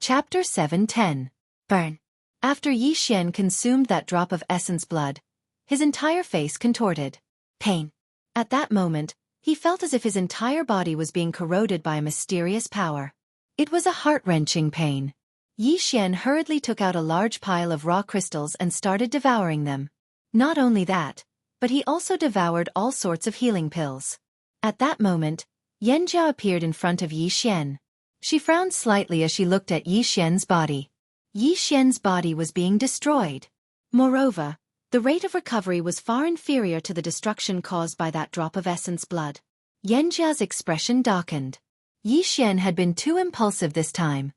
Chapter 710. Burn. After Yi Xian consumed that drop of essence blood, his entire face contorted. Pain. At that moment, he felt as if his entire body was being corroded by a mysterious power. It was a heart-wrenching pain. Yi Xian hurriedly took out a large pile of raw crystals and started devouring them. Not only that, but he also devoured all sorts of healing pills. At that moment, Yanjia appeared in front of Yi Xian. She frowned slightly as she looked at Yi Xian's body. Yi Xian's body was being destroyed. Moreover, the rate of recovery was far inferior to the destruction caused by that drop of essence blood. Yanjia's expression darkened. Yi Xian had been too impulsive this time.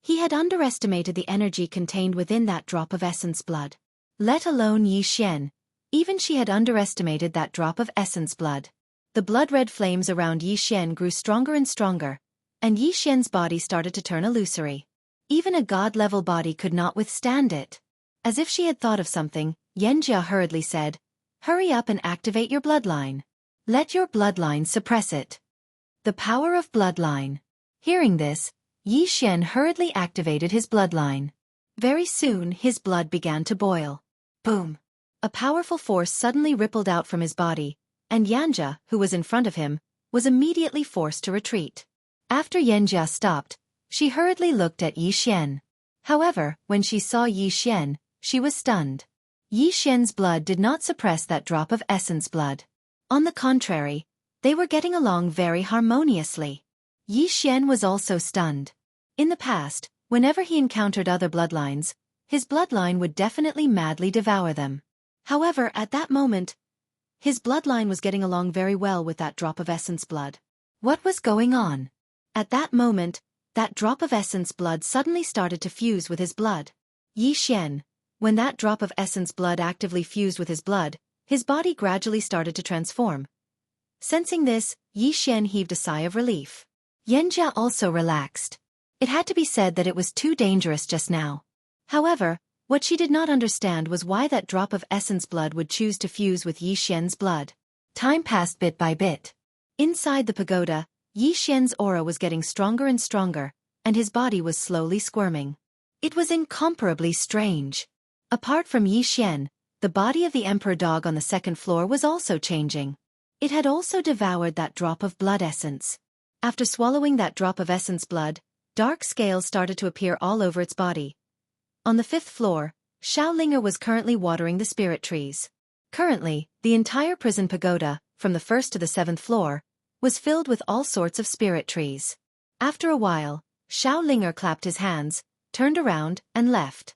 He had underestimated the energy contained within that drop of essence blood. Let alone Yi Xian, even she had underestimated that drop of essence blood. The blood-red flames around Yi Xian grew stronger and stronger, and Yi Xian's body started to turn illusory. Even a god-level body could not withstand it. As if she had thought of something, Yanjia hurriedly said, "Hurry up and activate your bloodline. Let your bloodline suppress it." The power of bloodline. Hearing this, Yi Xian hurriedly activated his bloodline. Very soon his blood began to boil. Boom! A powerful force suddenly rippled out from his body, and Yanjia, who was in front of him, was immediately forced to retreat. After Yanjia stopped, she hurriedly looked at Yi Xian. However, when she saw Yi Xian, she was stunned. Yi Xian's blood did not suppress that drop of essence blood. On the contrary, they were getting along very harmoniously. Yi Xian was also stunned. In the past, whenever he encountered other bloodlines, his bloodline would definitely madly devour them. However, at that moment, his bloodline was getting along very well with that drop of essence blood. What was going on? At that moment, that drop of essence blood suddenly started to fuse with his blood. Yi Xian, when that drop of essence blood actively fused with his blood, his body gradually started to transform. Sensing this, Yi Xian heaved a sigh of relief. Yanjia also relaxed. It had to be said that it was too dangerous just now. However, what she did not understand was why that drop of essence blood would choose to fuse with Yi Xian's blood. Time passed bit by bit. Inside the pagoda, Yi Xian's aura was getting stronger and stronger, and his body was slowly squirming. It was incomparably strange. Apart from Yi Xian, the body of the emperor dog on the second floor was also changing. It had also devoured that drop of blood essence. After swallowing that drop of essence blood, dark scales started to appear all over its body. On the fifth floor, Xiaolinger was currently watering the spirit trees. Currently, the entire prison pagoda, from the first to the seventh floor, was filled with all sorts of spirit trees. After a while, Xiaolinger clapped his hands, turned around, and left.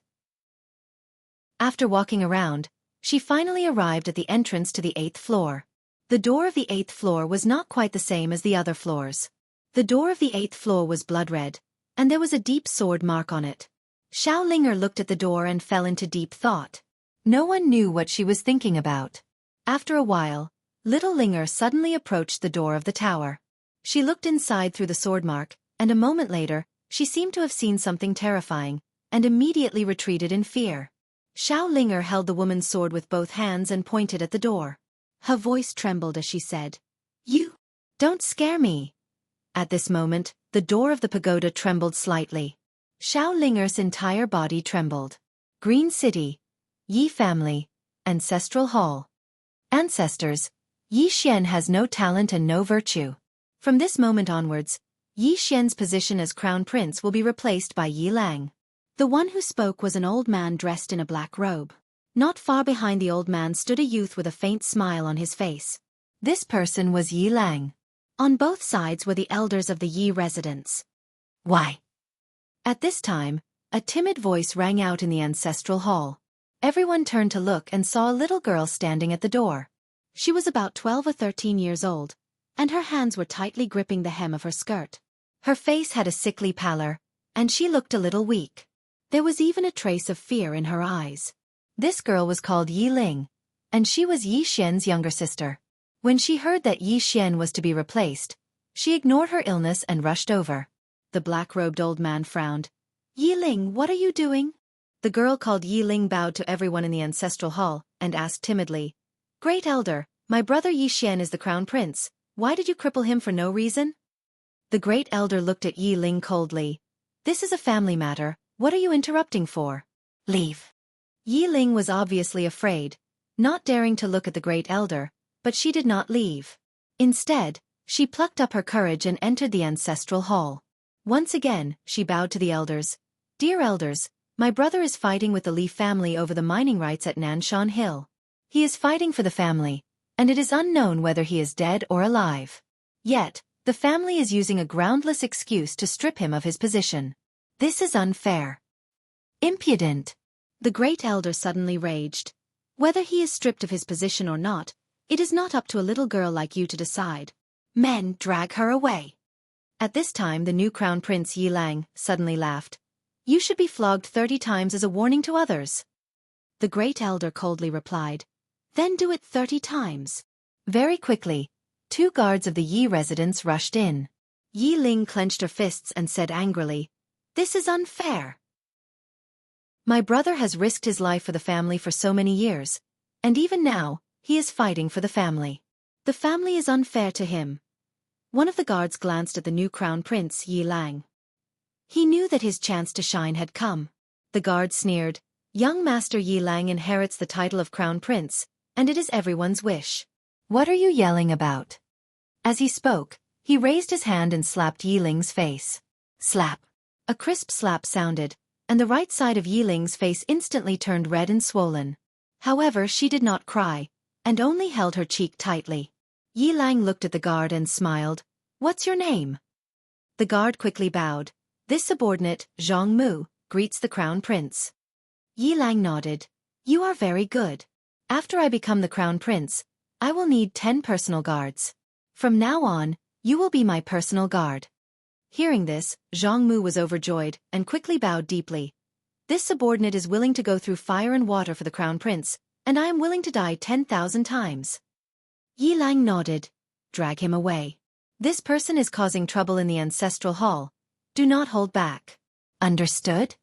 After walking around, she finally arrived at the entrance to the 8th floor. The door of the 8th floor was not quite the same as the other floors. The door of the 8th floor was blood-red, and there was a deep sword mark on it. Xiaolinger looked at the door and fell into deep thought. No one knew what she was thinking about. After a while, Little Linger suddenly approached the door of the tower. She looked inside through the sword mark, and a moment later, she seemed to have seen something terrifying, and immediately retreated in fear. Xiaolinger held the woman's sword with both hands and pointed at the door. Her voice trembled as she said, "You don't scare me." At this moment, the door of the pagoda trembled slightly. Xiaolinger's entire body trembled. Green City, Yi Family, Ancestral Hall. Ancestors, Yi Xian has no talent and no virtue. From this moment onwards, Yi Xian's position as crown prince will be replaced by Yi Lang. The one who spoke was an old man dressed in a black robe. Not far behind the old man stood a youth with a faint smile on his face. This person was Yi Lang. On both sides were the elders of the Yi residence. Why? At this time, a timid voice rang out in the ancestral hall. Everyone turned to look and saw a little girl standing at the door. She was about 12 or 13 years old, and her hands were tightly gripping the hem of her skirt. Her face had a sickly pallor, and she looked a little weak. There was even a trace of fear in her eyes. This girl was called Yi Ling, and she was Yi Xian's younger sister. When she heard that Yi Xian was to be replaced, she ignored her illness and rushed over. The black-robed old man frowned. "Yi Ling, what are you doing?" The girl called Yi Ling bowed to everyone in the ancestral hall and asked timidly, "Great elder, my brother Yi Xian is the crown prince. Why did you cripple him for no reason?" The great elder looked at Yi Ling coldly. This is a family matter, what are you interrupting for? Leave. Yi Ling was obviously afraid, not daring to look at the great elder, but she did not leave. Instead, she plucked up her courage and entered the ancestral hall. Once again, she bowed to the elders. Dear elders, my brother is fighting with the Li family over the mining rights at Nanshan Hill. He is fighting for the family, and it is unknown whether he is dead or alive. Yet, the family is using a groundless excuse to strip him of his position. This is unfair. Impudent. The great elder suddenly raged. Whether he is stripped of his position or not, it is not up to a little girl like you to decide. Men, drag her away. At this time the new crown prince Yi Lang suddenly laughed. You should be flogged 30 times as a warning to others. The great elder coldly replied. Then do it 30 times. Very quickly, 2 guards of the Yi residence rushed in. Yi Ling clenched her fists and said angrily, This is unfair. My brother has risked his life for the family for so many years, and even now, he is fighting for the family. The family is unfair to him. One of the guards glanced at the new crown prince Yi Lang. He knew that his chance to shine had come. The guard sneered, Young Master Yi Lang inherits the title of crown prince, and it is everyone's wish. What are you yelling about? As he spoke, he raised his hand and slapped Yi Ling's face. Slap. A crisp slap sounded, and the right side of Yi Ling's face instantly turned red and swollen. However, she did not cry, and only held her cheek tightly. Yi Lang looked at the guard and smiled. What's your name? The guard quickly bowed. This subordinate, Zhang Mu, greets the crown prince. Yi Lang nodded. You are very good. After I become the crown prince, I will need 10 personal guards. From now on, you will be my personal guard. Hearing this, Zhang Mu was overjoyed and quickly bowed deeply. This subordinate is willing to go through fire and water for the crown prince, and I am willing to die 10,000 times. Yi Lang nodded. Drag him away. This person is causing trouble in the ancestral hall. Do not hold back. Understood?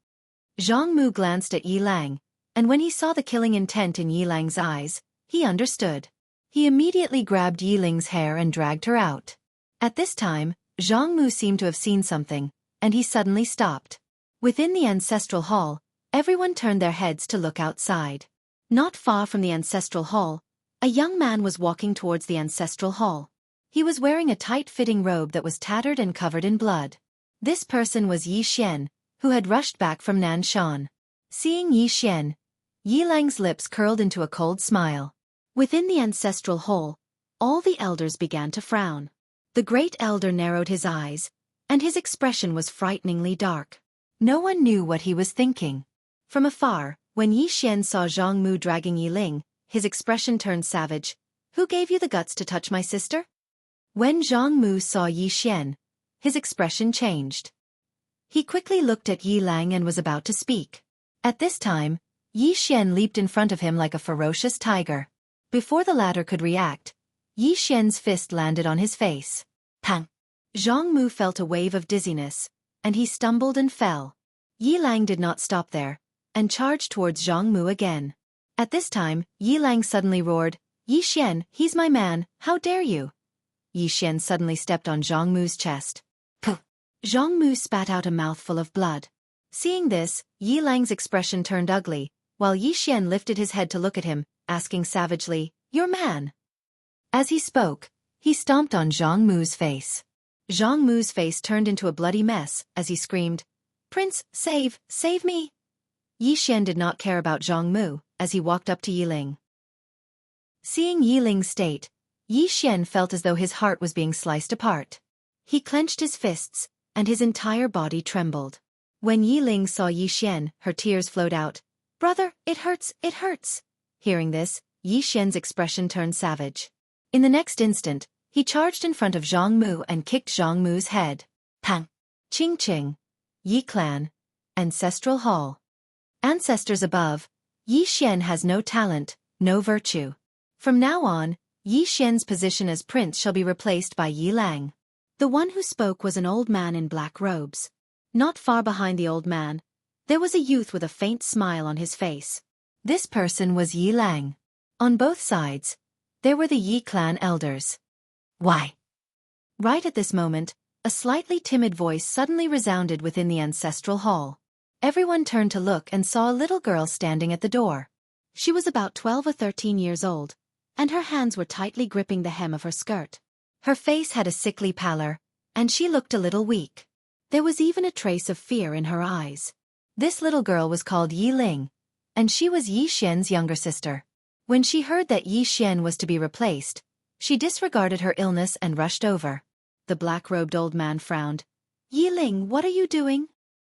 Zhang Mu glanced at Yi Lang, and when he saw the killing intent in Yi Lang's eyes, he understood. He immediately grabbed Yi Ling's hair and dragged her out. At this time, Zhang Mu seemed to have seen something, and he suddenly stopped. Within the ancestral hall, everyone turned their heads to look outside. Not far from the ancestral hall, a young man was walking towards the ancestral hall. He was wearing a tight-fitting robe that was tattered and covered in blood. This person was Yi Xian, who had rushed back from Nanshan. Seeing Yi Xian, Yi Lang's lips curled into a cold smile. Within the ancestral hall, all the elders began to frown. The great elder narrowed his eyes, and his expression was frighteningly dark. No one knew what he was thinking. From afar, when Yi Xian saw Zhang Mu dragging Yi Ling, his expression turned savage. Who gave you the guts to touch my sister? When Zhang Mu saw Yi Xian, his expression changed. He quickly looked at Yi Lang and was about to speak. At this time, Yi Xian leaped in front of him like a ferocious tiger. Before the latter could react, Yi Xian's fist landed on his face. Pang! Zhang Mu felt a wave of dizziness, and he stumbled and fell. Yi Lang did not stop there, and charged towards Zhang Mu again. At this time, Yi Lang suddenly roared, Yi Xian, he's my man, how dare you? Yi Xian suddenly stepped on Zhang Mu's chest. Puh! Zhang Mu spat out a mouthful of blood. Seeing this, Yi Lang's expression turned ugly, while Yi Xian lifted his head to look at him, asking savagely, Your man? As he spoke, he stomped on Zhang Mu's face. Zhang Mu's face turned into a bloody mess as he screamed, Prince, save me! Yi Xian did not care about Zhang Mu as he walked up to Yi Ling. Seeing Yi Ling's state, Yi Xian felt as though his heart was being sliced apart. He clenched his fists, and his entire body trembled. When Yi Ling saw Yi Xian, her tears flowed out. Brother, it hurts, it hurts. Hearing this, Yi Xian's expression turned savage. In the next instant, he charged in front of Zhang Mu and kicked Zhang Mu's head. Pang! Ching ching! Yi Clan. Ancestral Hall. Ancestors above, Yi Xian has no talent, no virtue. From now on, Yi Xian's position as prince shall be replaced by Yi Lang. The one who spoke was an old man in black robes. Not far behind the old man, there was a youth with a faint smile on his face. This person was Yi Lang. On both sides, there were the Yi clan elders. Why? Right at this moment, A slightly timid voice suddenly resounded within the ancestral hall. Everyone turned to look and saw a little girl standing at the door. She was about 12 or 13 years old, and her hands were tightly gripping the hem of her skirt. Her face had a sickly pallor, and she looked a little weak. There was even a trace of fear in her eyes. This little girl was called Yi Ling, and she was Yi Xian's younger sister. When she heard that Yi Xian was to be replaced, she disregarded her illness and rushed over. The black-robed old man frowned. "Yi Ling, what are you doing?"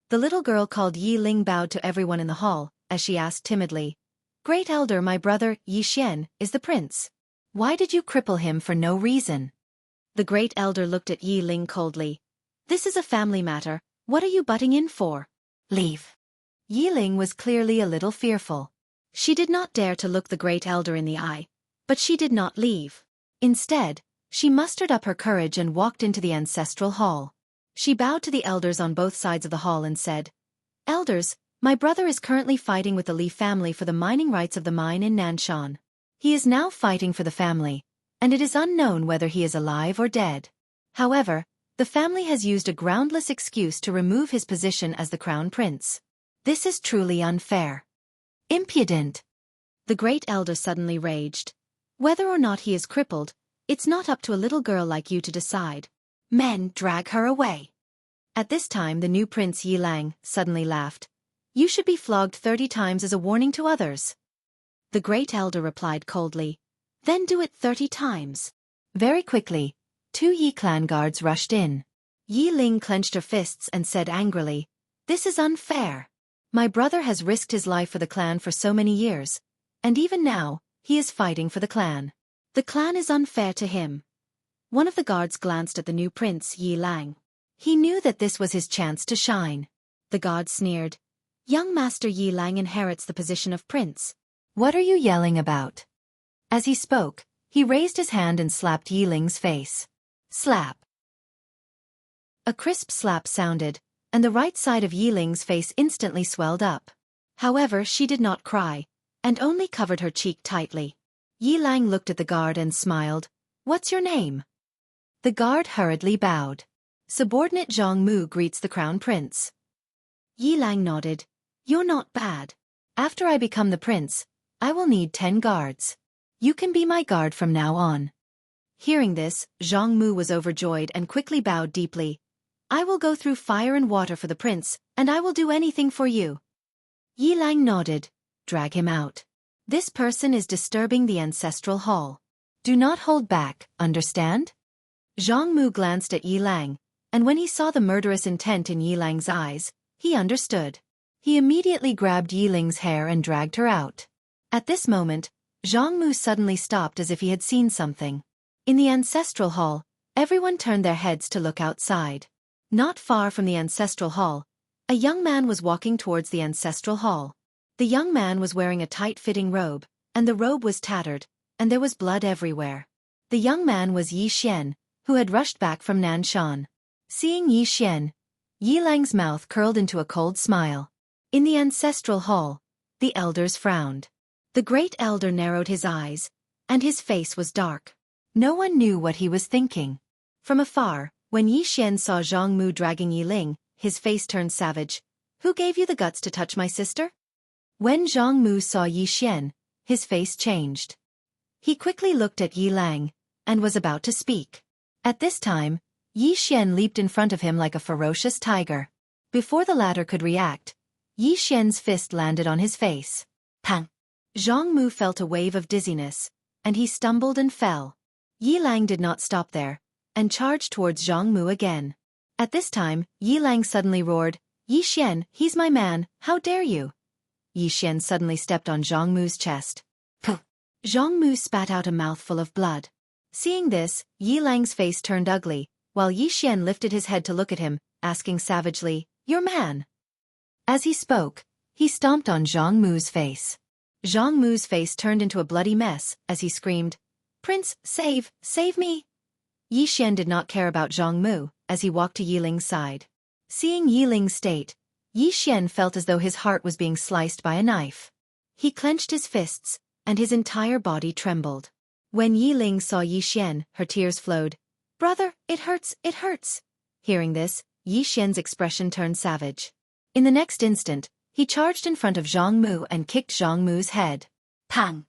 The little girl called Yi Ling bowed to everyone in the hall, as she asked timidly, "Great Elder, my brother, Yi Xian, is the prince. Why did you cripple him for no reason?" The Great Elder looked at Yi Ling coldly. "This is a family matter, what are you butting in for? Leave." Yi Ling was clearly a little fearful. She did not dare to look the Great Elder in the eye, but she did not leave. Instead, she mustered up her courage and walked into the ancestral hall. She bowed to the elders on both sides of the hall and said, "Elders, my brother is currently fighting with the Li family for the mining rights of the mine in Nanshan. He is now fighting for the family, and it is unknown whether he is alive or dead. However, the family has used a groundless excuse to remove his position as the crown prince. This is truly unfair. Impudent." The Great Elder suddenly raged. "Whether or not he is crippled, it's not up to a little girl like you to decide. Men, drag her away." At this time the new prince Yi Lang suddenly laughed. "You should be flogged 30 times as a warning to others." The Great Elder replied coldly, "Then do it 30 times. Very quickly, 2 Yi clan guards rushed in. Yi Ling clenched her fists and said angrily, "This is unfair. My brother has risked his life for the clan for so many years, and even now, he is fighting for the clan. The clan is unfair to him." One of the guards glanced at the new prince Yi Lang. He knew that this was his chance to shine. The guard sneered, "Young Master Yi Lang inherits the position of prince. What are you yelling about?" As he spoke, he raised his hand and slapped Yi Ling's face. Slap. A crisp slap sounded, and the right side of Yi Ling's face instantly swelled up. However, she did not cry, and only covered her cheek tightly. Yi Lang looked at the guard and smiled. "What's your name?" The guard hurriedly bowed. "Subordinate Zhang Mu greets the crown prince." Yi Lang nodded. "You're not bad. After I become the prince, I will need 10 guards. You can be my guard from now on." Hearing this, Zhang Mu was overjoyed and quickly bowed deeply. "I will go through fire and water for the prince, and I will do anything for you." Yi Lang nodded. "Drag him out. This person is disturbing the ancestral hall. Do not hold back, understand?" Zhang Mu glanced at Yi Lang, and when he saw the murderous intent in Yi Lang's eyes, he understood. He immediately grabbed Yi Ling's hair and dragged her out. At this moment, Zhang Mu suddenly stopped as if he had seen something. In the ancestral hall, everyone turned their heads to look outside. Not far from the ancestral hall, a young man was walking towards the ancestral hall. The young man was wearing a tight-fitting robe, and the robe was tattered, and there was blood everywhere. The young man was Yi Xian, who had rushed back from Nanshan. Seeing Yi Xian, Yi Lang's mouth curled into a cold smile. In the ancestral hall, the elders frowned. The Great Elder narrowed his eyes, and his face was dark. No one knew what he was thinking. From afar, when Yi Xian saw Zhang Mu dragging Yi Ling, his face turned savage. "Who gave you the guts to touch my sister?" When Zhang Mu saw Yi Xian, his face changed. He quickly looked at Yi Lang, and was about to speak. At this time, Yi Xian leaped in front of him like a ferocious tiger. Before the latter could react, Yi Xian's fist landed on his face. Pang! Zhang Mu felt a wave of dizziness, and he stumbled and fell. Yi Lang did not stop there, and charged towards Zhang Mu again. At this time, Yi Lang suddenly roared, "Yi Xian, he's my man, how dare you!" Yi Xian suddenly stepped on Zhang Mu's chest. Puh! Zhang Mu spat out a mouthful of blood. Seeing this, Yi Lang's face turned ugly, while Yi Xian lifted his head to look at him, asking savagely, "Your man?" As he spoke, he stomped on Zhang Mu's face. Zhang Mu's face turned into a bloody mess as he screamed, "Prince, save me!" Yi Xian did not care about Zhang Mu as he walked to Yi Ling's side. Seeing Yi Ling's state, Yi Xian felt as though his heart was being sliced by a knife. He clenched his fists, and his entire body trembled. When Yi Ling saw Yi Xian, her tears flowed. "Brother, it hurts, it hurts." Hearing this, Yi Xian's expression turned savage. In the next instant, he charged in front of Zhang Mu and kicked Zhang Mu's head. Pang!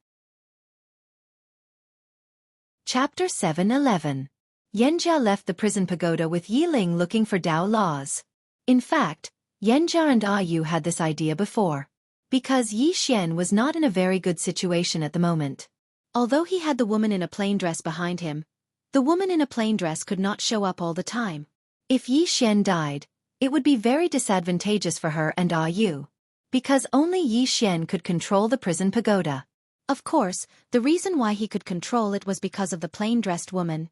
Chapter 7:11. Yanjia left the prison pagoda with Yi Ling looking for Dao laws. In fact, Yanjia and Yu had this idea before. Because Yi Xian was not in a very good situation at the moment. Although he had the woman in a plain dress behind him, the woman in a plain dress could not show up all the time. If Yi Xian died, it would be very disadvantageous for her and Yu. Because only Yi Xian could control the prison pagoda. Of course, the reason why he could control it was because of the plain-dressed woman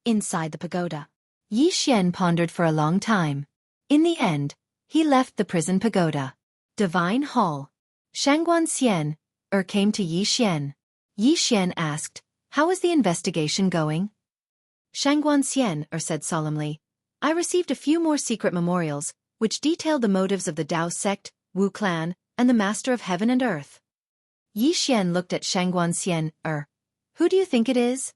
inside the pagoda. Yi Xian pondered for a long time. In the end, he left the prison pagoda. Divine Hall. Shangguan Xian came to Yi Xian. Yi Xian asked, "How is the investigation going?" Shangguan Xian said solemnly, "I received a few more secret memorials, which detailed the motives of the Dao sect, Wu clan, and the Master of Heaven and Earth." Yi Xian looked at Shangguan Xian, "Who do you think it is?"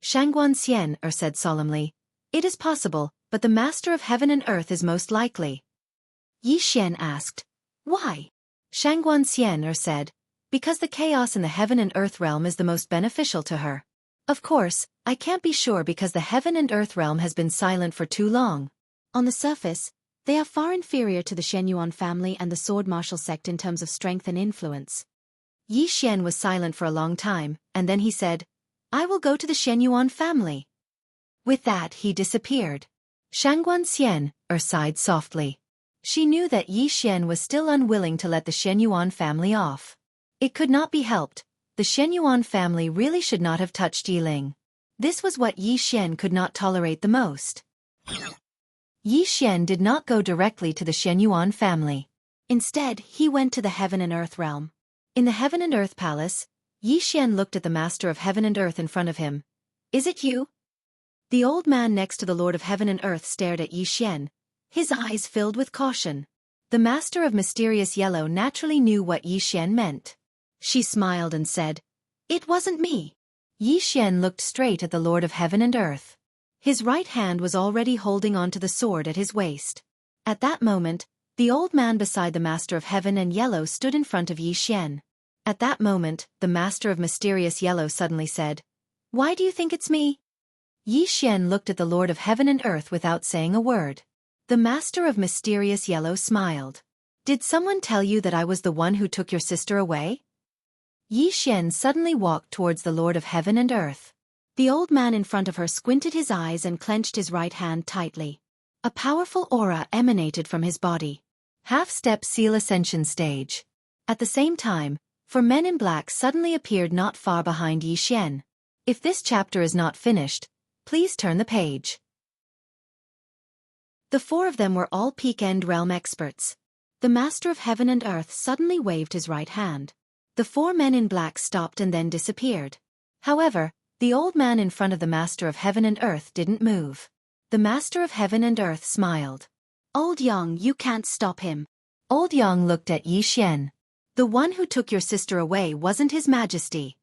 Shangguan Xian said solemnly, "It is possible, but the Master of Heaven and Earth is most likely." Yi Xian asked, "Why?" Shangguan Xian said, "Because the chaos in the Heaven and Earth realm is the most beneficial to her. Of course, I can't be sure because the Heaven and Earth realm has been silent for too long. On the surface, they are far inferior to the Shenyuan family and the Sword Martial sect in terms of strength and influence." Yi Xian was silent for a long time, and then he said, "I will go to the Shenyuan family." With that he disappeared. Shangguan Xian sighed softly. She knew that Yi Xian was still unwilling to let the Shenyuan family off. It could not be helped, the Shenyuan family really should not have touched Yi Ling. This was what Yi Xian could not tolerate the most. Yi Xian did not go directly to the Shenyuan family. Instead, he went to the Heaven and Earth realm. In the Heaven and Earth Palace, Yi Xian looked at the Master of Heaven and Earth in front of him. "Is it you?" The old man next to the Lord of Heaven and Earth stared at Yi Xian, his eyes filled with caution. The Master of Mysterious Yellow naturally knew what Yi Xian meant. She smiled and said, "It wasn't me." Yi Xian looked straight at the Lord of Heaven and Earth. His right hand was already holding onto the sword at his waist. At that moment, the old man beside the Master of Heaven and Yellow stood in front of Yi Xian. At that moment, the Master of Mysterious Yellow suddenly said, "Why do you think it's me?" Yi Xian looked at the Lord of Heaven and Earth without saying a word. The Master of Mysterious Yellow smiled. "Did someone tell you that I was the one who took your sister away?" Yi Xian suddenly walked towards the Lord of Heaven and Earth. The old man in front of her squinted his eyes and clenched his right hand tightly. A powerful aura emanated from his body. Half-step seal ascension stage. At the same time, 4 men in black suddenly appeared not far behind Yi Xian. If this chapter is not finished, please turn the page. The 4 of them were all Peak-End Realm experts. The Master of Heaven and Earth suddenly waved his right hand. The 4 men in black stopped and then disappeared. However, the old man in front of the Master of Heaven and Earth didn't move. The Master of Heaven and Earth smiled. "Old Yang, you can't stop him." Old Yang looked at Yi Xian. "The one who took your sister away wasn't His Majesty."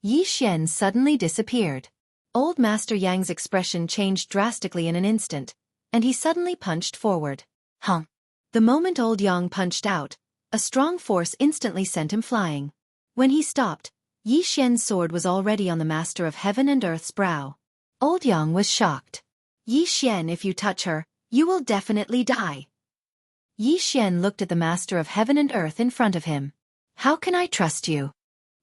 Yi Xian suddenly disappeared. Old Master Yang's expression changed drastically in an instant, and he suddenly punched forward. "Huh." The moment Old Yang punched out, a strong force instantly sent him flying. When he stopped, Yi Xian's sword was already on the Master of Heaven and Earth's brow. Old Yang was shocked. "Yi Xian, if you touch her, you will definitely die." Yi Xian looked at the Master of Heaven and Earth in front of him. "How can I trust you?"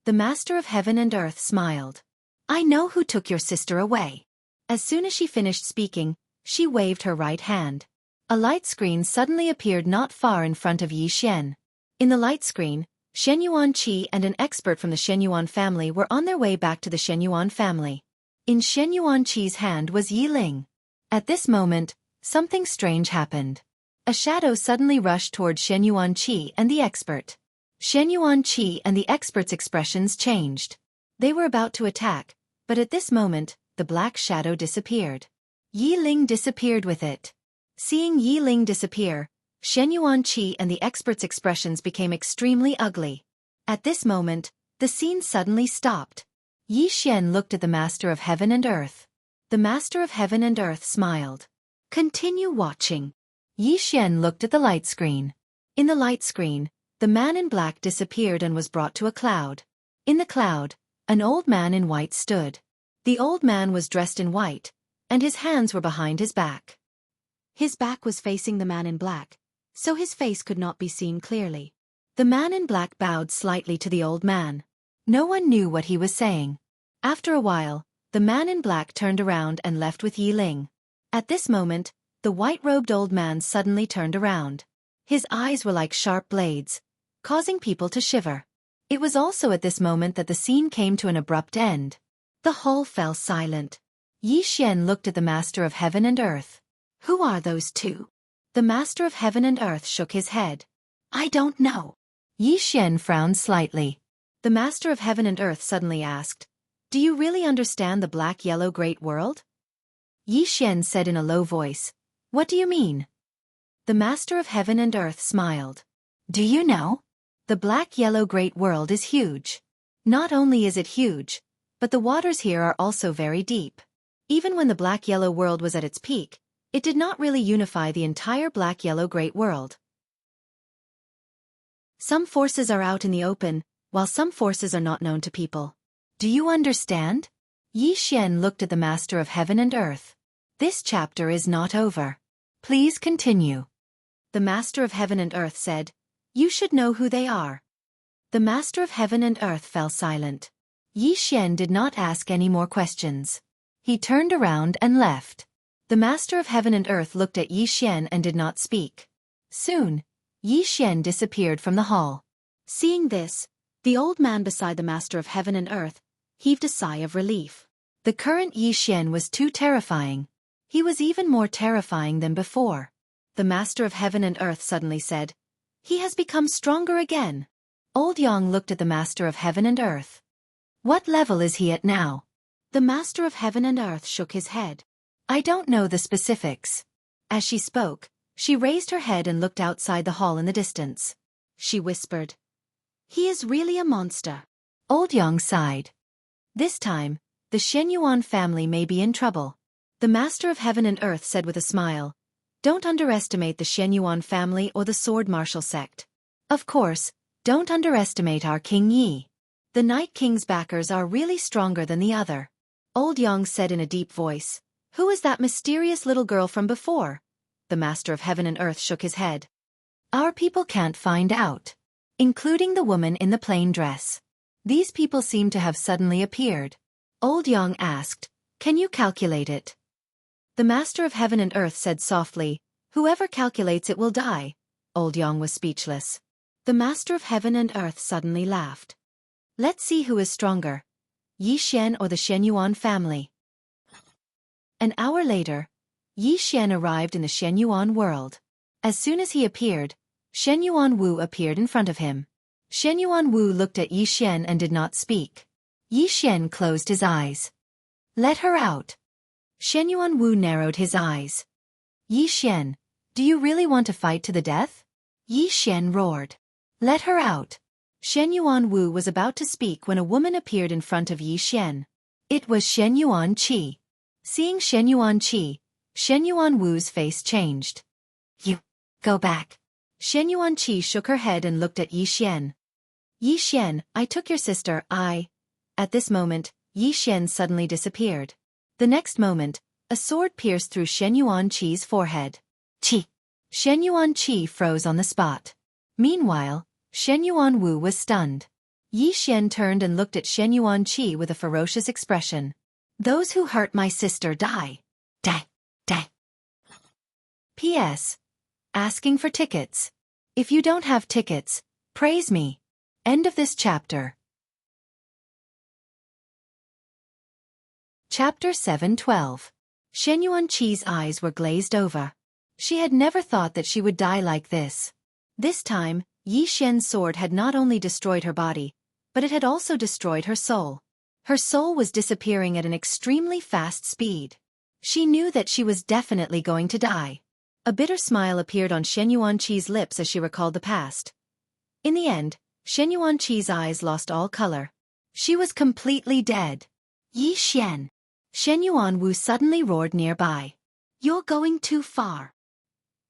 The Master of Heaven and Earth smiled. "I know who took your sister away." As soon as she finished speaking, she waved her right hand. A light screen suddenly appeared not far in front of Yi Xian. In the light screen, Shenyuan Qi and an expert from the Shenyuan family were on their way back to the Shenyuan family. In Shenyuan Qi's hand was Yi Ling. At this moment, something strange happened. A shadow suddenly rushed toward Shenyuan Qi and the expert. Shenyuan Qi and the expert's expressions changed. They were about to attack, but at this moment, the black shadow disappeared. Yi Ling disappeared with it. Seeing Yi Ling disappear, Shenyuan Qi and the expert's expressions became extremely ugly. At this moment, the scene suddenly stopped. Yi Xian looked at the Master of Heaven and Earth. The Master of Heaven and Earth smiled. Continue watching. Yi Xian looked at the light screen. In the light screen, the man in black disappeared and was brought to a cloud. In the cloud, an old man in white stood. The old man was dressed in white, and his hands were behind his back. His back was facing the man in black, so his face could not be seen clearly. The man in black bowed slightly to the old man. No one knew what he was saying. After a while, the man in black turned around and left with Yi Ling. At this moment, the white-robed old man suddenly turned around. His eyes were like sharp blades, causing people to shiver. It was also at this moment that the scene came to an abrupt end. The hall fell silent. Yi Xian looked at the Master of Heaven and Earth. Who are those two? The Master of Heaven and Earth shook his head. I don't know. Yi Xian frowned slightly. The Master of Heaven and Earth suddenly asked, Do you really understand the black-yellow great world? Yi Xian said in a low voice, What do you mean? The Master of Heaven and Earth smiled. Do you know? The black-yellow great world is huge. Not only is it huge, but the waters here are also very deep. Even when the black-yellow world was at its peak, it did not really unify the entire black-yellow great world. Some forces are out in the open, while some forces are not known to people. Do you understand? Yi Xian looked at the Master of Heaven and Earth. This chapter is not over. Please continue. The Master of Heaven and Earth said, You should know who they are. The Master of Heaven and Earth fell silent. Yi Xian did not ask any more questions. He turned around and left. The Master of Heaven and Earth looked at Yi Xian and did not speak. Soon, Yi Xian disappeared from the hall. Seeing this, the old man beside the Master of Heaven and Earth heaved a sigh of relief. The current Yi Xian was too terrifying. He was even more terrifying than before. The Master of Heaven and Earth suddenly said, He has become stronger again. Old Yang looked at the Master of Heaven and Earth. What level is he at now? The Master of Heaven and Earth shook his head. I don't know the specifics. As she spoke, she raised her head and looked outside the hall in the distance. She whispered, He is really a monster. Old Yang sighed. This time, the Shenyuan family may be in trouble. The Master of Heaven and Earth said with a smile, Don't underestimate the Shenyuan family or the Sword Martial sect. Of course, don't underestimate our King Yi. The Night King's backers are really stronger than the other. Old Yang said in a deep voice, Who is that mysterious little girl from before? The Master of Heaven and Earth shook his head. Our people can't find out. Including the woman in the plain dress. These people seem to have suddenly appeared. Old Yang asked, Can you calculate it? The Master of Heaven and Earth said softly, Whoever calculates it will die. Old Yang was speechless. The Master of Heaven and Earth suddenly laughed. Let's see who is stronger. Yi Xian or the Shenyuan family. An hour later, Yi Xian arrived in the Shenyuan world. As soon as he appeared, Shenyuan Wu appeared in front of him. Shenyuan Wu looked at Yi Xian and did not speak. Yi Xian closed his eyes. Let her out. Shenyuan Wu narrowed his eyes. Yi Xian, do you really want to fight to the death? Yi Xian roared. Let her out. Shenyuan Wu was about to speak when a woman appeared in front of Yi Xian. It was Shenyuan Qi. Seeing Shenyuan Qi, Shenyuan Wu's face changed. You, go back. Shenyuan Qi shook her head and looked at Yi Xian. Yi Xian, I took your sister, At this moment, Yi Xian suddenly disappeared. The next moment, a sword pierced through Shenyuan Qi's forehead. Qi. Shenyuan Qi froze on the spot. Meanwhile, Shenyuan Wu was stunned. Yi Xian turned and looked at Shenyuan Qi with a ferocious expression. Those who hurt my sister die. Die. Die. P.S. Asking for tickets. If you don't have tickets, praise me. End of this chapter. Chapter 7:12. Shenyuan Qi's eyes were glazed over. She had never thought that she would die like this. This time, Yi Xian's sword had not only destroyed her body, but it had also destroyed her soul. Her soul was disappearing at an extremely fast speed. She knew that she was definitely going to die. A bitter smile appeared on Shenyuan Qi's lips as she recalled the past. In the end, Shenyuan Qi's eyes lost all color. She was completely dead. Yi Xian. Shenyuan Wu suddenly roared nearby. You're going too far.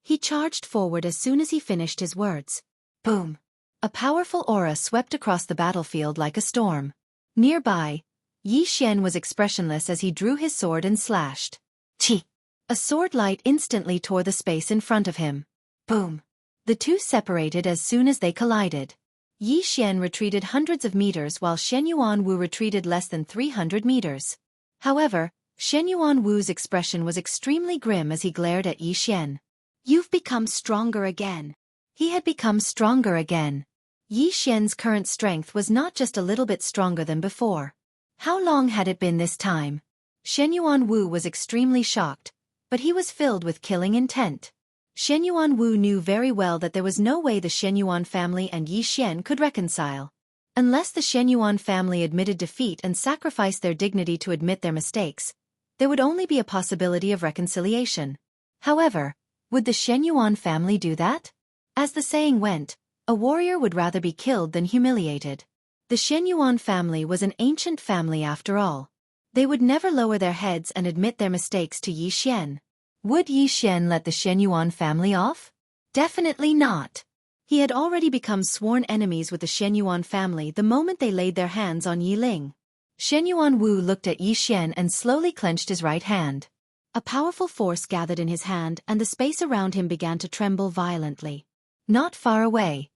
He charged forward as soon as he finished his words. Boom! A powerful aura swept across the battlefield like a storm. Nearby, Yi Xian was expressionless as he drew his sword and slashed. Chi! A sword light instantly tore the space in front of him. Boom! The two separated as soon as they collided. Yi Xian retreated hundreds of meters while Shen Yuanwu retreated less than 300 meters. However, Shen Yuanwu's expression was extremely grim as he glared at Yi Xian. You've become stronger again. He had become stronger again. Yi Xian's current strength was not just a little bit stronger than before. How long had it been this time? Shen Yuanwu was extremely shocked, but he was filled with killing intent. Shen Yuanwu knew very well that there was no way the Shen Yuan family and Yi Xian could reconcile. Unless the Shen Yuan family admitted defeat and sacrificed their dignity to admit their mistakes, there would only be a possibility of reconciliation. However, would the Shen Yuan family do that? As the saying went, a warrior would rather be killed than humiliated. The Shen Yuan family was an ancient family after all. They would never lower their heads and admit their mistakes to Yi Xian. Would Yi Xian let the Shen Yuan family off? Definitely not. He had already become sworn enemies with the Shen Yuan family the moment they laid their hands on Yi Ling. Shen Yuanwu looked at Yi Xian and slowly clenched his right hand. A powerful force gathered in his hand and the space around him began to tremble violently. Not far away,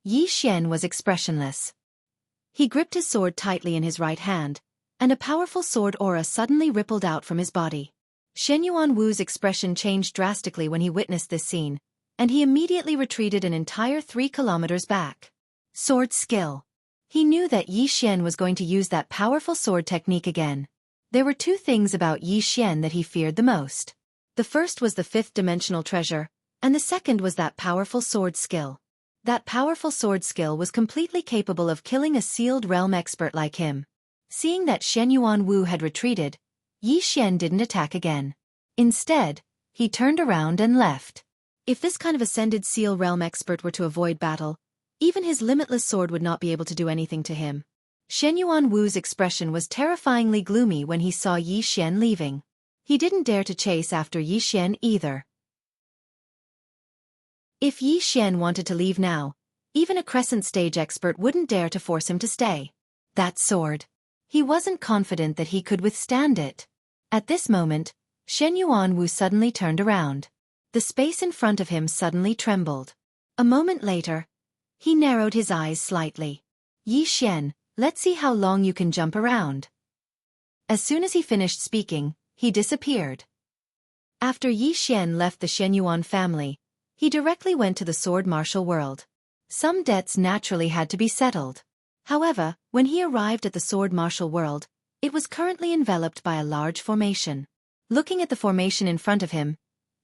Yi Xian was expressionless. He gripped his sword tightly in his right hand, and a powerful sword aura suddenly rippled out from his body. Shen Yuanwu's expression changed drastically when he witnessed this scene, and he immediately retreated an entire 3 kilometers back. Sword skill. He knew that Yi Xian was going to use that powerful sword technique again. There were two things about Yi Xian that he feared the most. The first was the 5th-dimensional treasure, and the second was that powerful sword skill. That powerful sword skill was completely capable of killing a sealed realm expert like him. Seeing that Shen Yuanwu had retreated, Yi Xian didn't attack again. Instead, he turned around and left. If this kind of ascended seal realm expert were to avoid battle, even his limitless sword would not be able to do anything to him. Shen Yuanwu's expression was terrifyingly gloomy when he saw Yi Xian leaving. He didn't dare to chase after Yi Xian either. If Yi Xian wanted to leave now, even a crescent stage expert wouldn't dare to force him to stay. That sword. He wasn't confident that he could withstand it. At this moment, Shen Yuanwu suddenly turned around. The space in front of him suddenly trembled. A moment later, he narrowed his eyes slightly. Yi Xian, let's see how long you can jump around. As soon as he finished speaking, he disappeared. After Yi Xian left the Shen Yuan family, he directly went to the sword martial world. Some debts naturally had to be settled. However, when he arrived at the sword martial world, it was currently enveloped by a large formation. Looking at the formation in front of him,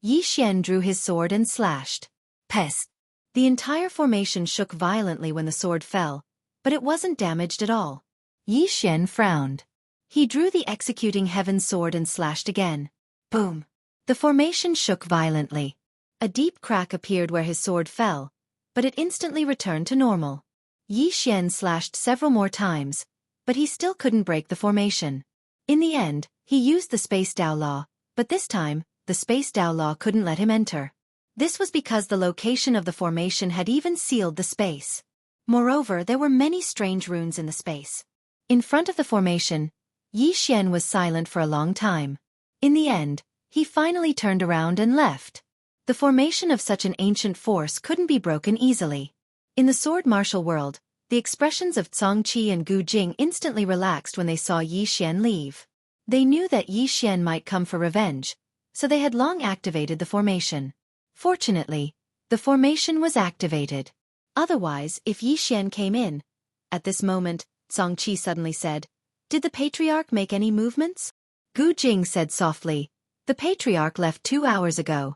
Yi Xian drew his sword and slashed. Pest! The entire formation shook violently when the sword fell, but it wasn't damaged at all. Yi Xian frowned. He drew the executing heaven sword and slashed again. Boom! The formation shook violently. A deep crack appeared where his sword fell, but it instantly returned to normal. Yi Xian slashed several more times, but he still couldn't break the formation. In the end, he used the Space Dao Law, but this time, the Space Dao Law couldn't let him enter. This was because the location of the formation had even sealed the space. Moreover, there were many strange runes in the space. In front of the formation, Yi Xian was silent for a long time. In the end, he finally turned around and left. The formation of such an ancient force couldn't be broken easily. In the sword martial world, the expressions of Xueqi and Gu Jing instantly relaxed when they saw Yi Xian leave. They knew that Yi Xian might come for revenge, so they had long activated the formation. Fortunately, the formation was activated. Otherwise, if Yi Xian came in, at this moment, Xueqi suddenly said, "Did the patriarch make any movements?" Gu Jing said softly, "The patriarch left 2 hours ago."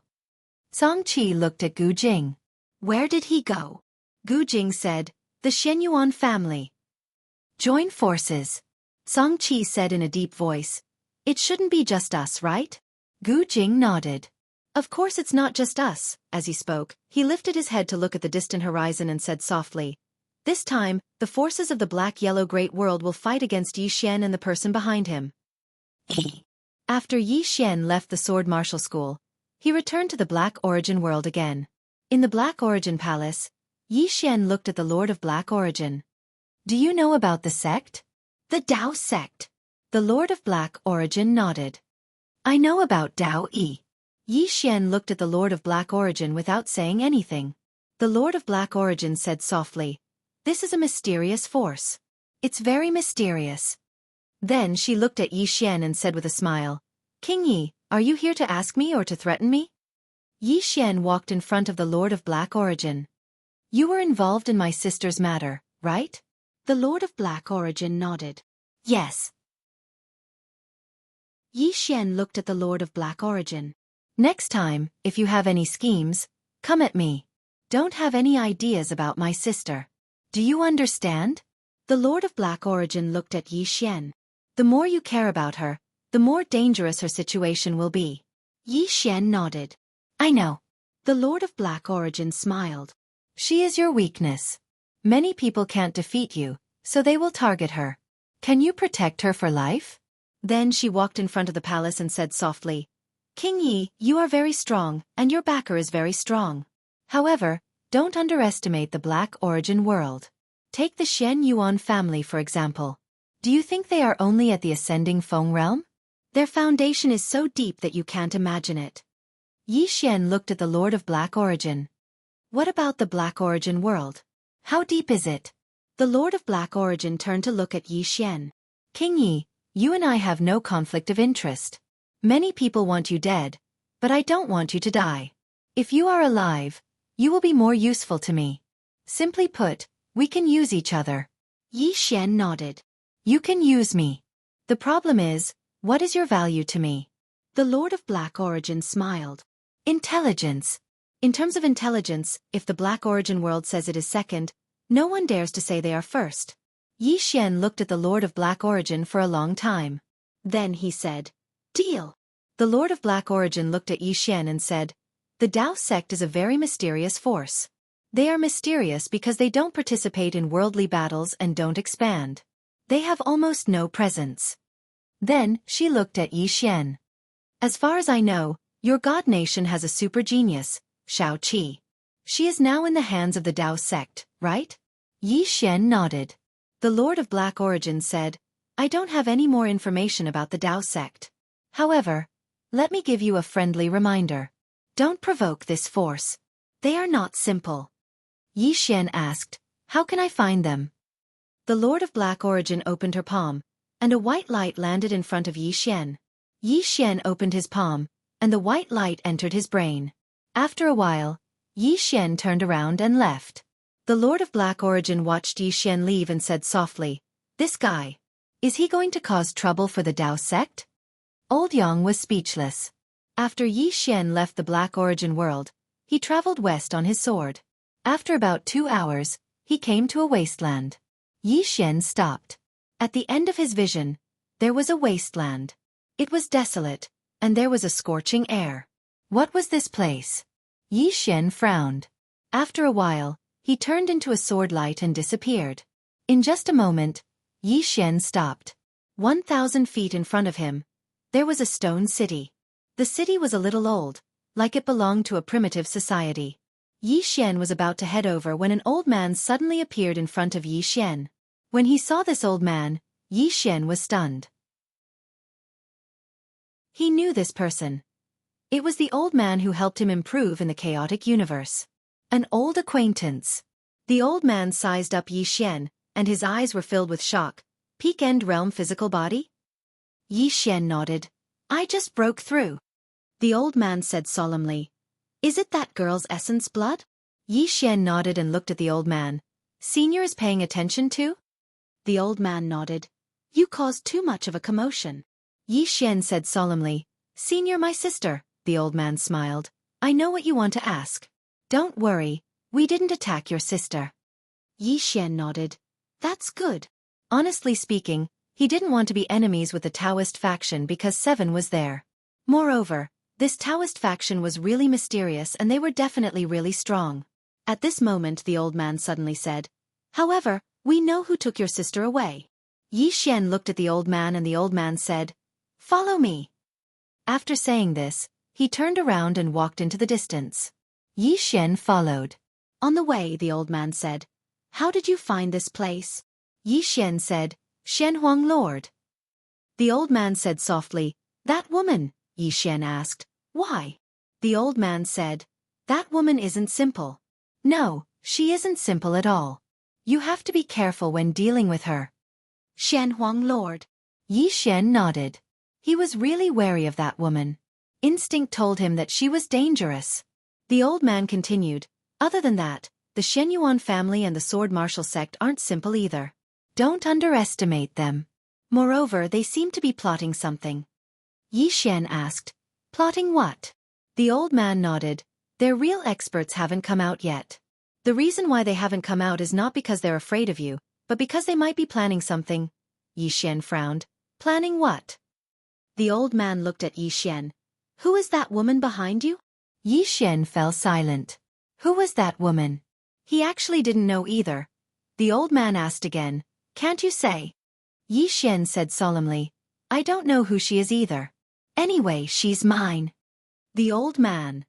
Xueqi looked at Gu Jing. "Where did he go?" Gu Jing said, "The Shen Yuan family." "Join forces," Xueqi said in a deep voice. "It shouldn't be just us, right?" Gu Jing nodded. "Of course it's not just us." As he spoke, he lifted his head to look at the distant horizon and said softly, "This time, the forces of the Black-Yellow Great World will fight against Yi Xian and the person behind him." After Yi Xian left the sword martial school, he returned to the Black Origin world again. In the Black Origin Palace, Yi Xian looked at the Lord of Black Origin. Do you know about the sect? The Dao sect. The Lord of Black Origin nodded. I know about Dao Yi. Yi Xian looked at the Lord of Black Origin without saying anything. The Lord of Black Origin said softly, "This is a mysterious force. It's very mysterious." Then she looked at Yi Xian and said with a smile, "King Yi, are you here to ask me or to threaten me?" Yi Xian walked in front of the Lord of Black Origin. You were involved in my sister's matter, right? The Lord of Black Origin nodded. Yes. Yi Xian looked at the Lord of Black Origin. Next time, if you have any schemes, come at me. Don't have any ideas about my sister. Do you understand? The Lord of Black Origin looked at Yi Xian. The more you care about her, the more dangerous her situation will be. Yi Xian nodded. I know. The Lord of Black Origin smiled. She is your weakness. Many people can't defeat you, so they will target her. Can you protect her for life? Then she walked in front of the palace and said softly, King Yi, you are very strong, and your backer is very strong. However, don't underestimate the Black Origin world. Take the Shen Yuan family for example. Do you think they are only at the ascending Feng realm? Their foundation is so deep that you can't imagine it. Yi Xian looked at the Lord of Black Origin. What about the Black Origin world? How deep is it? The Lord of Black Origin turned to look at Yi Xian. King Yi, you and I have no conflict of interest. Many people want you dead, but I don't want you to die. If you are alive, you will be more useful to me. Simply put, we can use each other. Yi Xian nodded. You can use me. The problem is, what is your value to me? The Lord of Black Origin smiled. Intelligence. In terms of intelligence, if the Black Origin world says it is second, no one dares to say they are first. Yi Xian looked at the Lord of Black Origin for a long time. Then he said, Deal. The Lord of Black Origin looked at Yi Xian and said, The Dao sect is a very mysterious force. They are mysterious because they don't participate in worldly battles and don't expand. They have almost no presence. Then, she looked at Yi Xian. As far as I know, your god nation has a super genius, Xueqi. She is now in the hands of the Dao sect, right? Yi Xian nodded. The Lord of Black Origin said, I don't have any more information about the Dao sect. However, let me give you a friendly reminder. Don't provoke this force. They are not simple. Yi Xian asked, How can I find them? The Lord of Black Origin opened her palm, and a white light landed in front of Yi Xian. Yi Xian opened his palm, and the white light entered his brain. After a while, Yi Xian turned around and left. The Lord of Black Origin watched Yi Xian leave and said softly, This guy. Is he going to cause trouble for the Dao sect? Old Yang was speechless. After Yi Xian left the Black Origin world, he traveled west on his sword. After about 2 hours, he came to a wasteland. Yi Xian stopped. At the end of his vision, there was a wasteland. It was desolate, and there was a scorching air. What was this place? Yi Xian frowned. After a while, he turned into a sword light and disappeared. In just a moment, Yi Xian stopped. 1,000 feet in front of him, there was a stone city. The city was a little old, like it belonged to a primitive society. Yi Xian was about to head over when an old man suddenly appeared in front of Yi Xian. When he saw this old man, Yi Xian was stunned. He knew this person. It was the old man who helped him improve in the chaotic universe. An old acquaintance. The old man sized up Yi Xian, and his eyes were filled with shock. Peak End Realm physical body? Yi Xian nodded. I just broke through. The old man said solemnly, Is it that girl's essence blood? Yi Xian nodded and looked at the old man. Senior is paying attention too? The old man nodded. You caused too much of a commotion. Yi Xian said solemnly, Senior, my sister. The old man smiled. I know what you want to ask. Don't worry, we didn't attack your sister. Yi Xian nodded. That's good. Honestly speaking, he didn't want to be enemies with the Taoist faction because Seven was there. Moreover, this Taoist faction was really mysterious and they were definitely really strong. At this moment the old man suddenly said, However, we know who took your sister away. Yi Xian looked at the old man and the old man said, Follow me. After saying this, he turned around and walked into the distance. Yi Xian followed. On the way, the old man said, "How did you find this place?" Yi Xian said, "Shenhuang Lord." The old man said softly, "That woman," Yi Xian asked, "Why?" The old man said, "That woman isn't simple." "No, she isn't simple at all. You have to be careful when dealing with her." "Shenhuang Lord." Yi Xian nodded. He was really wary of that woman. Instinct told him that she was dangerous. The old man continued, "Other than that, the Shenyuan family and the sword martial sect aren't simple either. Don't underestimate them. Moreover, they seem to be plotting something." Yi Xian asked, "Plotting what?" The old man nodded. "Their real experts haven't come out yet. The reason why they haven't come out is not because they're afraid of you, but because they might be planning something." Yi Xian frowned. "Planning what?" The old man looked at Yi Xian. "Who is that woman behind you?" Yi Xian fell silent. Who was that woman? He actually didn't know either. The old man asked again, "Can't you say?" Yi Xian said solemnly, "I don't know who she is either. Anyway, she's mine." The old man.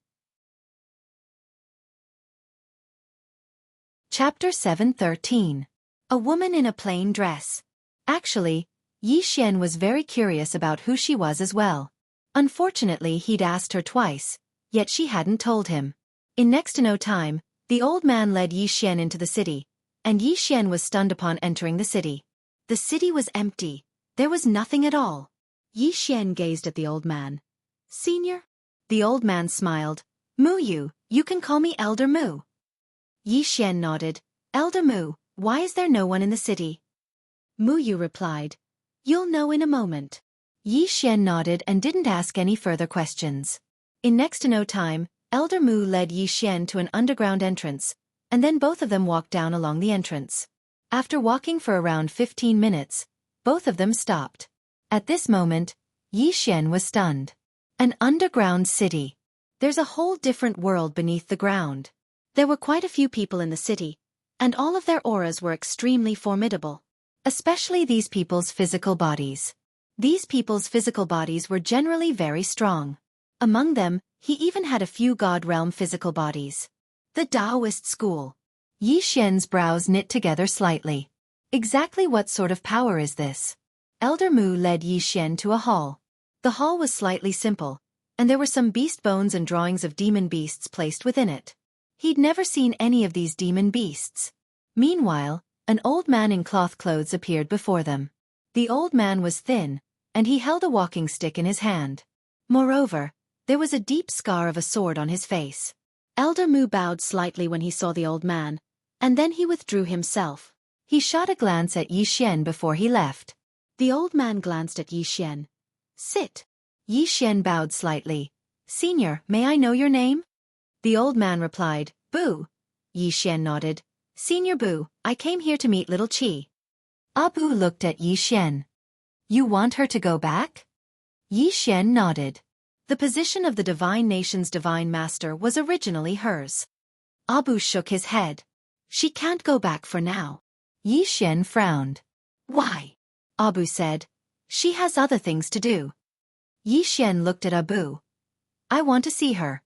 Chapter 7:13. A woman in a plain dress. Actually, Yi Xian was very curious about who she was as well. Unfortunately, he'd asked her twice, yet she hadn't told him. In next to no time, the old man led Yi Xian into the city, and Yi Xian was stunned upon entering the city. The city was empty. There was nothing at all. Yi Xian gazed at the old man. "Senior?" The old man smiled. "Mu Yu, you can call me Elder Mu." Yi Xian nodded. "Elder Mu, why is there no one in the city?" Mu Yu replied, "You'll know in a moment." Yi Xian nodded and didn't ask any further questions. In next to no time, Elder Mu led Yi Xian to an underground entrance, and then both of them walked down along the entrance. After walking for around 15 minutes, both of them stopped. At this moment, Yi Xian was stunned. An underground city. There's a whole different world beneath the ground. There were quite a few people in the city, and all of their auras were extremely formidable. Especially these people's physical bodies. These people's physical bodies were generally very strong. Among them, he even had a few God realm physical bodies. The Taoist school. Yi Xian's brows knit together slightly. Exactly what sort of power is this? Elder Mu led Yi Xian to a hall. The hall was slightly simple, and there were some beast bones and drawings of demon beasts placed within it. He'd never seen any of these demon beasts. Meanwhile, an old man in cloth clothes appeared before them. The old man was thin, and he held a walking stick in his hand. Moreover, there was a deep scar of a sword on his face. Elder Mu bowed slightly when he saw the old man, and then he withdrew himself. He shot a glance at Yi Xian before he left. The old man glanced at Yi Xian. "Sit." Yi Xian bowed slightly. "Senior, may I know your name?" The old man replied, "Bu." Yi Xian nodded. "Senior Bu, I came here to meet little Qi." Abu looked at Yi Xian. "You want her to go back?" Yi Xian nodded. The position of the divine nation's divine master was originally hers. Abu shook his head. "She can't go back for now." Yi Xian frowned. "Why?" Abu said. "She has other things to do." Yi Xian looked at Abu. "I want to see her."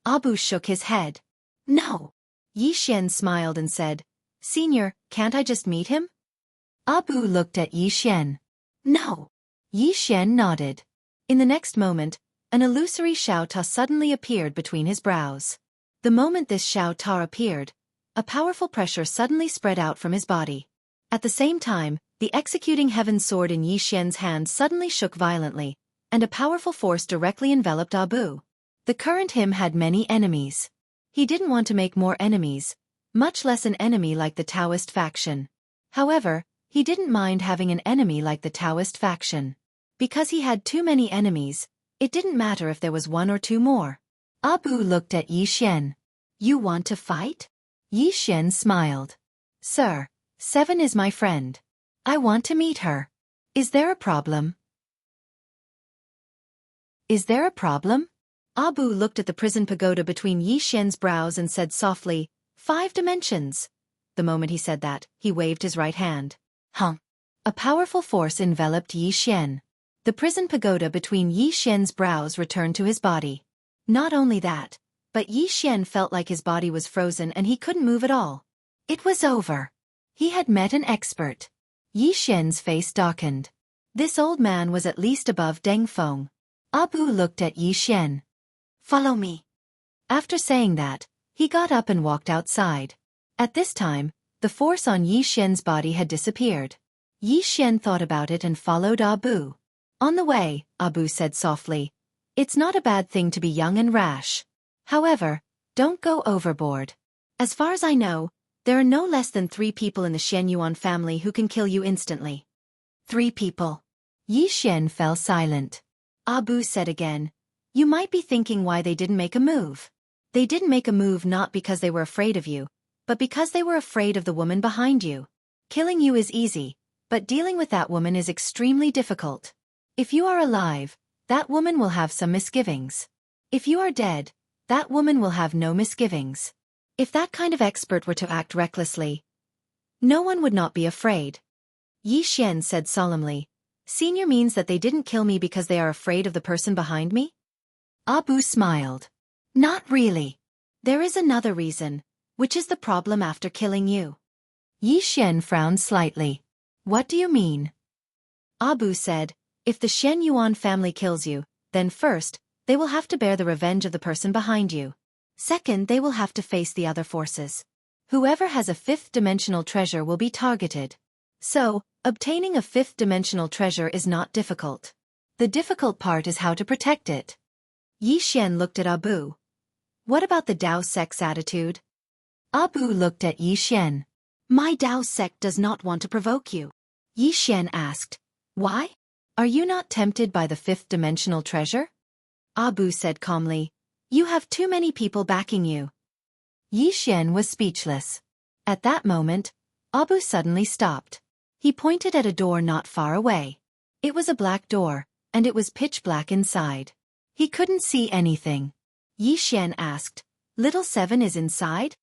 Abu shook his head. "No." Yi Xian smiled and said, "Senior, can't I just meet him?" Abu looked at Yi Xian. "No." Yi Xian nodded. In the next moment, an illusory Xiao Ta suddenly appeared between his brows. The moment this Xiao Ta appeared, a powerful pressure suddenly spread out from his body. At the same time, the executing heaven sword in Yi Xian's hand suddenly shook violently, and a powerful force directly enveloped Abu. The current him had many enemies. He didn't want to make more enemies, much less an enemy like the Taoist faction. However, he didn't mind having an enemy like the Taoist faction. Because he had too many enemies, it didn't matter if there was one or two more. Abu looked at Yi Xian. "You want to fight?" Yi Xian smiled. "Sir, Seven is my friend. I want to meet her. Is there a problem?" "Is there a problem?" Abu looked at the prison pagoda between Yi Xian's brows and said softly, 5 dimensions. The moment he said that, he waved his right hand. A powerful force enveloped Yi Xian. The prison pagoda between Yi Xian's brows returned to his body. Not only that, but Yi Xian felt like his body was frozen and he couldn't move at all. It was over. He had met an expert. Yi Xian's face darkened. This old man was at least above Deng Feng. Abu looked at Yi Xian. "Follow me." After saying that, he got up and walked outside. At this time, the force on Yi Xian's body had disappeared. Yi Xian thought about it and followed Abu. On the way, Abu said softly, "It's not a bad thing to be young and rash. However, don't go overboard. As far as I know, there are no less than 3 people in the Shen Yuan family who can kill you instantly." 3 people. Yi Xian fell silent. Abu said again, "You might be thinking why they didn't make a move. They didn't make a move not because they were afraid of you, but because they were afraid of the woman behind you. Killing you is easy, but dealing with that woman is extremely difficult. If you are alive, that woman will have some misgivings. If you are dead, that woman will have no misgivings. If that kind of expert were to act recklessly, no one would not be afraid." Yi Xian said solemnly, "Senior means that they didn't kill me because they are afraid of the person behind me?" Abu smiled. "Not really. There is another reason, which is the problem after killing you." Yi Xian frowned slightly. "What do you mean?" Abu said, "If the Shen Yuan family kills you, then first, they will have to bear the revenge of the person behind you. Second, they will have to face the other forces. Whoever has a 5th-dimensional treasure will be targeted. So, obtaining a 5th-dimensional treasure is not difficult. The difficult part is how to protect it." Yi Xian looked at Abu. "What about the Dao sect's attitude?" Abu looked at Yi Xian. "My Dao sect does not want to provoke you." Yi Xian asked, "Why? Are you not tempted by the 5th-dimensional treasure?" Abu said calmly, "You have too many people backing you." Yi Xian was speechless. At that moment, Abu suddenly stopped. He pointed at a door not far away. It was a black door, and it was pitch black inside. He couldn't see anything. Yi Xian asked, "Little Seven is inside?"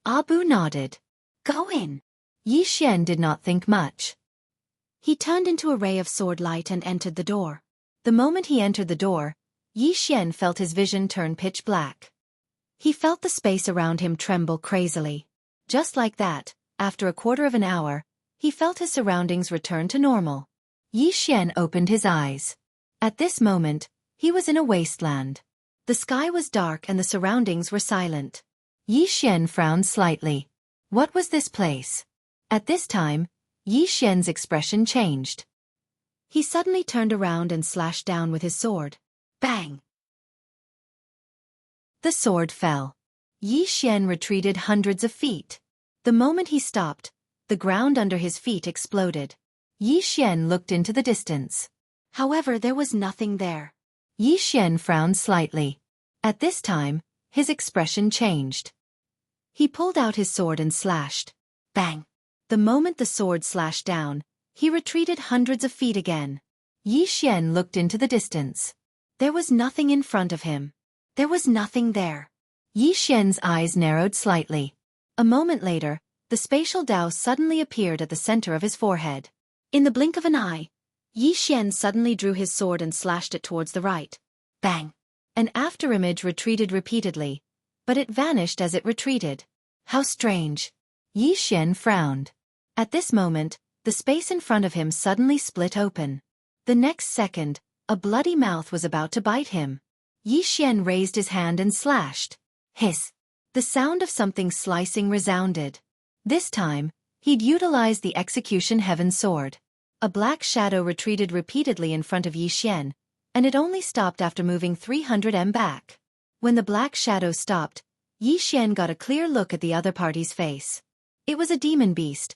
Abu nodded. "Go in." Yi Xian did not think much. He turned into a ray of sword light and entered the door. The moment he entered the door, Yi Xian felt his vision turn pitch black. He felt the space around him tremble crazily. Just like that, after a quarter of an hour, he felt his surroundings return to normal. Yi Xian opened his eyes. At this moment, he was in a wasteland. The sky was dark and the surroundings were silent. Yi Xian frowned slightly. What was this place? At this time, Yi Xian's expression changed. He suddenly turned around and slashed down with his sword. Bang! The sword fell. Yi Xian retreated hundreds of feet. The moment he stopped, the ground under his feet exploded. Yi Xian looked into the distance. However, there was nothing there. Yi Xian frowned slightly. At this time, his expression changed. He pulled out his sword and slashed. Bang! The moment the sword slashed down, he retreated hundreds of feet again. Yi Xian looked into the distance. There was nothing in front of him. There was nothing there. Yi Xian's eyes narrowed slightly. A moment later, the spatial Dao suddenly appeared at the center of his forehead. In the blink of an eye, Yi Xian suddenly drew his sword and slashed it towards the right. Bang! An afterimage retreated repeatedly, but it vanished as it retreated. How strange! Yi Xian frowned. At this moment, the space in front of him suddenly split open. The next second, a bloody mouth was about to bite him. Yi Xian raised his hand and slashed. Hiss! The sound of something slicing resounded. This time, he'd utilized the execution heaven sword. A black shadow retreated repeatedly in front of Yi Xian, and it only stopped after moving 300 m back. When the black shadow stopped, Yi Xian got a clear look at the other party's face. It was a demon beast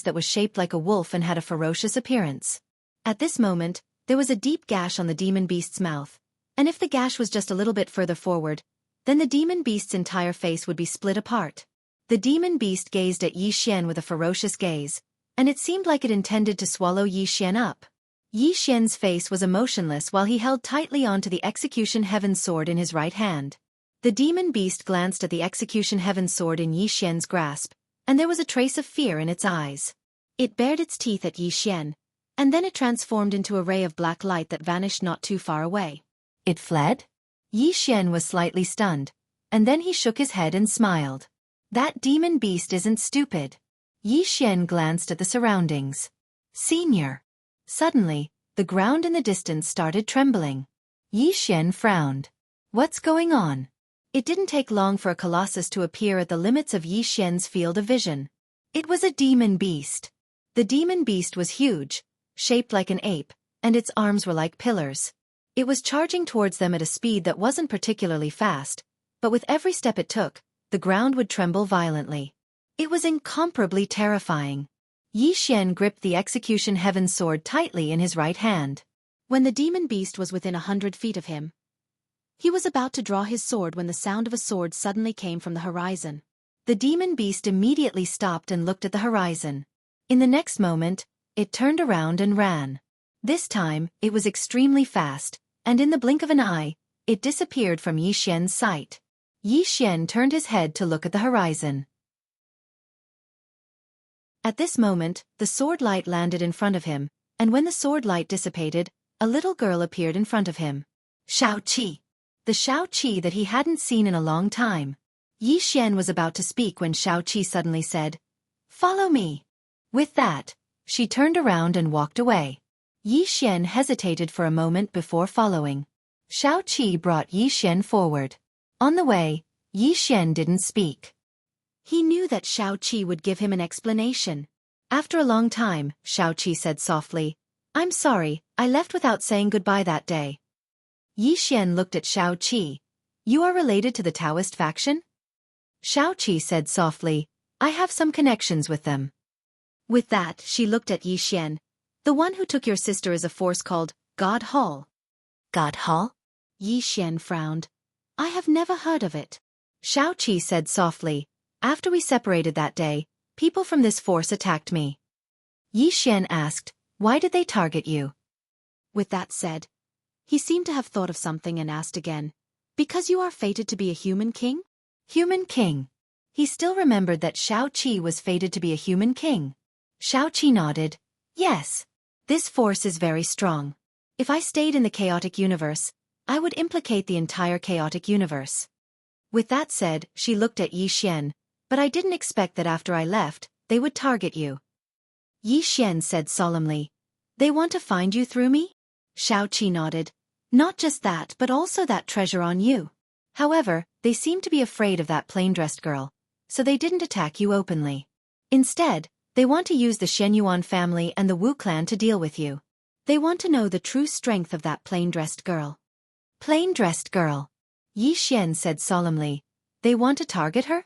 that was shaped like a wolf and had a ferocious appearance. At this moment, there was a deep gash on the demon beast's mouth, and if the gash was just a little bit further forward, then the demon beast's entire face would be split apart. The demon beast gazed at Yi Xian with a ferocious gaze, and it seemed like it intended to swallow Yi Xian up. Yi Xian's face was emotionless while he held tightly onto the execution heaven sword in his right hand. The demon beast glanced at the execution heaven sword in Yi Xian's grasp, and there was a trace of fear in its eyes. It bared its teeth at Yi Xian, and then it transformed into a ray of black light that vanished not too far away. It fled? Yi Xian was slightly stunned, and then he shook his head and smiled. That demon beast isn't stupid. Yi Xian glanced at the surroundings. Senior. Suddenly, the ground in the distance started trembling. Yi Xian frowned. What's going on? It didn't take long for a colossus to appear at the limits of Yi Xian's field of vision. It was a demon beast. The demon beast was huge, shaped like an ape, and its arms were like pillars. It was charging towards them at a speed that wasn't particularly fast, but with every step it took, the ground would tremble violently. It was incomparably terrifying. Yi Xian gripped the execution heaven sword tightly in his right hand. When the demon beast was within 100 feet of him, he was about to draw his sword when the sound of a sword suddenly came from the horizon. The demon beast immediately stopped and looked at the horizon. In the next moment, it turned around and ran. This time, it was extremely fast, and in the blink of an eye, it disappeared from Yi Xian's sight. Yi Xian turned his head to look at the horizon. At this moment, the sword light landed in front of him, and when the sword light dissipated, a little girl appeared in front of him. Xueqi. The Xueqi that he hadn't seen in a long time. Yi Xian was about to speak when Xueqi suddenly said, "Follow me." With that, she turned around and walked away. Yi Xian hesitated for a moment before following. Xueqi brought Yi Xian forward. On the way, Yi Xian didn't speak. He knew that Xueqi would give him an explanation. After a long time, Xueqi said softly, "I'm sorry, I left without saying goodbye that day." Yi Xian looked at Xueqi. "You are related to the Taoist faction?" Xueqi said softly, "I have some connections with them." With that, she looked at Yi Xian. "The one who took your sister is a force called God Hall." God Hall? Yi Xian frowned. "I have never heard of it." Xueqi said softly, "After we separated that day, people from this force attacked me." Yi Xian asked, "Why did they target you?" With that said, he seemed to have thought of something and asked again, "Because you are fated to be a human king?" Human king. He still remembered that Xueqi was fated to be a human king. Xueqi nodded. "Yes. This force is very strong. If I stayed in the chaotic universe, I would implicate the entire chaotic universe." With that said, she looked at Yi Xian. "But I didn't expect that after I left, they would target you." Yi Xian said solemnly, "They want to find you through me?" Xueqi nodded. "Not just that but also that treasure on you. However, they seem to be afraid of that plain-dressed girl, so they didn't attack you openly. Instead, they want to use the Shenyuan family and the Wu clan to deal with you. They want to know the true strength of that plain-dressed girl." Plain-dressed girl. Yi Xian said solemnly, "They want to target her?"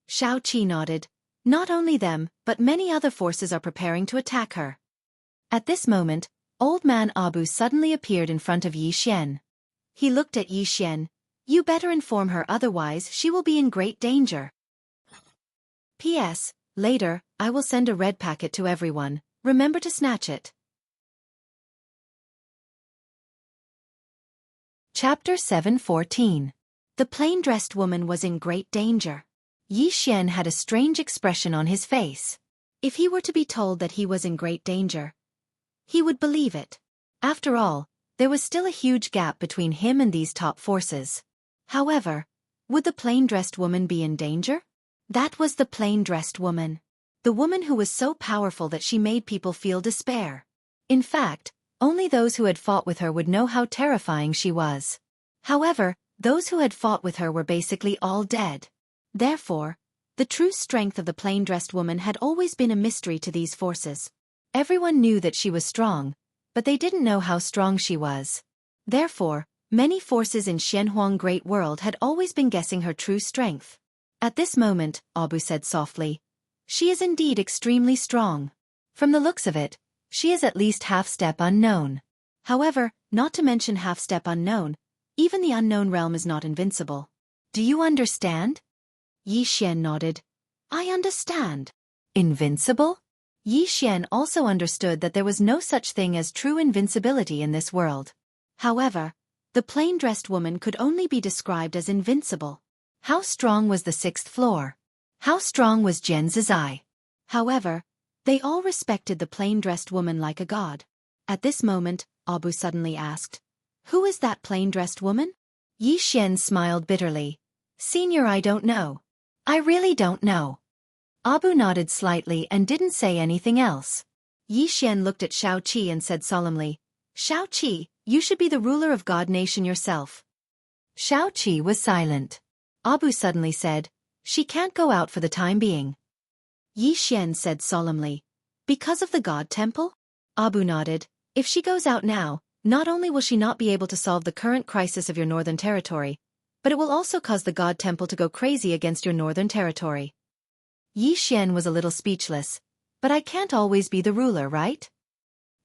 Xueqi nodded. "Not only them, but many other forces are preparing to attack her." At this moment, Old Man Abu suddenly appeared in front of Yi Xian. He looked at Yi Xian. "You better inform her, otherwise she will be in great danger. P.S. Later, I will send a red packet to everyone. Remember to snatch it." Chapter 7:14. The plain-dressed woman was in great danger. Yi Xian had a strange expression on his face. If he were to be told that he was in great danger, he would believe it. After all, there was still a huge gap between him and these top forces. However, would the plain-dressed woman be in danger? That was the plain-dressed woman. The woman who was so powerful that she made people feel despair. In fact, only those who had fought with her would know how terrifying she was. However, those who had fought with her were basically all dead. Therefore, the true strength of the plain-dressed woman had always been a mystery to these forces. Everyone knew that she was strong, but they didn't know how strong she was. Therefore, many forces in Shenhuang Great World had always been guessing her true strength. At this moment, Abu said softly, "She is indeed extremely strong. From the looks of it, she is at least half-step unknown. However, not to mention half-step unknown, even the unknown realm is not invincible. Do you understand?" Yi Xian nodded. "I understand." Invincible? Yi Xian also understood that there was no such thing as true invincibility in this world. However, the plain-dressed woman could only be described as invincible. How strong was the 6th floor? How strong was Jian Zizai? However, they all respected the plain-dressed woman like a god. At this moment, Abu suddenly asked, "Who is that plain-dressed woman?" Yi Xian smiled bitterly. "Senior, I don't know. I really don't know." Abu nodded slightly and didn't say anything else. Yi Xian looked at Xueqi and said solemnly, "Xueqi, you should be the ruler of God Nation yourself." Xueqi was silent. Abu suddenly said, "She can't go out for the time being." Yi Xian said solemnly, "Because of the God Temple?" Abu nodded, "If she goes out now, not only will she not be able to solve the current crisis of your northern territory, but it will also cause the God Temple to go crazy against your northern territory." Yi Xian was a little speechless. "But I can't always be the ruler, right?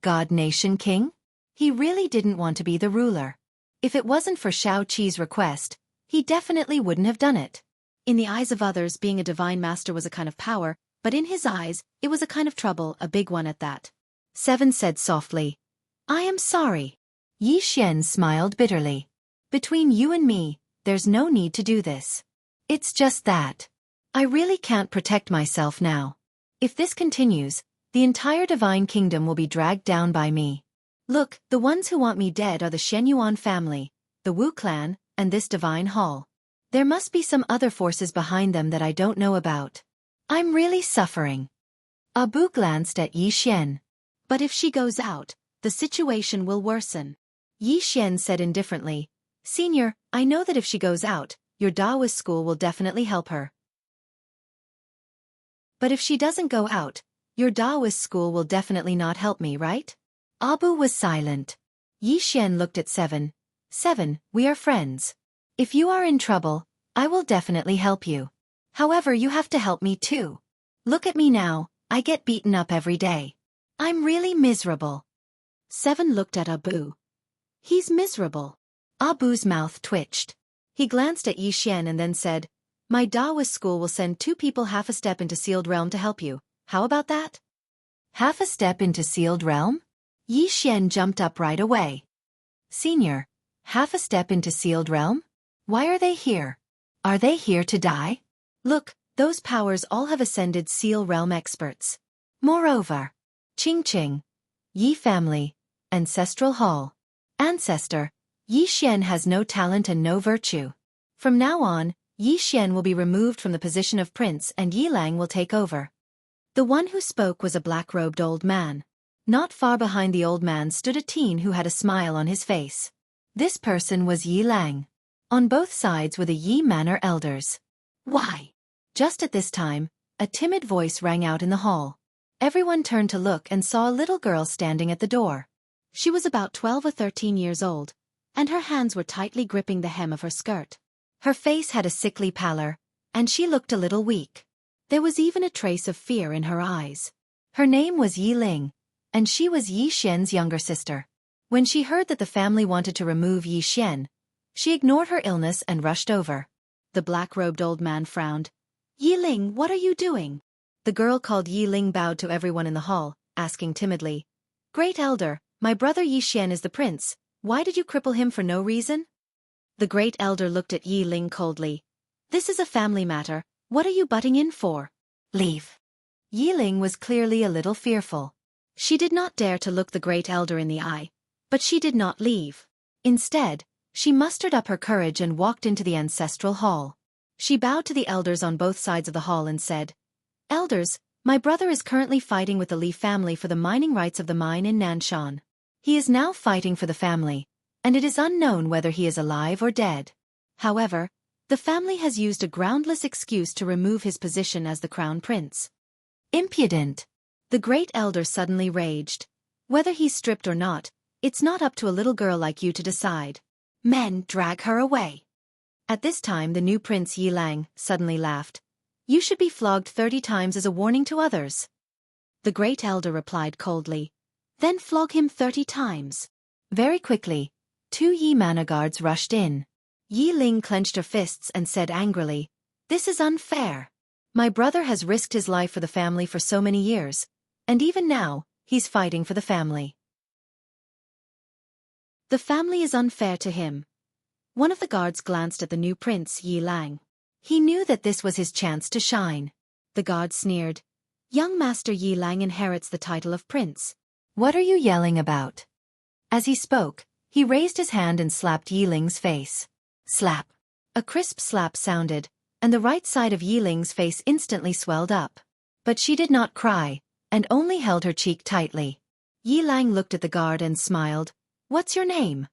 God Nation King? He really didn't want to be the ruler. If it wasn't for Xueqi's request, he definitely wouldn't have done it. In the eyes of others, being a divine master was a kind of power, but in his eyes, it was a kind of trouble, a big one at that. 7 said softly, "I am sorry." Yi Xian smiled bitterly. "Between you and me, there's no need to do this. It's just that I really can't protect myself now. If this continues, the entire divine kingdom will be dragged down by me. Look, the ones who want me dead are the Shenyuan family, the Wu clan, and this divine hall. There must be some other forces behind them that I don't know about. I'm really suffering." Abu glanced at Yi Xian. "But if she goes out, the situation will worsen." Yi Xian said indifferently, "Senior, I know that if she goes out, your Daoist school will definitely help her. But if she doesn't go out, your Daoist school will definitely not help me, right?" Abu was silent. Yi Xian looked at 7. 7, we are friends. If you are in trouble, I will definitely help you. However, you have to help me too. Look at me now, I get beaten up every day. I'm really miserable." 7 looked at Abu. "He's miserable." Abu's mouth twitched. He glanced at Yi Xian and then said, "My Daoist school will send 2 people half a step into Sealed Realm to help you. How about that?" "Half a step into Sealed Realm?" Yi Xian jumped up right away. "Senior, half a step into Sealed Realm? Why are they here? Are they here to die? Look, those powers all have ascended Seal Realm experts. Moreover, Ching Ching, Yi family, Ancestral Hall. Ancestor, Yi Xian has no talent and no virtue. From now on, Yi Xian will be removed from the position of prince and Yi Lang will take over." The one who spoke was a black-robed old man. Not far behind the old man stood a teen who had a smile on his face. This person was Yi Lang. On both sides were the Yi Manor elders. "Why?" Just at this time, a timid voice rang out in the hall. Everyone turned to look and saw a little girl standing at the door. She was about 12 or 13 years old, and her hands were tightly gripping the hem of her skirt. Her face had a sickly pallor, and she looked a little weak. There was even a trace of fear in her eyes. Her name was Yi Ling, and she was Yi Xian's younger sister. When she heard that the family wanted to remove Yi Xian, she ignored her illness and rushed over. The black-robed old man frowned. "Yi Ling, what are you doing?" The girl called Yi Ling bowed to everyone in the hall, asking timidly, "Great elder, my brother Yi Xian is the prince. Why did you cripple him for no reason?" The great elder looked at Yi Ling coldly. "This is a family matter. What are you butting in for? Leave." Yi Ling was clearly a little fearful. She did not dare to look the great elder in the eye, but she did not leave. Instead, she mustered up her courage and walked into the ancestral hall. She bowed to the elders on both sides of the hall and said, "Elders, my brother is currently fighting with the Li family for the mining rights of the mine in Nanshan. He is now fighting for the family, and it is unknown whether he is alive or dead. However, the family has used a groundless excuse to remove his position as the crown prince." "Impudent!" The great elder suddenly raged. "Whether he's stripped or not, it's not up to a little girl like you to decide. Men, drag her away." At this time the new prince Yi Lang suddenly laughed. "You should be flogged 30 times as a warning to others." The great elder replied coldly, "Then flog him 30 times. Very quickly, 2 Yi Manor guards rushed in. Yi Ling clenched her fists and said angrily, "This is unfair. My brother has risked his life for the family for so many years, and even now, he's fighting for the family. The family is unfair to him." One of the guards glanced at the new prince Yi Lang. He knew that this was his chance to shine. The guard sneered, "Young Master Yi Lang inherits the title of prince. What are you yelling about? As he spoke, he raised his hand and slapped Yiling's face. Slap. A crisp slap sounded, and the right side of Yiling's face instantly swelled up. But she did not cry, and only held her cheek tightly. Yilang looked at the guard and smiled. What's your name?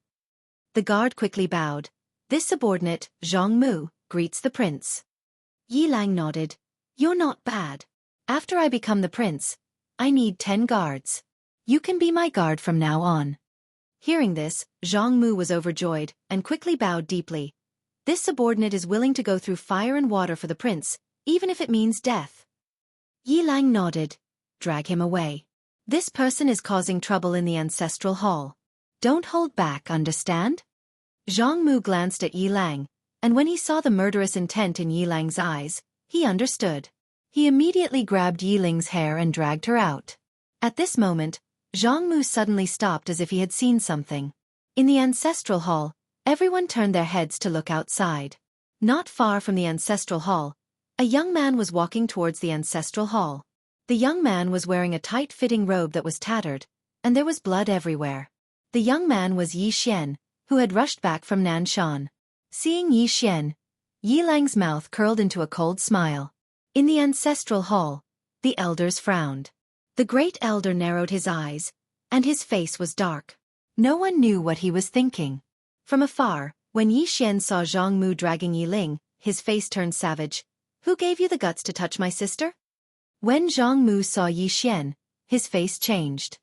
The guard quickly bowed. This subordinate, Zhang Mu, greets the prince. Yilang nodded. You're not bad. After I become the prince, I need 10 guards. You can be my guard from now on. Hearing this, Zhang Mu was overjoyed, and quickly bowed deeply. This subordinate is willing to go through fire and water for the prince, even if it means death. Yilang nodded. Drag him away. This person is causing trouble in the ancestral hall. Don't hold back, understand? Zhang Mu glanced at Yilang, and when he saw the murderous intent in Yilang's eyes, he understood. He immediately grabbed Yiling's hair and dragged her out. At this moment, Zhang Mu suddenly stopped as if he had seen something. In the ancestral hall, everyone turned their heads to look outside. Not far from the ancestral hall, a young man was walking towards the ancestral hall. The young man was wearing a tight-fitting robe that was tattered, and there was blood everywhere. The young man was Yi Xian, who had rushed back from Nanshan. Seeing Yi Xian, Yilang's mouth curled into a cold smile. In the ancestral hall, the elders frowned. The great elder narrowed his eyes, and his face was dark. No one knew what he was thinking. From afar, when Yi Xian saw Zhang Mu dragging Yiling, his face turned savage. Who gave you the guts to touch my sister? When Zhang Mu saw Yi Xian, his face changed.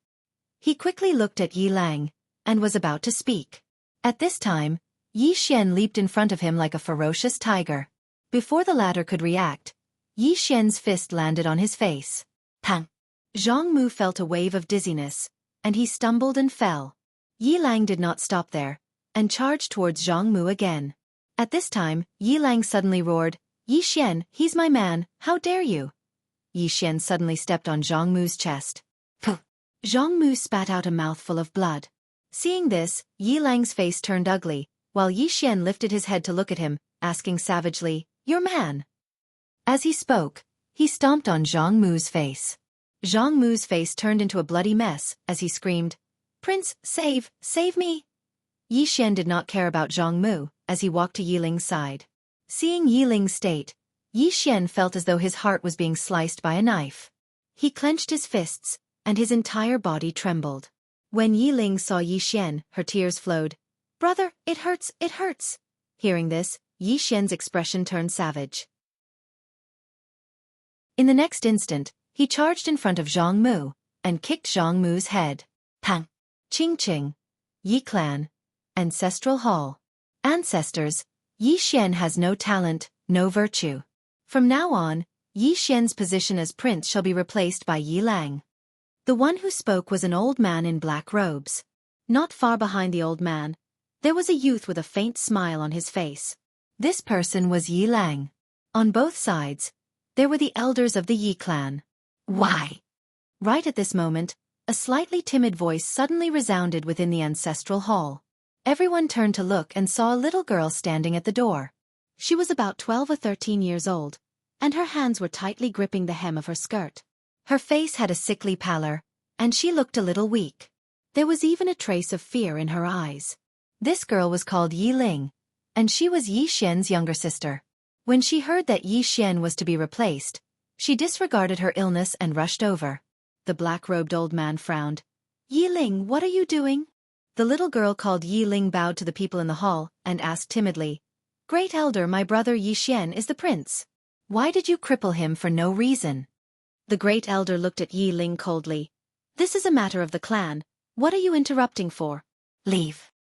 He quickly looked at Yilang, and was about to speak. At this time, Yi Xian leaped in front of him like a ferocious tiger. Before the latter could react, Yi Xian's fist landed on his face. Pang! Zhang Mu felt a wave of dizziness, and he stumbled and fell. Yilang did not stop there, and charged towards Zhang Mu again. At this time, Yilang suddenly roared, Yi Xian, he's my man, how dare you? Yi Xian suddenly stepped on Zhang Mu's chest. Puh! Zhang Mu spat out a mouthful of blood. Seeing this, Yilang's face turned ugly, while Yi Xian lifted his head to look at him, asking savagely, your man? As he spoke, he stomped on Zhang Mu's face. Zhang Mu's face turned into a bloody mess as he screamed, Prince, save me! Yi Xian did not care about Zhang Mu as he walked to Yiling's side. Seeing Yiling's state, Yi Xian felt as though his heart was being sliced by a knife. He clenched his fists, and his entire body trembled. When Yiling saw Yi Xian, her tears flowed. Brother, it hurts, it hurts. Hearing this, Yi Xian's expression turned savage. In the next instant, he charged in front of Zhang Mu, and kicked Zhang Mu's head. Pang! Ching Ching! Yi Clan. Ancestral Hall. Ancestors, Yi Xian has no talent, no virtue. From now on, Yi Xian's position as prince shall be replaced by Yi Lang. The one who spoke was an old man in black robes. Not far behind the old man, there was a youth with a faint smile on his face. This person was Yi Lang. On both sides, there were the elders of the Yi clan. Why? Right at this moment, a slightly timid voice suddenly resounded within the ancestral hall. Everyone turned to look and saw a little girl standing at the door. She was about 12 or 13 years old, and her hands were tightly gripping the hem of her skirt. Her face had a sickly pallor, and she looked a little weak. There was even a trace of fear in her eyes. This girl was called Yi Ling, and she was Yi Xian's younger sister. When she heard that Yi Xian was to be replaced, she disregarded her illness and rushed over. The black-robed old man frowned. Yi Ling, what are you doing? The little girl called Yi Ling bowed to the people in the hall and asked timidly, Great Elder, my brother Yi Xian is the prince. Why did you cripple him for no reason? The Great Elder looked at Yi Ling coldly. This is a matter of the clan. What are you interrupting for? Leave.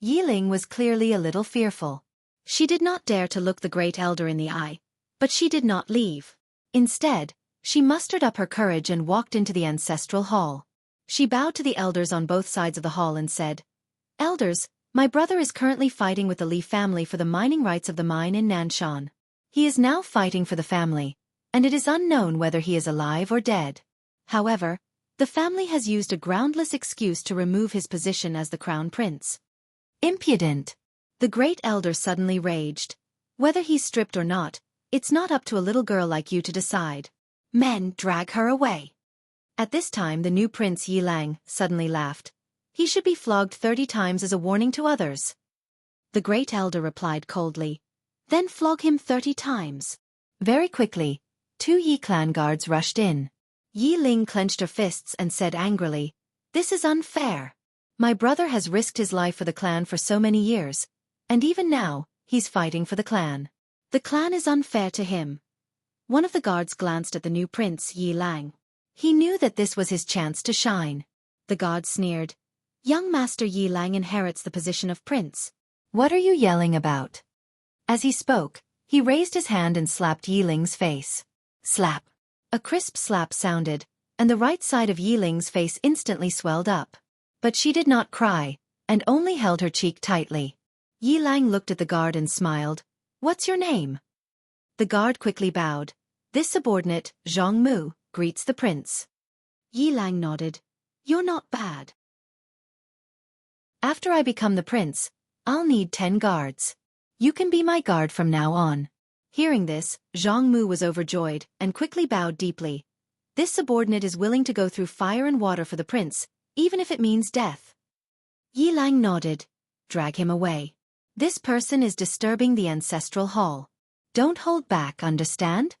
Yi Ling was clearly a little fearful. She did not dare to look the Great Elder in the eye, but she did not leave. Instead, she mustered up her courage and walked into the ancestral hall. She bowed to the elders on both sides of the hall and said, Elders, my brother is currently fighting with the Li family for the mining rights of the mine in Nanshan. He is now fighting for the family, and it is unknown whether he is alive or dead. However, the family has used a groundless excuse to remove his position as the crown prince. Impudent! The Great Elder suddenly raged. Whether he's stripped or not, it's not up to a little girl like you to decide. Men, drag her away. At this time the new prince Yi Lang suddenly laughed. He should be flogged 30 times as a warning to others. The great elder replied coldly. Then flog him 30 times. Very quickly, 2 Yi clan guards rushed in. Yi Ling clenched her fists and said angrily, "This is unfair. My brother has risked his life for the clan for so many years, and even now, he's fighting for the clan. The clan is unfair to him." One of the guards glanced at the new prince Yi Lang. He knew that this was his chance to shine. The guard sneered, "Young Master Yi Lang inherits the position of prince. What are you yelling about?" As he spoke, he raised his hand and slapped Yi Ling's face. Slap. A crisp slap sounded, and the right side of Yi Ling's face instantly swelled up. But she did not cry, and only held her cheek tightly. Yi Lang looked at the guard and smiled. "What's your name?" The guard quickly bowed. "This subordinate, Zhang Mu, greets the prince." Yi Lang nodded. "You're not bad. After I become the prince, I'll need 10 guards. You can be my guard from now on." Hearing this, Zhang Mu was overjoyed and quickly bowed deeply. This subordinate is willing to go through fire and water for the prince, even if it means death. Yi Lang nodded. "Drag him away. This person is disturbing the ancestral hall. Don't hold back, understand?"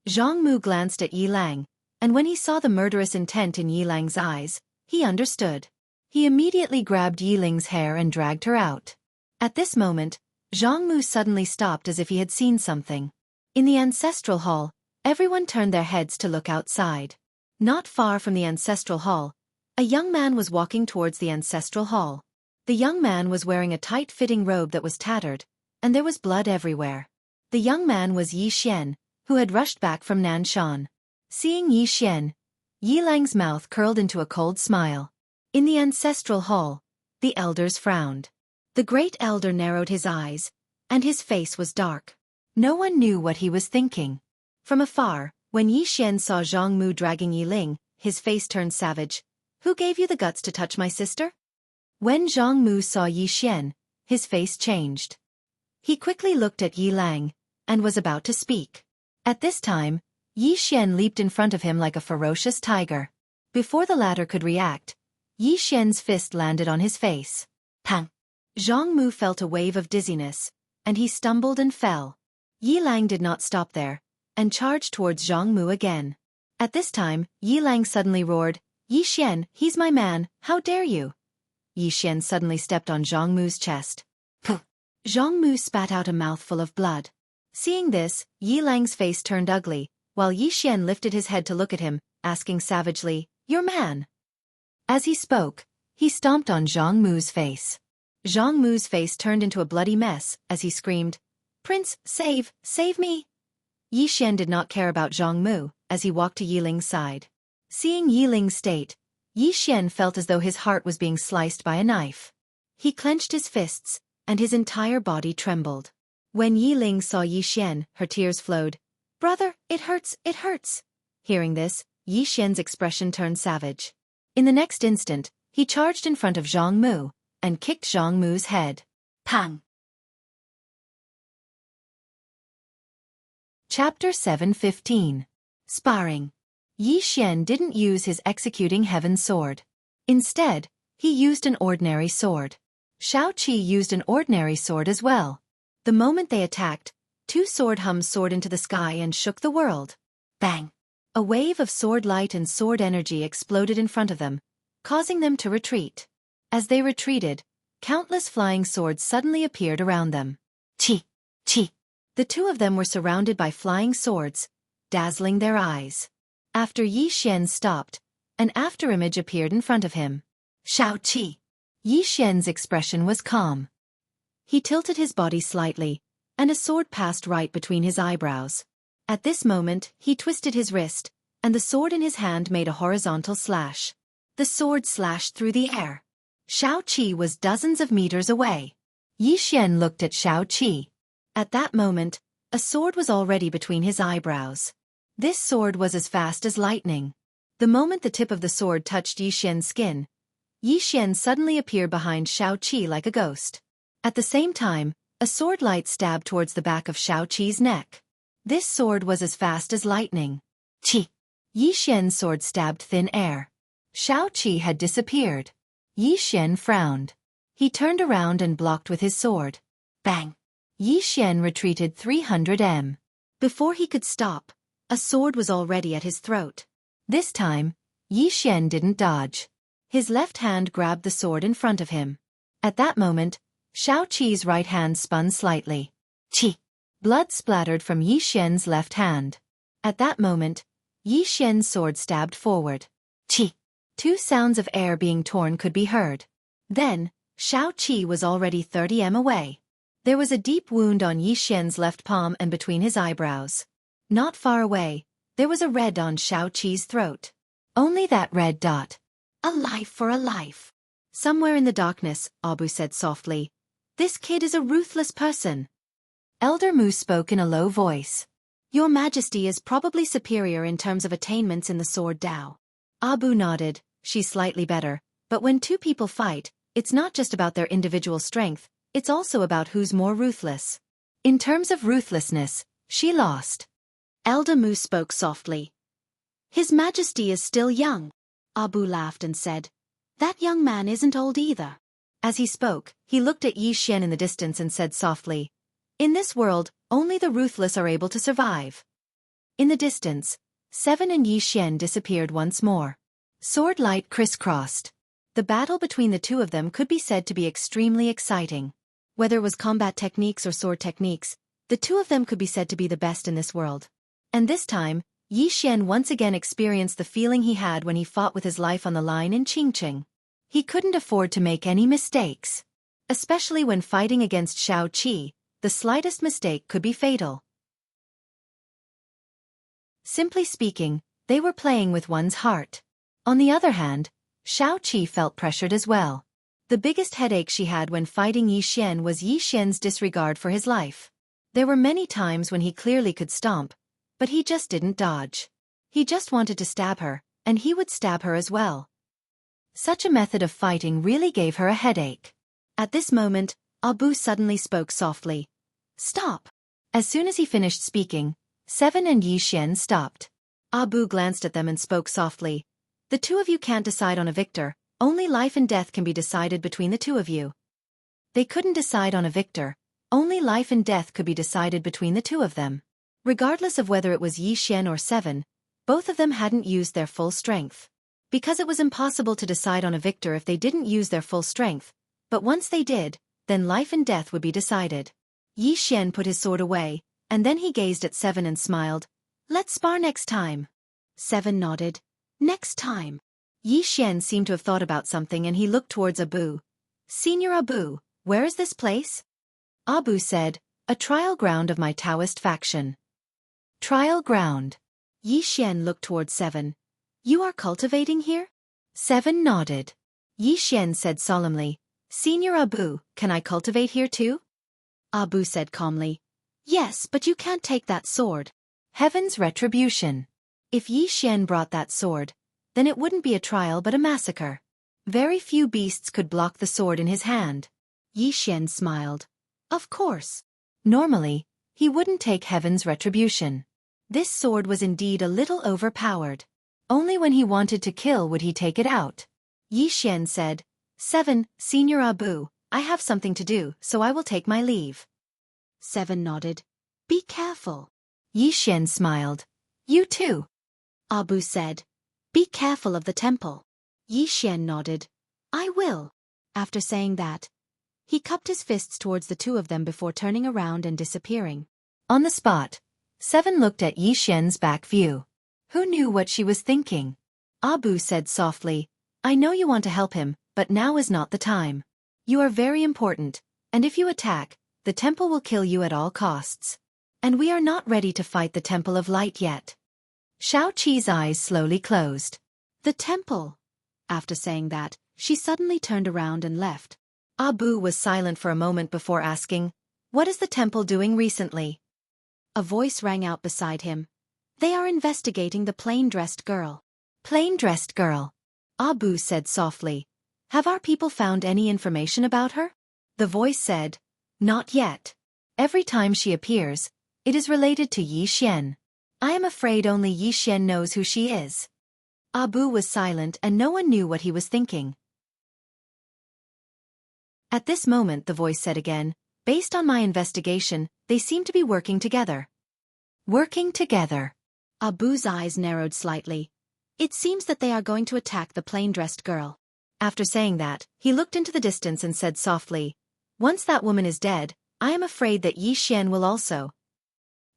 Zhang Mu glanced at Yi Lang, and when he saw the murderous intent in Yi Lang's eyes, he understood. He immediately grabbed Yi Ling's hair and dragged her out. At this moment, Zhang Mu suddenly stopped as if he had seen something. In the ancestral hall, everyone turned their heads to look outside. Not far from the ancestral hall, a young man was walking towards the ancestral hall. The young man was wearing a tight-fitting robe that was tattered, and there was blood everywhere. The young man was Yi Xian, who had rushed back from Nanshan. Seeing Yi Xian, Yi Lang's mouth curled into a cold smile. In the ancestral hall, the elders frowned. The great elder narrowed his eyes, and his face was dark. No one knew what he was thinking. From afar, when Yi Xian saw Zhang Mu dragging Yi Ling, his face turned savage. "Who gave you the guts to touch my sister?" When Zhang Mu saw Yi Xian, his face changed. He quickly looked at Yi Lang, and was about to speak. At this time, Yi Xian leaped in front of him like a ferocious tiger. Before the latter could react, Yi Xian's fist landed on his face. Pang! Zhang Mu felt a wave of dizziness, and he stumbled and fell. Yi Lang did not stop there, and charged towards Zhang Mu again. At this time, Yi Lang suddenly roared, "Yi Xian, he's my man, how dare you!" Yi Xian suddenly stepped on Zhang Mu's chest. Puh! Zhang Mu spat out a mouthful of blood. Seeing this, Yi Lang's face turned ugly, while Yi Xian lifted his head to look at him, asking savagely, "Your man?" As he spoke, he stomped on Zhang Mu's face. Zhang Mu's face turned into a bloody mess as he screamed, "Prince, save me!" Yi Xian did not care about Zhang Mu as he walked to Yi Ling's side. Seeing Yi Ling's state, Yi Xian felt as though his heart was being sliced by a knife. He clenched his fists, and his entire body trembled. When Yi Ling saw Yi Xian, her tears flowed. "Brother, it hurts, it hurts." Hearing this, Yi Xian's expression turned savage. In the next instant, he charged in front of Zhang Mu, and kicked Zhang Mu's head. Pang! Chapter 7:15. Sparring. Yi Xian didn't use his executing heaven sword. Instead, he used an ordinary sword. Xueqi used an ordinary sword as well. The moment they attacked, 2 sword hums soared into the sky and shook the world. Bang! A wave of sword light and sword energy exploded in front of them, causing them to retreat. As they retreated, countless flying swords suddenly appeared around them. Chi! Chi! The 2 of them were surrounded by flying swords, dazzling their eyes. After Yi Xian stopped, an afterimage appeared in front of him. Xueqi! Yi Xian's expression was calm. He tilted his body slightly, and a sword passed right between his eyebrows. At this moment, he twisted his wrist, and the sword in his hand made a horizontal slash. The sword slashed through the air. Xueqi was dozens of meters away. Yi Xian looked at Xueqi. At that moment, a sword was already between his eyebrows. This sword was as fast as lightning. The moment the tip of the sword touched Yi Xian's skin, Yi Xian suddenly appeared behind Xueqi like a ghost. At the same time, a sword light stabbed towards the back of Xueqi's neck. This sword was as fast as lightning. Chi! Yi Xian's sword stabbed thin air. Xueqi had disappeared. Yi Xian frowned. He turned around and blocked with his sword. Bang! Yi Xian retreated 300 m. Before he could stop, a sword was already at his throat. This time, Yi Xian didn't dodge. His left hand grabbed the sword in front of him. At that moment, Xueqi's right hand spun slightly. Qi! Blood splattered from Yi Xian's left hand. At that moment, Yi Xian's sword stabbed forward. Qi! Two sounds of air being torn could be heard. Then, Xueqi was already 30 m away. There was a deep wound on Yi Xian's left palm and between his eyebrows. Not far away, there was a red on Xueqi's throat. Only that red dot. A life for a life. Somewhere in the darkness, Abu said softly. This kid is a ruthless person. Elder Mu spoke in a low voice. Your Majesty is probably superior in terms of attainments in the sword Dao. Abu nodded. She's slightly better, but when two people fight, it's not just about their individual strength, it's also about who's more ruthless. In terms of ruthlessness, she lost. Elder Mu spoke softly. His Majesty is still young. Abu laughed and said, that young man isn't old either. As he spoke, he looked at Yi Xian in the distance and said softly, in this world, only the ruthless are able to survive. In the distance, Seven and Yi Xian disappeared once more. Sword light crisscrossed. The battle between the two of them could be said to be extremely exciting. Whether it was combat techniques or sword techniques, the two of them could be said to be the best in this world. And this time, Yi Xian once again experienced the feeling he had when he fought with his life on the line in Qingqing. He couldn't afford to make any mistakes. Especially when fighting against Xueqi, the slightest mistake could be fatal. Simply speaking, they were playing with one's heart. On the other hand, Xueqi felt pressured as well. The biggest headache she had when fighting Yi Xian was Yi Xian's disregard for his life. There were many times when he clearly could stomp, but he just didn't dodge. He just wanted to stab her, and he would stab her as well. Such a method of fighting really gave her a headache. At this moment, Abu suddenly spoke softly. Stop! As soon as he finished speaking, Seven and Yi Xian stopped. Abu glanced at them and spoke softly. The two of you can't decide on a victor, only life and death can be decided between the two of you. They couldn't decide on a victor, only life and death could be decided between the two of them. Regardless of whether it was Yi Xian or Seven, both of them hadn't used their full strength. Because it was impossible to decide on a victor if they didn't use their full strength, but once they did, then life and death would be decided. Yi Xian put his sword away, and then he gazed at Seven and smiled. Let's spar next time. Seven nodded. Next time. Yi Xian seemed to have thought about something and he looked towards Abu. Senior Abu, where is this place? Abu said, a trial ground of my Taoist faction. Trial ground. Yi Xian looked towards Seven. You are cultivating here? Seven nodded. Yi Xian said solemnly, Senior Abu, can I cultivate here too? Abu said calmly, yes, but you can't take that sword. Heaven's retribution. If Yi Xian brought that sword, then it wouldn't be a trial but a massacre. Very few beasts could block the sword in his hand. Yi Xian smiled. Of course. Normally, he wouldn't take heaven's retribution. This sword was indeed a little overpowered. Only when he wanted to kill would he take it out. Yi Xian said, Seven, Senior Abu, I have something to do, so I will take my leave. Seven nodded. Be careful. Yi Xian smiled. You too. Abu said, be careful of the temple. Yi Xian nodded. I will. After saying that, he cupped his fists towards the two of them before turning around and disappearing. On the spot, Seven looked at Yi Xian's back view. Who knew what she was thinking? Abu said softly, I know you want to help him, but now is not the time. You are very important, and if you attack, the temple will kill you at all costs. And we are not ready to fight the Temple of Light yet. Xueqi's eyes slowly closed. The temple. After saying that, she suddenly turned around and left. Abu was silent for a moment before asking, what is the temple doing recently? A voice rang out beside him. They are investigating the plain-dressed girl. Plain-dressed girl. Abu said softly. Have our people found any information about her? The voice said, not yet. Every time she appears, it is related to Yi Xian. I am afraid only Yi Xian knows who she is. Abu was silent and no one knew what he was thinking. At this moment the voice said again, based on my investigation, they seem to be working together. Working together. Abu's eyes narrowed slightly. It seems that they are going to attack the plain-dressed girl. After saying that, he looked into the distance and said softly, once that woman is dead, I am afraid that Yi Xian will also.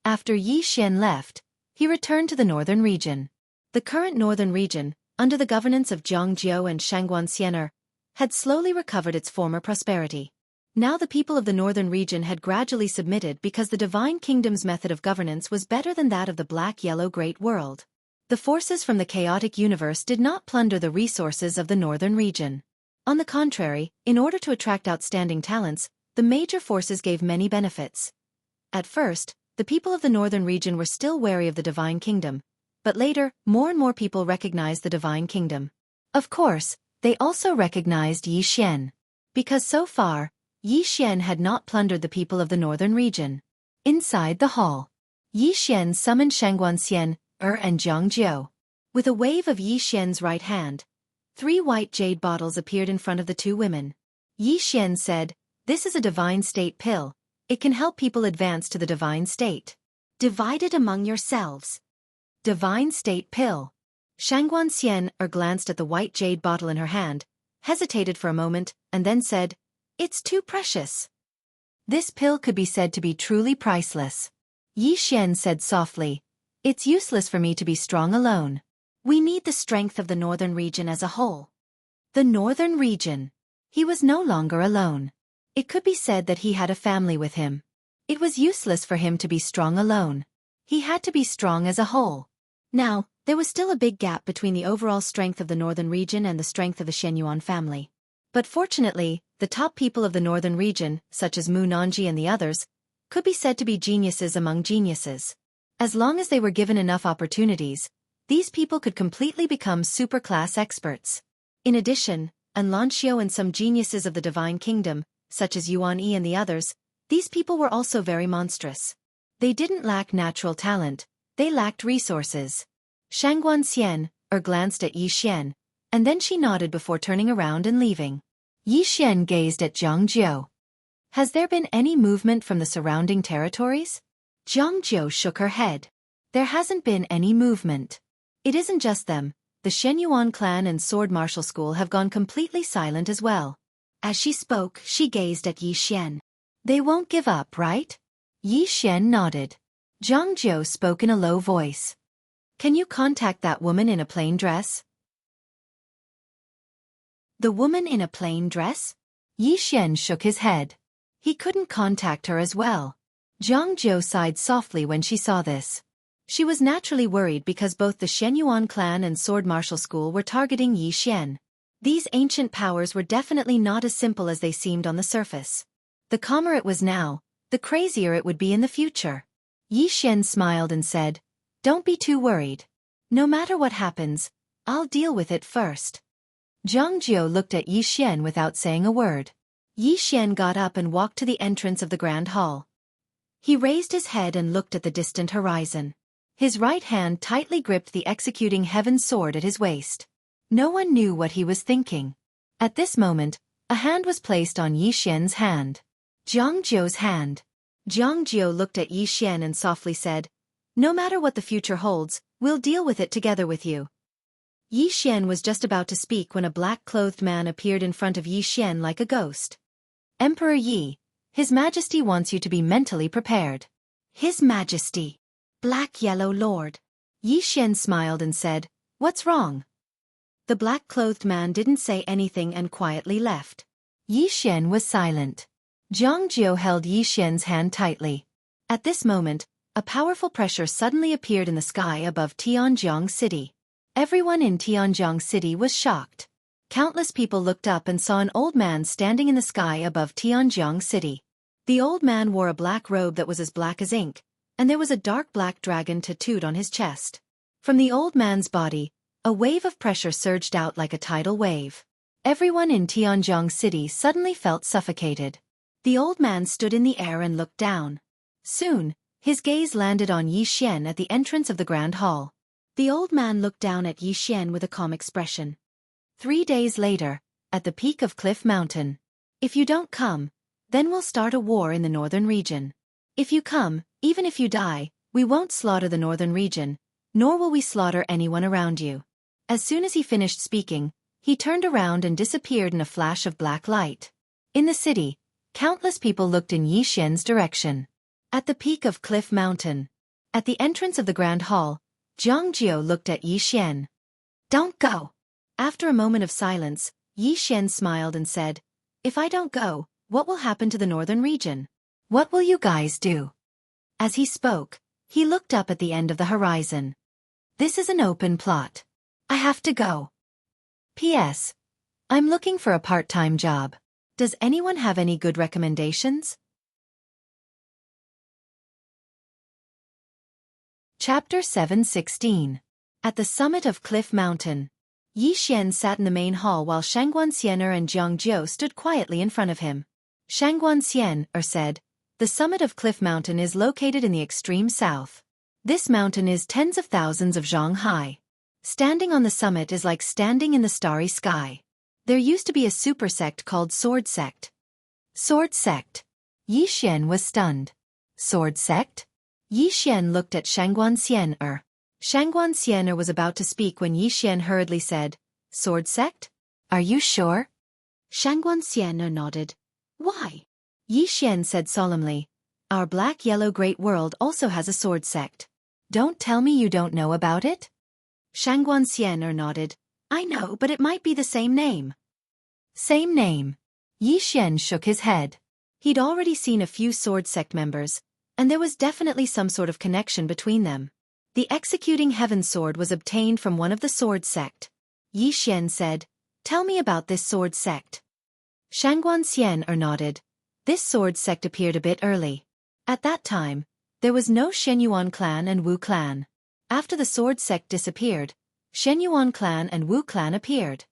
After Yi Xian left, he returned to the northern region. The current northern region, under the governance of Zhang Jiao and Shangguan Xianer, had slowly recovered its former prosperity. Now the people of the northern region had gradually submitted because the Divine Kingdom's method of governance was better than that of the black-yellow Great World. The forces from the chaotic universe did not plunder the resources of the northern region. On the contrary, in order to attract outstanding talents, the major forces gave many benefits. At first, the people of the northern region were still wary of the Divine Kingdom, but later, more and more people recognized the Divine Kingdom. Of course, they also recognized Yi Xian. Because so far, Yi Xian had not plundered the people of the northern region. Inside the hall, Yi Xian summoned Shangguan Xian, and Zhang Jiao. With a wave of Yi Xian's right hand, 3 white jade bottles appeared in front of the 2 women. Yi Xian said, this is a divine state pill. It can help people advance to the divine state. Divide it among yourselves. Divine state pill. Shangguan Xian glanced at the white jade bottle in her hand, hesitated for a moment, and then said, it's too precious. This pill could be said to be truly priceless. Yi Xian said softly, it's useless for me to be strong alone. We need the strength of the northern region as a whole. The northern region. He was no longer alone. It could be said that he had a family with him. It was useless for him to be strong alone. He had to be strong as a whole. Now, there was still a big gap between the overall strength of the northern region and the strength of the Shenyuan family. But fortunately, the top people of the northern region, such as Mu Nanji and the others, could be said to be geniuses among geniuses. As long as they were given enough opportunities, these people could completely become super-class experts. In addition, Anlanxiao and some geniuses of the Divine Kingdom, such as Yuan Yi and the others, these people were also very monstrous. They didn't lack natural talent, they lacked resources. Shangguan Xian, glanced at Yi Xian, and then she nodded before turning around and leaving. Yi Xian gazed at Zhang Jiao. Has there been any movement from the surrounding territories? Zhang Jiao shook her head. There hasn't been any movement. It isn't just them, the Shenyuan clan and sword martial school have gone completely silent as well. As she spoke, she gazed at Yi Xian. They won't give up, right? Yi Xian nodded. Zhang Jiao spoke in a low voice. Can you contact that woman in a plain dress? The woman in a plain dress? Yi Xian shook his head. He couldn't contact her as well. Zhang Jiao sighed softly when she saw this. She was naturally worried because both the Shenyuan clan and sword martial school were targeting Yi Xian. These ancient powers were definitely not as simple as they seemed on the surface. The calmer it was now, the crazier it would be in the future. Yi Xian smiled and said, don't be too worried. No matter what happens, I'll deal with it first. Zhang Jiao looked at Yi Xian without saying a word. Yi Xian got up and walked to the entrance of the grand hall. He raised his head and looked at the distant horizon. His right hand tightly gripped the executing heaven sword at his waist. No one knew what he was thinking. At this moment, a hand was placed on Yi Xian's hand. Zhang Jiao's hand. Zhang Jiao looked at Yi Xian and softly said, no matter what the future holds, we'll deal with it together with you. Yi Xian was just about to speak when a black-clothed man appeared in front of Yi Xian like a ghost. Emperor Yi, His Majesty wants you to be mentally prepared. His Majesty. Black-Yellow Lord. Yi Xian smiled and said, what's wrong? The black-clothed man didn't say anything and quietly left. Yi Xian was silent. Zhang Jiao held Yi Xian's hand tightly. At this moment, a powerful pressure suddenly appeared in the sky above Tianjiang City. Everyone in Tianjiang City was shocked. Countless people looked up and saw an old man standing in the sky above Tianjiang City. The old man wore a black robe that was as black as ink, and there was a dark black dragon tattooed on his chest. From the old man's body, a wave of pressure surged out like a tidal wave. Everyone in Tianjiang City suddenly felt suffocated. The old man stood in the air and looked down. Soon, His gaze landed on Yi Xian at the entrance of the grand hall. The old man looked down at Yi Xian with a calm expression. 3 days later, at the peak of Cliff Mountain. If you don't come, then we'll start a war in the northern region. If you come, even if you die, we won't slaughter the northern region, nor will we slaughter anyone around you. As soon as he finished speaking, he turned around and disappeared in a flash of black light. In the city, countless people looked in Yi Xian's direction. At the peak of Cliff Mountain. At the entrance of the grand hall, Jiang Jiu looked at Yi Xian. Don't go. After a moment of silence, Yi Xian smiled and said, If I don't go, what will happen to the northern region? What will you guys do? As he spoke, he looked up at the end of the horizon. This is an open plot. I have to go. P.S. I'm looking for a part-time job. Does anyone have any good recommendations? Chapter 7:16. At the summit of Cliff Mountain. Yi Xian sat in the main hall while Shangguan Xianer and Jiang Jiu stood quietly in front of him. Shangguan Xianer said, The summit of Cliff Mountain is located in the extreme south. This mountain is tens of thousands of zhang high. Standing on the summit is like standing in the starry sky. There used to be a super sect called Sword Sect. Sword Sect. Yi Xian was stunned. Sword Sect? Yi Xian looked at Shangguan Xianer. Shangguan Xianer was about to speak when Yi Xian hurriedly said, Sword Sect? Are you sure? Shangguan Xianer nodded. Why? Yi Xian said solemnly, Our black-yellow great world also has a sword sect. Don't tell me you don't know about it? Shangguan Xianer nodded. I know, but it might be the same name. Same name. Yi Xian shook his head. He'd already seen a few sword sect members, and there was definitely some sort of connection between them. The executing heaven sword was obtained from one of the sword sect. Yi Xian said, Tell me about this sword sect. Shangguan Xianer nodded. This sword sect appeared a bit early. At that time, there was no Shenyuan clan and Wu clan. After the sword sect disappeared, Shenyuan clan and Wu clan appeared.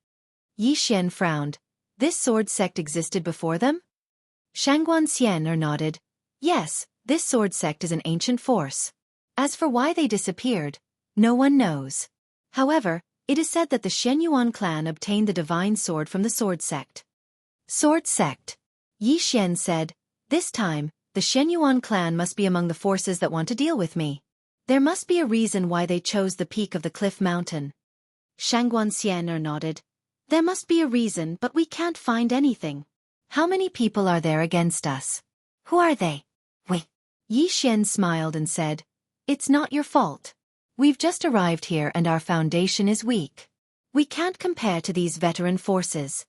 Yi Xian frowned. This sword sect existed before them? Shangguan Xianer nodded. Yes, this sword sect is an ancient force. As for why they disappeared, no one knows. However, it is said that the Shenyuan clan obtained the divine sword from the sword sect. Sword sect. Yi Xian said, This time, the Shenyuan clan must be among the forces that want to deal with me. There must be a reason why they chose the peak of the Cliff Mountain. Shangguan Xianer nodded. There must be a reason, but we can't find anything. How many people are there against us? Who are they? We. Yi Xian smiled and said, It's not your fault. We've just arrived here and our foundation is weak. We can't compare to these veteran forces.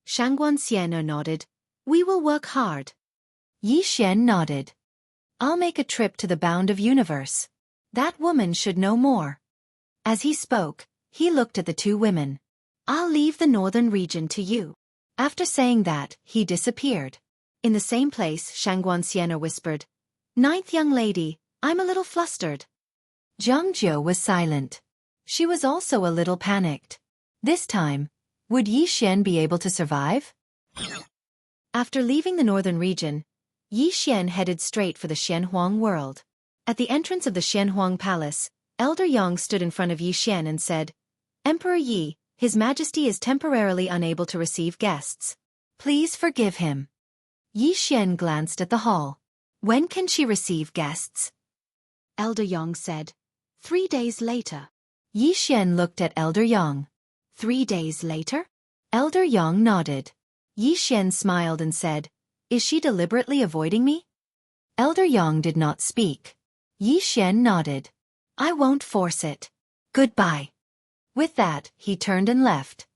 Shangguan Xianer nodded. We will work hard. Yi Xian nodded. I'll make a trip to the bound of universe. That woman should know more. As he spoke, he looked at the two women. I'll leave the northern region to you. After saying that, he disappeared. In the same place, Shangguan Xianer whispered, Ninth young lady, I'm a little flustered. Jiang Jiu was silent. She was also a little panicked. This time, would Yi Xian be able to survive? After leaving the northern region, Yi Xian headed straight for the Xianhuang world. At the entrance of the Xianhuang palace, Elder Yang stood in front of Yi Xian and said, Emperor Yi, His Majesty is temporarily unable to receive guests. Please forgive him. Yi Xian glanced at the hall. When can she receive guests? Elder Yang said, 3 days later. Yi Xian looked at Elder Yang. 3 days later? Elder Yang nodded. Yi Xian smiled and said, Is she deliberately avoiding me? Elder Yang did not speak. Yi Xian nodded. I won't force it. Goodbye. With that, he turned and left.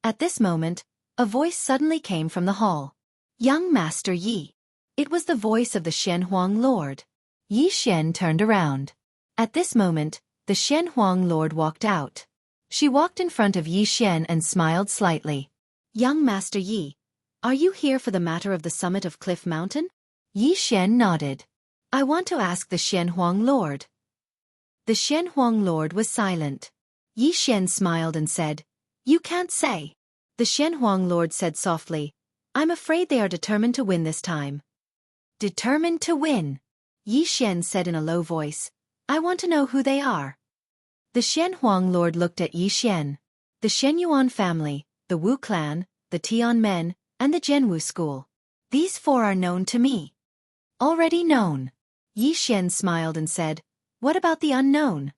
At this moment, a voice suddenly came from the hall. Young Master Yi. It was the voice of the Xianhuang Lord. Yi Xian turned around. At this moment, the Xianhuang Lord walked out. She walked in front of Yi Xian and smiled slightly. Young Master Yi, are you here for the matter of the summit of Cliff Mountain? Yi Xian nodded. I want to ask the Xianhuang Lord. The Xianhuang Lord was silent. Yi Xian smiled and said, You can't say. The Xianhuang Lord said softly, I'm afraid they are determined to win this time. Determined to win. Yi Xian said in a low voice, I want to know who they are. The Xianhuang Lord looked at Yi Xian. The Shenyuan family, the Wu clan, the Tian men, and the Zhenwu school. These 4 are known to me. Already known. Yi Xian smiled and said, what about the unknown?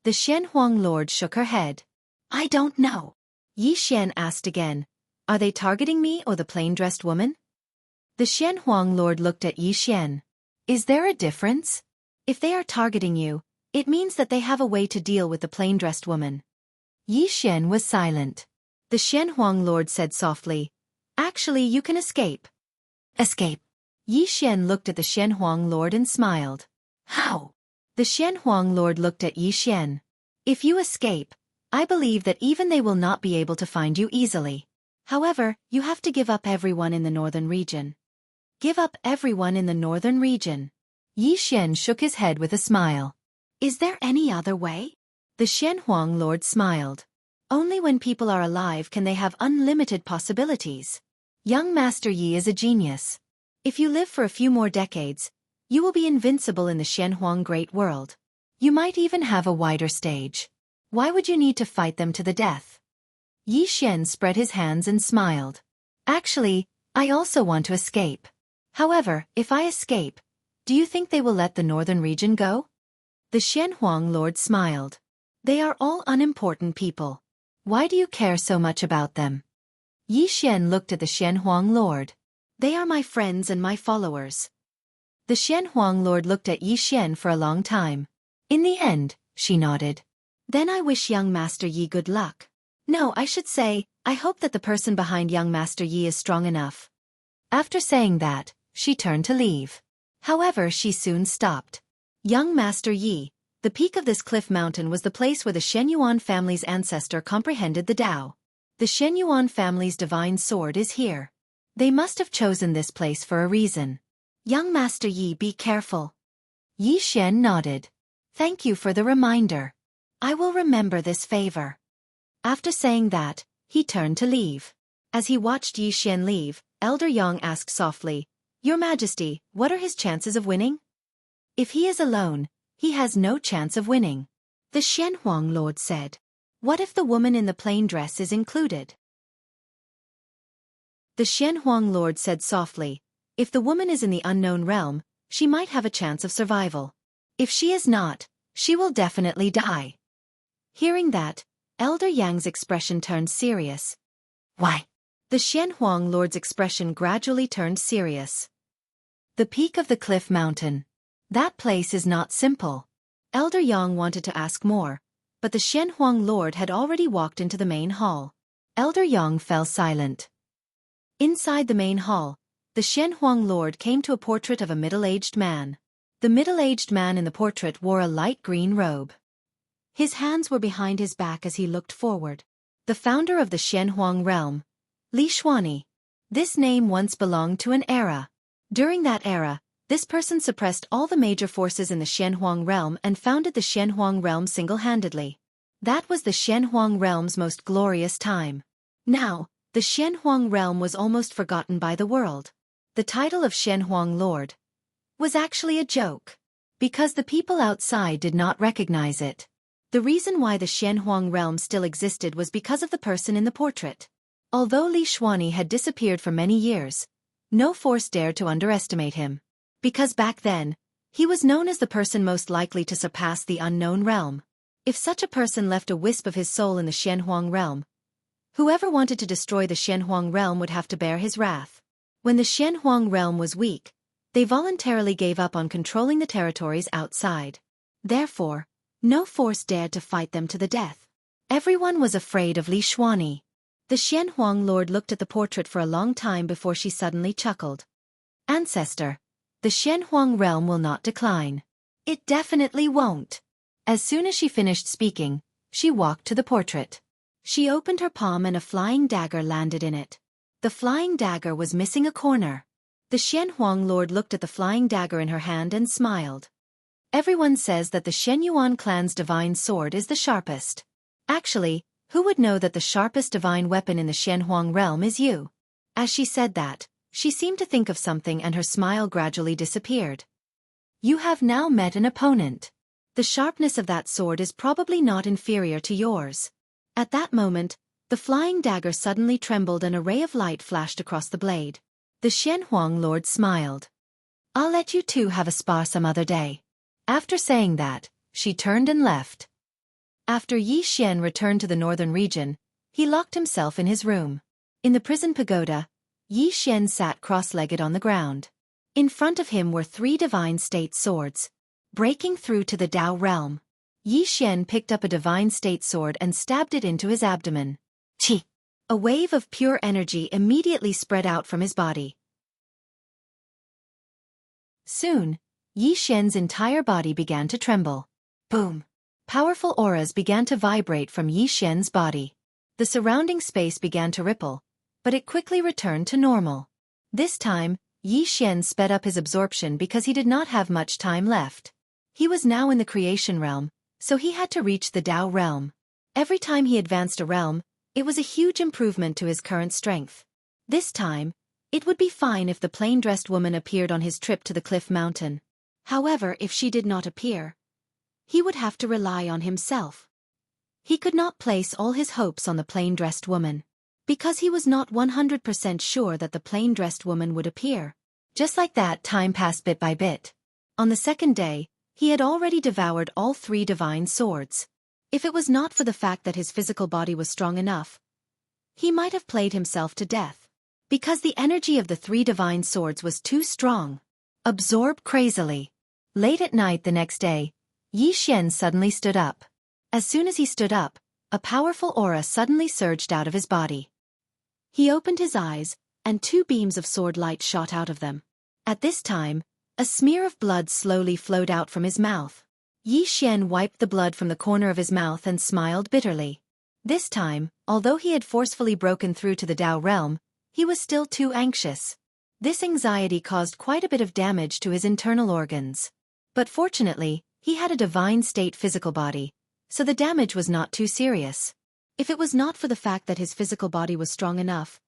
The Xianhuang Lord shook her head. I don't know. Yi Xian asked again, are they targeting me or the plain-dressed woman? The Xianhuang Lord looked at Yi Xian. Is there a difference? If they are targeting you, it means that they have a way to deal with the plain-dressed woman. Yi Xian was silent. The Xianhuang Lord said softly, actually you can escape. Escape. Yi Xian looked at the Xianhuang Lord and smiled. How? The Xianhuang Lord looked at Yi Xian. If you escape, I believe that even they will not be able to find you easily. However, you have to give up everyone in the northern region. Give up everyone in the northern region. Yi Xian shook his head with a smile. Is there any other way? The Xianhuang Lord smiled. Only when people are alive can they have unlimited possibilities. Young Master Yi is a genius. If you live for a few more decades, you will be invincible in the Xianhuang Great World. You might even have a wider stage. Why would you need to fight them to the death? Yi Xian spread his hands and smiled. Actually, I also want to escape. However, if I escape, do you think they will let the northern region go? The Xianhuang Lord smiled. They are all unimportant people. Why do you care so much about them? Yi Xian looked at the Xianhuang Lord. They are my friends and my followers. The Xianhuang Lord looked at Yi Xian for a long time. In the end, she nodded. Then I wish young Master Yi good luck. No, I should say, I hope that the person behind young Master Yi is strong enough. After saying that, she turned to leave. However, she soon stopped. Young Master Yi, the peak of this cliff mountain was the place where the Shenyuan family's ancestor comprehended the Tao. The Shenyuan family's divine sword is here. They must have chosen this place for a reason. Young Master Yi, be careful. Yi Xian nodded. Thank you for the reminder. I will remember this favor. After saying that, he turned to leave. As he watched Yi Xian leave, Elder Yang asked softly, Your Majesty, what are his chances of winning? If he is alone, he has no chance of winning. The Xianhuang Lord said. What if the woman in the plain dress is included? The Xianhuang Lord said softly, if the woman is in the unknown realm, she might have a chance of survival. If she is not, she will definitely die. Hearing that, Elder Yang's expression turned serious. Why? The Xianhuang Lord's expression gradually turned serious. The peak of the cliff mountain. That place is not simple. Elder Yang wanted to ask more, but the Xianhuang Lord had already walked into the main hall. Elder Yang fell silent. Inside the main hall, the Xianhuang Lord came to a portrait of a middle-aged man. The middle-aged man in the portrait wore a light green robe. His hands were behind his back as he looked forward. The founder of the Xianhuang realm, Li Xuani. This name once belonged to an era. During that era, this person suppressed all the major forces in the Xianhuang realm and founded the Xianhuang realm single-handedly. That was the Xianhuang realm's most glorious time. Now, the Xianhuang realm was almost forgotten by the world. The title of Xianhuang Lord was actually a joke, because the people outside did not recognize it. The reason why the Xianhuang realm still existed was because of the person in the portrait. Although Li Xuani had disappeared for many years, no force dared to underestimate him. Because back then, he was known as the person most likely to surpass the unknown realm. If such a person left a wisp of his soul in the Xianhuang realm, whoever wanted to destroy the Xianhuang realm would have to bear his wrath. When the Xianhuang realm was weak, they voluntarily gave up on controlling the territories outside. Therefore, no force dared to fight them to the death. Everyone was afraid of Li Xuani. The Xianhuang Lord looked at the portrait for a long time before she suddenly chuckled. Ancestor, the Xianhuang realm will not decline. It definitely won't. As soon as she finished speaking, she walked to the portrait. She opened her palm and a flying dagger landed in it. The flying dagger was missing a corner. The Xianhuang Lord looked at the flying dagger in her hand and smiled. Everyone says that the Shenyuan clan's divine sword is the sharpest. Actually, who would know that the sharpest divine weapon in the Xianhuang realm is you? As she said that, She seemed to think of something and her smile gradually disappeared. You have now met an opponent. The sharpness of that sword is probably not inferior to yours. At that moment, the flying dagger suddenly trembled and a ray of light flashed across the blade. The Xianhuang Lord smiled. I'll let you two have a spa some other day. After saying that, she turned and left. After Yi Xian returned to the northern region, he locked himself in his room. In the prison pagoda, Yi Xian sat cross-legged on the ground. In front of him were 3 divine state swords. Breaking through to the Tao realm, Yi Xian picked up a divine state sword and stabbed it into his abdomen. Qi! A wave of pure energy immediately spread out from his body. Soon, Yi Xian's entire body began to tremble. Boom! Powerful auras began to vibrate from Yi Xian's body. The surrounding space began to ripple, but it quickly returned to normal. This time, Yi Xian sped up his absorption because he did not have much time left. He was now in the creation realm, so he had to reach the Tao realm. Every time he advanced a realm, it was a huge improvement to his current strength. This time, it would be fine if the plain-dressed woman appeared on his trip to the cliff mountain. However, if she did not appear, he would have to rely on himself. He could not place all his hopes on the plain-dressed woman, because he was not 100% sure that the plain-dressed woman would appear. Just like that, time passed bit by bit. On the second day, he had already devoured all 3 divine swords. If it was not for the fact that his physical body was strong enough, he might have played himself to death. Because the energy of the 3 divine swords was too strong. Absorbed crazily. Late at night the next day, Yi Xian suddenly stood up. As soon as he stood up, a powerful aura suddenly surged out of his body. He opened his eyes, and 2 beams of sword light shot out of them. At this time, a smear of blood slowly flowed out from his mouth. Yi Xian wiped the blood from the corner of his mouth and smiled bitterly. This time, although he had forcefully broken through to the Tao realm, he was still too anxious. This anxiety caused quite a bit of damage to his internal organs. But fortunately, he had a divine state physical body, so the damage was not too serious. If it was not for the fact that his physical body was strong enough,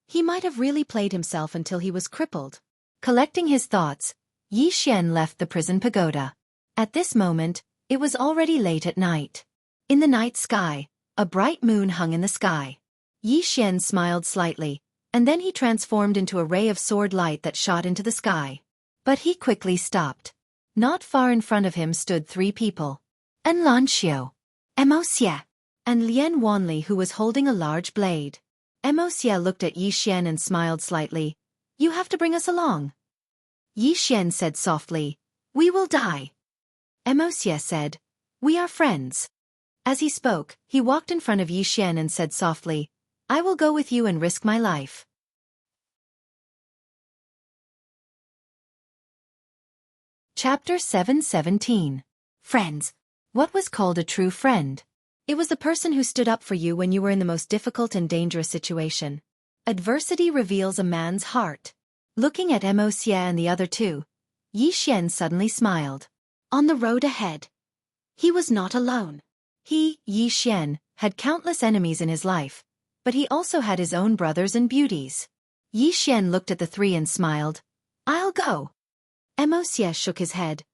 he might have really played himself until he was crippled. Collecting his thoughts, Yi Xian left the prison pagoda. At this moment, it was already late at night. In the night sky, a bright moon hung in the sky. Yi Xian smiled slightly, and then he transformed into a ray of sword light that shot into the sky. But he quickly stopped. Not far in front of him stood 3 people. An Lanxiu, Emosia, and Lian Wanli, who was holding a large blade. Emosia looked at Yi Xian and smiled slightly. You have to bring us along. Yi Xian said softly, We will die. Emosia said, We are friends. As he spoke, he walked in front of Yi Xian and said softly, I will go with you and risk my life. Chapter 717. Friends. What was called a true friend? It was the person who stood up for you when you were in the most difficult and dangerous situation. Adversity reveals a man's heart. Looking at Emosia and the other 2, Yi Xian suddenly smiled. On the road ahead, he was not alone. He, Yi Xian, had countless enemies in his life, but he also had his own brothers and beauties. Yi Xian looked at the 3 and smiled. I'll go. Emosia shook his head.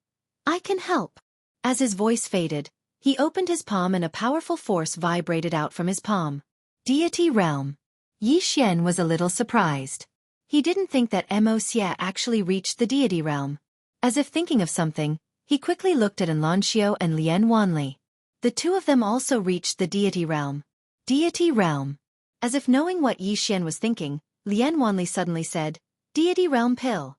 I can help. As his voice faded, he opened his palm and a powerful force vibrated out from his palm. Deity realm. Yi Xian was a little surprised. He didn't think that Emosia actually reached the deity realm. As if thinking of something, he quickly looked at An Lanxiu and Lian Wanli. The 2 of them also reached the deity realm. Deity realm. As if knowing what Yi Xian was thinking, Lian Wanli suddenly said, Deity realm pill.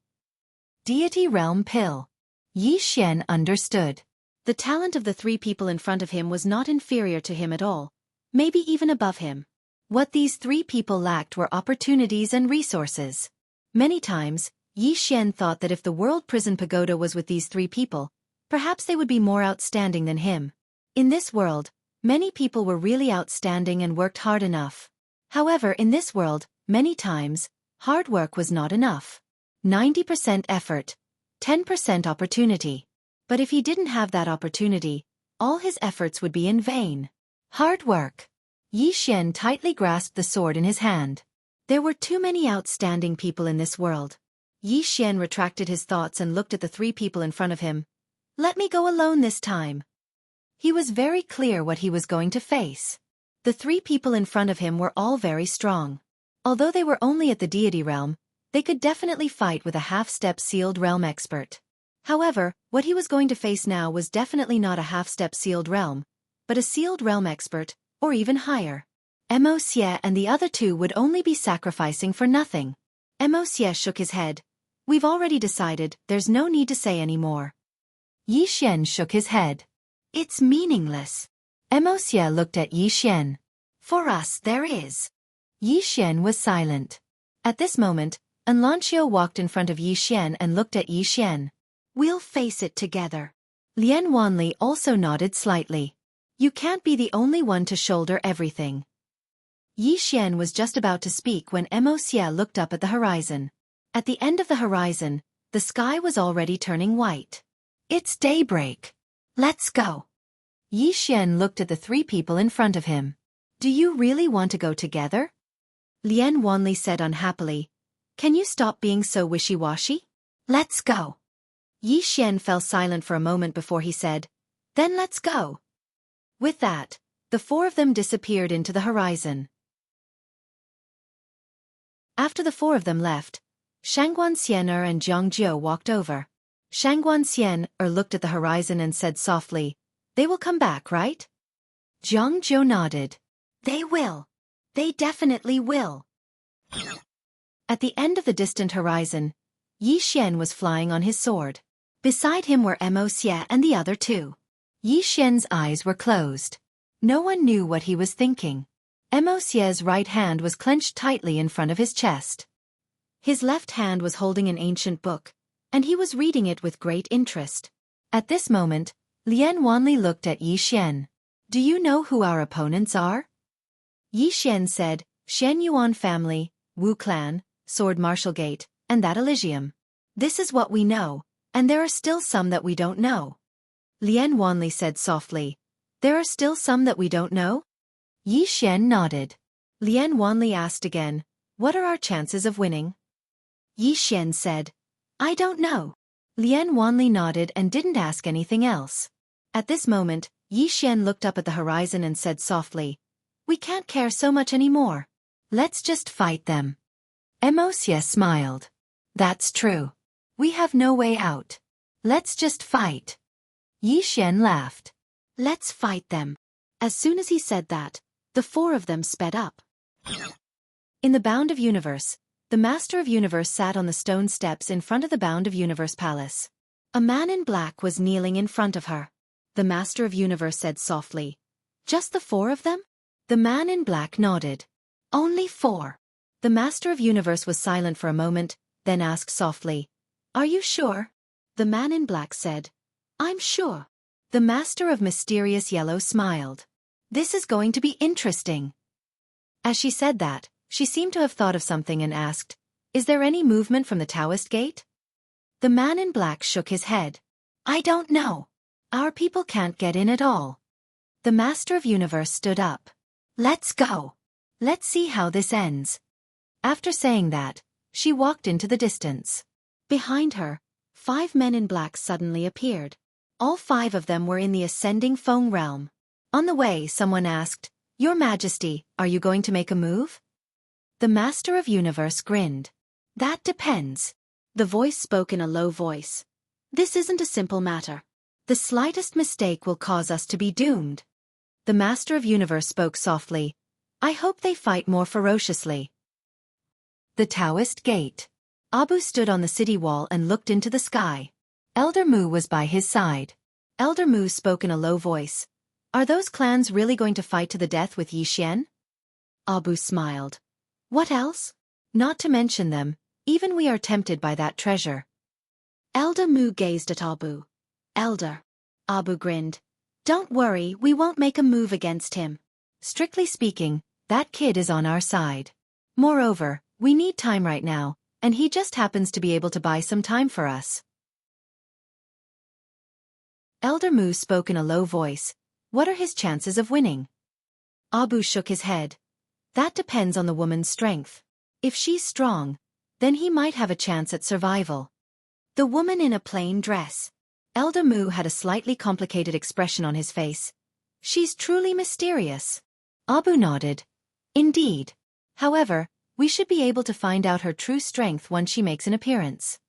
Deity realm pill. Yi Xian understood. The talent of the 3 people in front of him was not inferior to him at all, maybe even above him. What these 3 people lacked were opportunities and resources. Many times, Yi Xian thought that if the World Prison Pagoda was with these 3 people, perhaps they would be more outstanding than him. In this world, many people were really outstanding and worked hard enough. However, in this world, many times, hard work was not enough. 90% effort, 10% opportunity. But if he didn't have that opportunity, all his efforts would be in vain. Hard work. Yi Xian tightly grasped the sword in his hand. There were too many outstanding people in this world. Yi Xian retracted his thoughts and looked at the 3 people in front of him. Let me go alone this time. He was very clear what he was going to face. The 3 people in front of him were all very strong. Although they were only at the deity realm, they could definitely fight with a half-step sealed realm expert. However, what he was going to face now was definitely not a half-step sealed realm, but a sealed realm expert, or even higher. Mo Xie and the other 2 would only be sacrificing for nothing. Mo Xie shook his head. We've already decided, there's no need to say any more. Yi Xian shook his head. It's meaningless. Mo Xie looked at Yi Xian. For us there is. Yi Xian was silent. At this moment, Anlancio walked in front of Yi Xian and looked at Yi Xian. We'll face it together. Lian Wanli also nodded slightly. You can't be the only one to shoulder everything. Yi Xian was just about to speak when Mo Xie looked up at the horizon. At the end of the horizon, the sky was already turning white. It's daybreak. Let's go. Yi Xian looked at the 3 people in front of him. Do you really want to go together? Lian Wanli said unhappily. Can you stop being so wishy-washy? Let's go. Yi Xian fell silent for a moment before he said, Then let's go. With that, the 4 of them disappeared into the horizon. After the 4 of them left, Shangguan Xian'er and Jiang Jiu walked over. Shangguan Xian'er looked at the horizon and said softly, They will come back, right? Jiang Jiu nodded. They will. They definitely will. At the end of the distant horizon, Yi Xian was flying on his sword. Beside him were Mo Xie and the other 2. Yi Xian's eyes were closed. No one knew what he was thinking. Mo Xie's right hand was clenched tightly in front of his chest. His left hand was holding an ancient book, and he was reading it with great interest. At this moment, Lian Wanli looked at Yi Xian. Do you know who our opponents are? Yi Xian said, Shen Yuan family, Wu clan, Sword Martial Gate, and that Elysium. This is what we know, and there are still some that we don't know. Lian Wanli said softly, There are still some that we don't know? Yi Xian nodded. Lian Wanli asked again, What are our chances of winning? Yi Xian said, I don't know. Lian Wanli nodded and didn't ask anything else. At this moment, Yi Xian looked up at the horizon and said softly, We can't care so much anymore. Let's just fight them. Mo Xie smiled. That's true. We have no way out. Let's just fight. Yi Xian laughed. Let's fight them. As soon as he said that, the 4 of them sped up. In the Bound of Universe, the Master of Universe sat on the stone steps in front of the Bound of Universe palace. A man in black was kneeling in front of her. The Master of Universe said softly, Just the 4 of them? The man in black nodded. Only 4. The Master of Universe was silent for a moment, then asked softly, Are you sure? The man in black said, I'm sure. The Master of Mysterious Yellow smiled. This is going to be interesting. As she said that, she seemed to have thought of something and asked, Is there any movement from the Taoist gate? The man in black shook his head. I don't know. Our people can't get in at all. The Master of Universe stood up. Let's go. Let's see how this ends. After saying that, she walked into the distance. Behind her, 5 men in black suddenly appeared. All 5 of them were in the ascending Feng realm. On the way, someone asked, Your Majesty, are you going to make a move? The Master of Universe grinned. That depends. The voice spoke in a low voice. This isn't a simple matter. The slightest mistake will cause us to be doomed. The Master of Universe spoke softly. I hope they fight more ferociously. The Taoist Gate. Abu stood on the city wall and looked into the sky. Elder Mu was by his side. Elder Mu spoke in a low voice. Are those clans really going to fight to the death with Yi Xian? Abu smiled. What else? Not to mention them, even we are tempted by that treasure. Elder Mu gazed at Abu. Elder. Abu grinned. Don't worry, we won't make a move against him. Strictly speaking, that kid is on our side. Moreover, we need time right now, and he just happens to be able to buy some time for us. Elder Mu spoke in a low voice. What are his chances of winning? Abu shook his head. That depends on the woman's strength. If she's strong, then he might have a chance at survival. The woman in a plain dress. Elder Mu had a slightly complicated expression on his face. She's truly mysterious. Abu nodded. Indeed. However, we should be able to find out her true strength once she makes an appearance.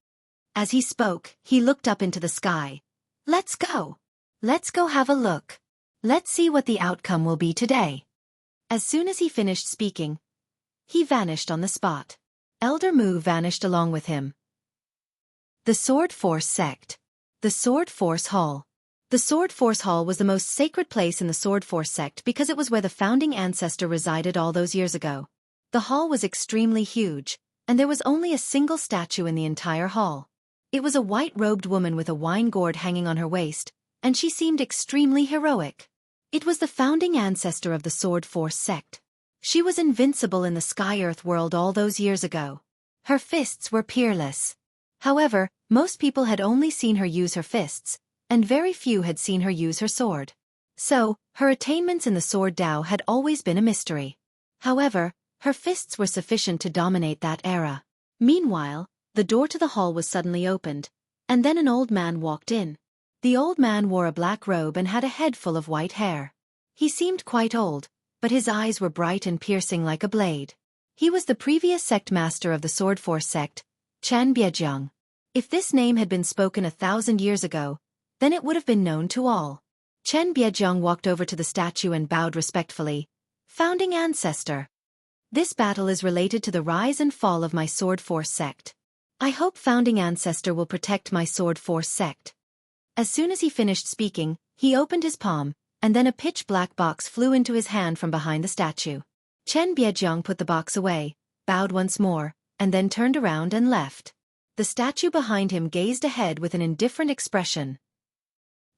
As he spoke, he looked up into the sky. Let's go. Let's go have a look. Let's see what the outcome will be today. As soon as he finished speaking, he vanished on the spot. Elder Mu vanished along with him. The Sword Force Sect. The Sword Force Hall. The Sword Force Hall was the most sacred place in the Sword Force Sect because it was where the founding ancestor resided all those years ago. The hall was extremely huge, and there was only a single statue in the entire hall. It was a white-robed woman with a wine gourd hanging on her waist, and she seemed extremely heroic. It was the founding ancestor of the Sword Force Sect. She was invincible in the Sky-Earth world all those years ago. Her fists were peerless. However, most people had only seen her use her fists, and very few had seen her use her sword. So, her attainments in the sword Dao had always been a mystery. However, her fists were sufficient to dominate that era. Meanwhile, the door to the hall was suddenly opened, and then an old man walked in. The old man wore a black robe and had a head full of white hair. He seemed quite old, but his eyes were bright and piercing like a blade. He was the previous sect master of the Sword Force sect, Chen Biezhang. If this name had been spoken 1,000 years ago, then it would have been known to all. Chen Biezhang walked over to the statue and bowed respectfully. Founding ancestor. This battle is related to the rise and fall of my Sword Force sect. I hope founding ancestor will protect my Sword Force sect. As soon as he finished speaking, he opened his palm, and then a pitch-black box flew into his hand from behind the statue. Chen Biezhang put the box away, bowed once more, and then turned around and left. The statue behind him gazed ahead with an indifferent expression.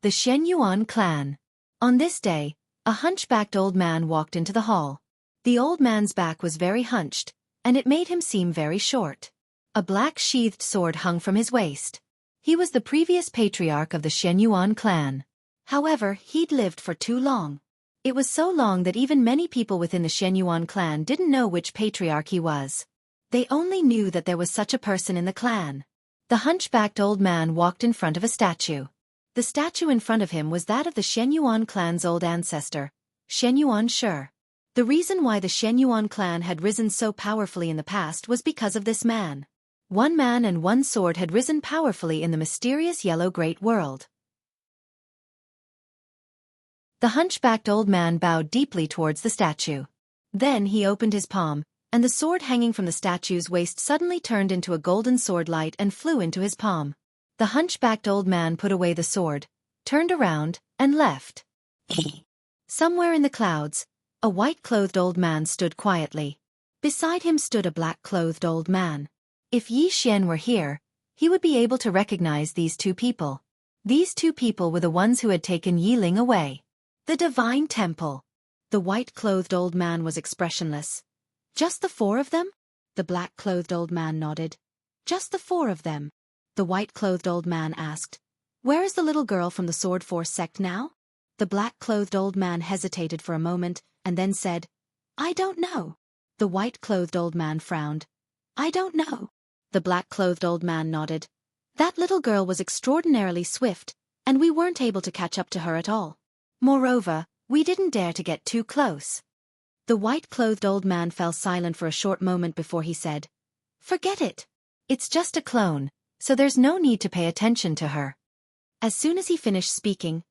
The Shen Yuan clan. On this day, a hunchbacked old man walked into the hall. The old man's back was very hunched, and it made him seem very short. A black sheathed sword hung from his waist. He was the previous patriarch of the Shen Yuan clan. However, he'd lived for too long. It was so long that even many people within the Shen Yuan clan didn't know which patriarch he was. They only knew that there was such a person in the clan. The hunchbacked old man walked in front of a statue. The statue in front of him was that of the Shen Yuan clan's old ancestor, Shen Yuan Shi. The reason why the Shen Yuan clan had risen so powerfully in the past was because of this man. One man and one sword had risen powerfully in the mysterious yellow great world. The hunchbacked old man bowed deeply towards the statue. Then he opened his palm, and the sword hanging from the statue's waist suddenly turned into a golden sword light and flew into his palm. The hunchbacked old man put away the sword, turned around, and left. Somewhere in the clouds, a white-clothed old man stood quietly. Beside him stood a black-clothed old man. If Yi Xian were here, he would be able to recognize these two people. These two people were the ones who had taken Yi Ling away. The Divine Temple. The white-clothed old man was expressionless. Just the four of them? The black-clothed old man nodded. Just the four of them. The white-clothed old man asked, "Where is the little girl from the Sword Force sect now?" The black-clothed old man hesitated for a moment, and then said, "I don't know." The white-clothed old man frowned. "I don't know." The black-clothed old man nodded. "That little girl was extraordinarily swift, and we weren't able to catch up to her at all. Moreover, we didn't dare to get too close." The white-clothed old man fell silent for a short moment before he said, "Forget it. It's just a clone, so there's no need to pay attention to her." As soon as he finished speaking,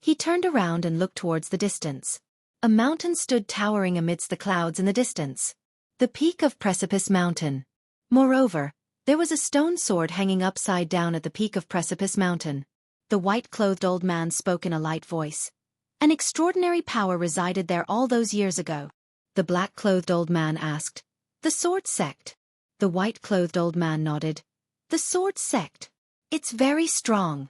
he turned around and looked towards the distance. A mountain stood towering amidst the clouds in the distance. The peak of Precipice Mountain. Moreover, there was a stone sword hanging upside down at the peak of Precipice Mountain. The white-clothed old man spoke in a light voice. An extraordinary power resided there all those years ago. The black-clothed old man asked, "The Sword Sect?" The white-clothed old man nodded. "The Sword Sect. It's very strong."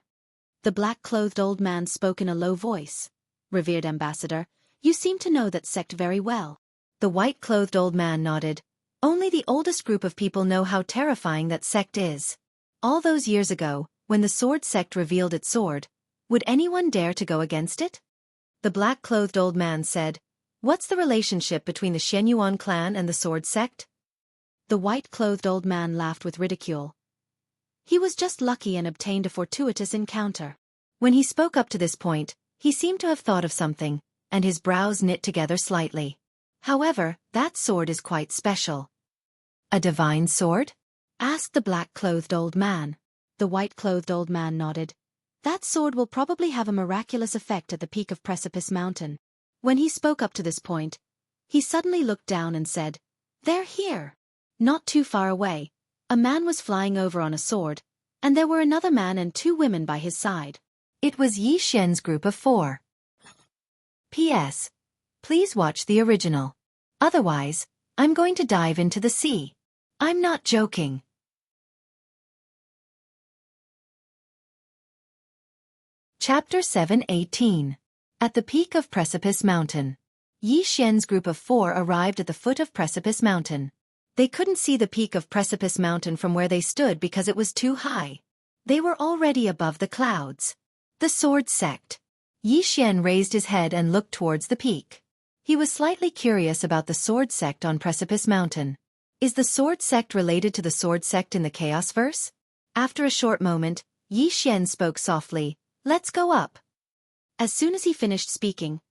The black-clothed old man spoke in a low voice. "Revered Ambassador, you seem to know that sect very well." The white-clothed old man nodded. "Only the oldest group of people know how terrifying that sect is. All those years ago, when the Sword Sect revealed its sword, would anyone dare to go against it?" The black-clothed old man said, "What's the relationship between the Shen Yuan clan and the Sword Sect?" The white-clothed old man laughed with ridicule. He was just lucky and obtained a fortuitous encounter. When he spoke up to this point, he seemed to have thought of something, and his brows knit together slightly. However, that sword is quite special. A divine sword? Asked the black-clothed old man. The white-clothed old man nodded. That sword will probably have a miraculous effect at the peak of Precipice Mountain. When he spoke up to this point, he suddenly looked down and said, "They're here." Not too far away, a man was flying over on a sword, and there were another man and 2 women by his side. It was Yi Xian's group of 4. P.S. Please watch the original. Otherwise, I'm going to dive into the sea. I'm not joking. Chapter 7:18. At the peak of Precipice Mountain. Yi Xian's group of 4 arrived at the foot of Precipice Mountain. They couldn't see the peak of Precipice Mountain from where they stood because it was too high. They were already above the clouds. The sword sect. Yi Xian raised his head and looked towards the peak. He was slightly curious about the sword sect on Precipice Mountain. Is the sword sect related to the sword sect in the Chaos Verse? After a short moment, Yi Xian spoke softly, "Let's go up." As soon as he finished speaking,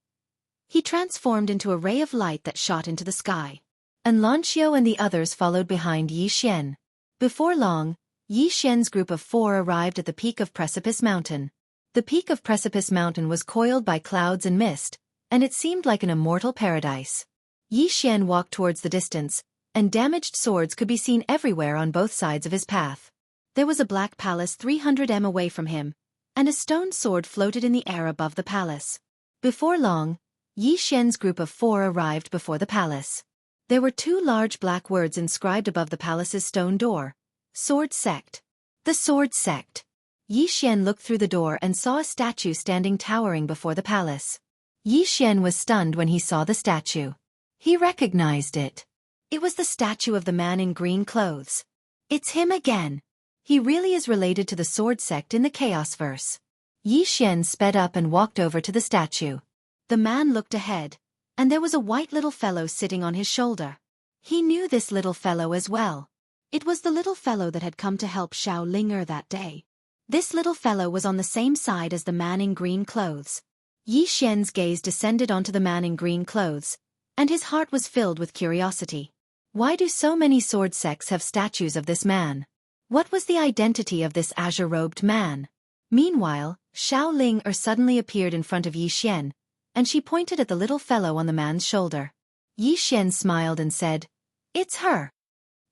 he transformed into a ray of light that shot into the sky. Anlancio and the others followed behind Yi Xian. Before long, Yi Xian's group of 4 arrived at the peak of Precipice Mountain. The peak of Precipice Mountain was coiled by clouds and mist, and it seemed like an immortal paradise. Yi Xian walked towards the distance, and damaged swords could be seen everywhere on both sides of his path. There was a black palace 300 m away from him, and a stone sword floated in the air above the palace. Before long, Yi Xian's group of 4 arrived before the palace. There were 2 large black words inscribed above the palace's stone door. Sword Sect. The Sword Sect. Yi Xian looked through the door and saw a statue standing towering before the palace. Yi Xian was stunned when he saw the statue. He recognized it. It was the statue of the man in green clothes. It's him again. He really is related to the sword sect in the Chaos Verse. Yi Xian sped up and walked over to the statue. The man looked ahead, and there was a white little fellow sitting on his shoulder. He knew this little fellow as well. It was the little fellow that had come to help Xiao that day. This little fellow was on the same side as the man in green clothes. Yi Xian's gaze descended onto the man in green clothes, and his heart was filled with curiosity. Why do so many sword sects have statues of this man? What was the identity of this azure-robed man? Meanwhile, Xiao suddenly appeared in front of Yi Xian, and she pointed at the little fellow on the man's shoulder. Yi Xian smiled and said, "It's her."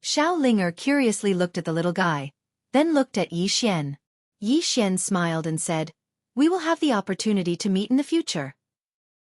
Xiao curiously looked at the little guy, then looked at Yi Xian. Yi Xian smiled and said, "We will have the opportunity to meet in the future."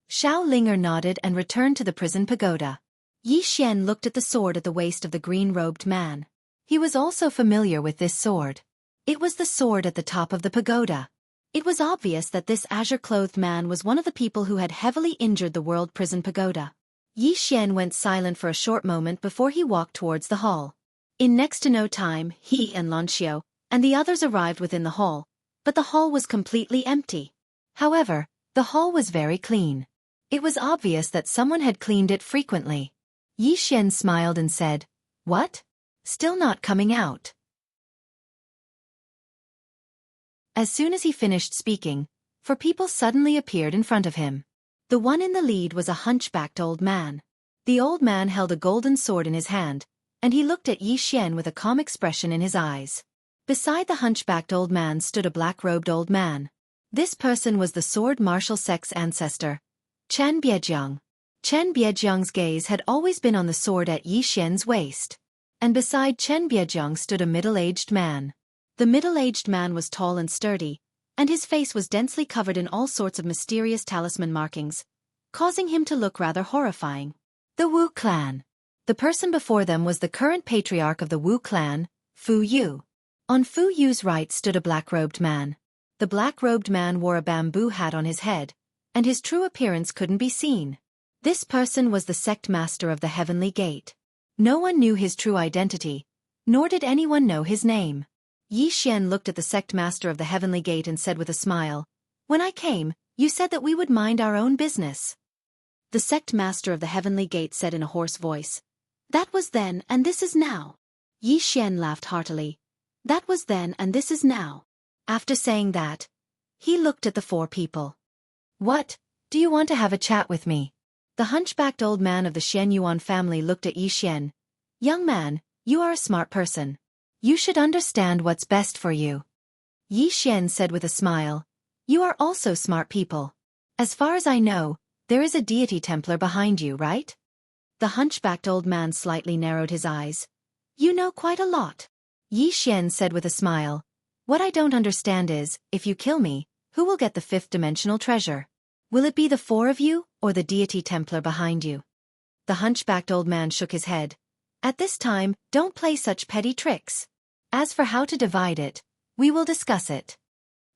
Xiao nodded and returned to the prison pagoda. Yi Xian looked at the sword at the waist of the green-robed man. He was also familiar with this sword. It was the sword at the top of the pagoda. It was obvious that this azure-clothed man was one of the people who had heavily injured the world prison pagoda. Yi Xian went silent for a short moment before he walked towards the hall. In next to no time, he and Lanxiao and the others arrived within the hall, but the hall was completely empty. However, the hall was very clean. It was obvious that someone had cleaned it frequently. Yi Xian smiled and said, "What? Still not coming out?" As soon as he finished speaking, 4 people suddenly appeared in front of him. The one in the lead was a hunchbacked old man. The old man held a golden sword in his hand, and he looked at Yi Xian with a calm expression in his eyes. Beside the hunchbacked old man stood a black-robed old man. This person was the sword martial sect's ancestor, Chen Biejiang. Chen Biejiang's gaze had always been on the sword at Yi Xian's waist. And beside Chen Biejiang stood a middle-aged man. The middle-aged man was tall and sturdy, and his face was densely covered in all sorts of mysterious talisman markings, causing him to look rather horrifying. The Wu clan. The person before them was the current patriarch of the Wu clan, Fu Yu. On Fu Yu's right stood a black-robed man. The black-robed man wore a bamboo hat on his head, and his true appearance couldn't be seen. This person was the sect master of the Heavenly Gate. No one knew his true identity, nor did anyone know his name. Yi Xian looked at the sect master of the Heavenly Gate and said with a smile, "When I came, you said that we would mind our own business." The sect master of the Heavenly Gate said in a hoarse voice, That was then and this is now. Yi Xian laughed heartily. That was then and this is now. After saying that, he looked at the four people. What? Do you want to have a chat with me? The hunchbacked old man of the Xian Yuan family looked at Yi Xian. Young man, you are a smart person. You should understand what's best for you. Yi Xian said with a smile. You are also smart people. As far as I know, there is a deity Templar behind you, right? The hunchbacked old man slightly narrowed his eyes. You know quite a lot. Yi Xian said with a smile. What I don't understand is, if you kill me, who will get the fifth-dimensional treasure? Will it be the four of you, or the deity Templar behind you? The hunchbacked old man shook his head. At this time, don't play such petty tricks. As for how to divide it, we will discuss it.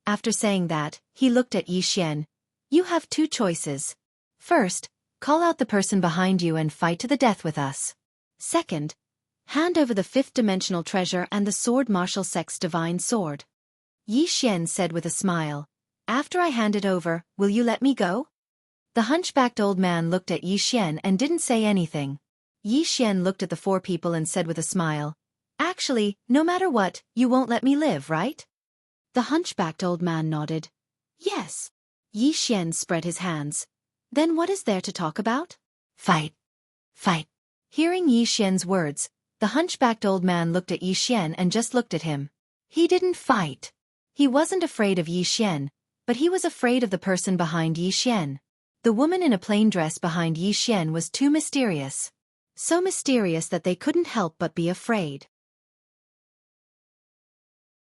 After saying that, he looked at Yi Xian. You have two choices. First, call out the person behind you and fight to the death with us. Second, hand over the fifth-dimensional treasure and the sword martial sect's divine sword. Yi Xian said with a smile. After I hand it over, will you let me go? The hunchbacked old man looked at Yi Xian and didn't say anything. Yi Xian looked at the four people and said with a smile. Actually, no matter what, you won't let me live, right? The hunchbacked old man nodded. Yes. Yi Xian spread his hands. Then what is there to talk about? Fight. Fight. Hearing Yi Xian's words, the hunchbacked old man looked at Yi Xian and just looked at him. He didn't fight. He wasn't afraid of Yi Xian, but he was afraid of the person behind Yi Xian. The woman in a plain dress behind Yi Xian was too mysterious. So mysterious that they couldn't help but be afraid.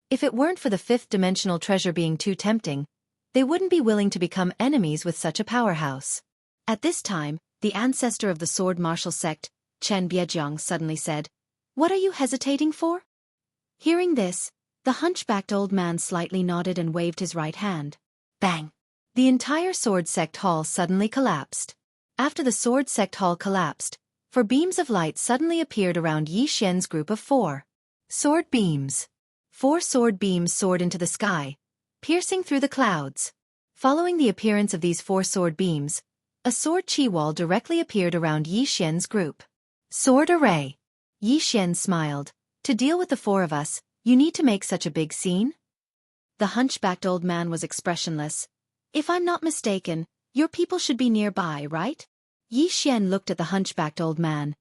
If it weren't for the fifth-dimensional treasure being too tempting, they wouldn't be willing to become enemies with such a powerhouse. At this time, the ancestor of the sword martial sect, Chen Biejiang, suddenly said, What are you hesitating for? Hearing this, the hunchbacked old man slightly nodded and waved his right hand. Bang! The entire sword sect hall suddenly collapsed. After the sword sect hall collapsed, four beams of light suddenly appeared around Yi Xian's group of four. Sword beams. 4 sword beams soared into the sky, piercing through the clouds. Following the appearance of these 4 sword beams, a sword chi wall directly appeared around Yi Xian's group. Sword array. Yi Xian smiled. To deal with the 4 of us, you need to make such a big scene? The hunchbacked old man was expressionless. If I'm not mistaken, your people should be nearby, right? Yi Xian looked at the hunchbacked old man.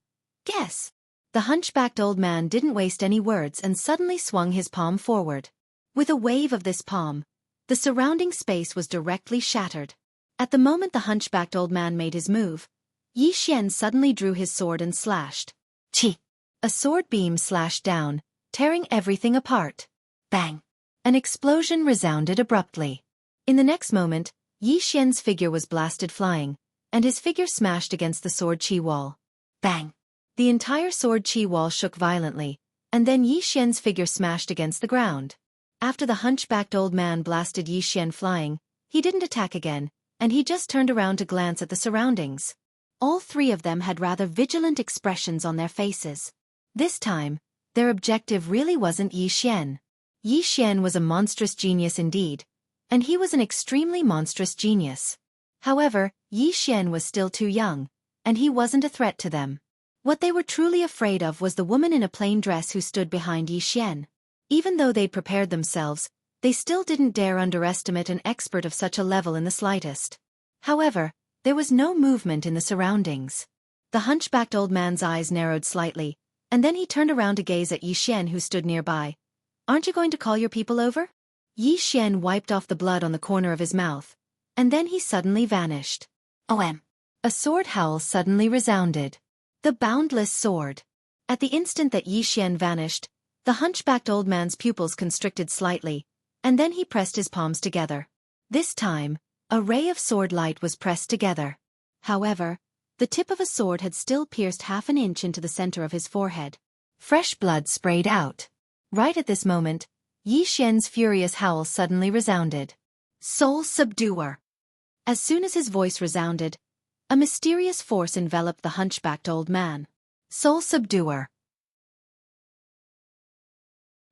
Guess. The hunchbacked old man didn't waste any words and suddenly swung his palm forward. With a wave of this palm, the surrounding space was directly shattered. At the moment the hunchbacked old man made his move, Yi Xian suddenly drew his sword and slashed. Chi! A sword beam slashed down, tearing everything apart. Bang! An explosion resounded abruptly. In the next moment, Yi Xian's figure was blasted flying, and his figure smashed against the sword chi wall. Bang! The entire sword chi wall shook violently, and then Yi Xian's figure smashed against the ground. After the hunchbacked old man blasted Yi Xian flying, he didn't attack again, and he just turned around to glance at the surroundings. All 3 of them had rather vigilant expressions on their faces. This time, their objective really wasn't Yi Xian. Yi Xian was a monstrous genius indeed, and he was an extremely monstrous genius. However, Yi Xian was still too young, and he wasn't a threat to them. What they were truly afraid of was the woman in a plain dress who stood behind Yi Xian. Even though they'd prepared themselves, they still didn't dare underestimate an expert of such a level in the slightest. However, there was no movement in the surroundings. The hunchbacked old man's eyes narrowed slightly, and then he turned around to gaze at Yi Xian who stood nearby. Aren't you going to call your people over? Yi Xian wiped off the blood on the corner of his mouth, and then he suddenly vanished. OM! A sword howl suddenly resounded. The boundless sword. At the instant that Yi Xian vanished, the hunchbacked old man's pupils constricted slightly, and then he pressed his palms together. This time, a ray of sword light was pressed together. However, the tip of a sword had still pierced half an inch into the center of his forehead. Fresh blood sprayed out. Right at this moment, Yi Xian's furious howl suddenly resounded. Soul Subduer! As soon as his voice resounded, a mysterious force enveloped the hunchbacked old man. Soul Subduer.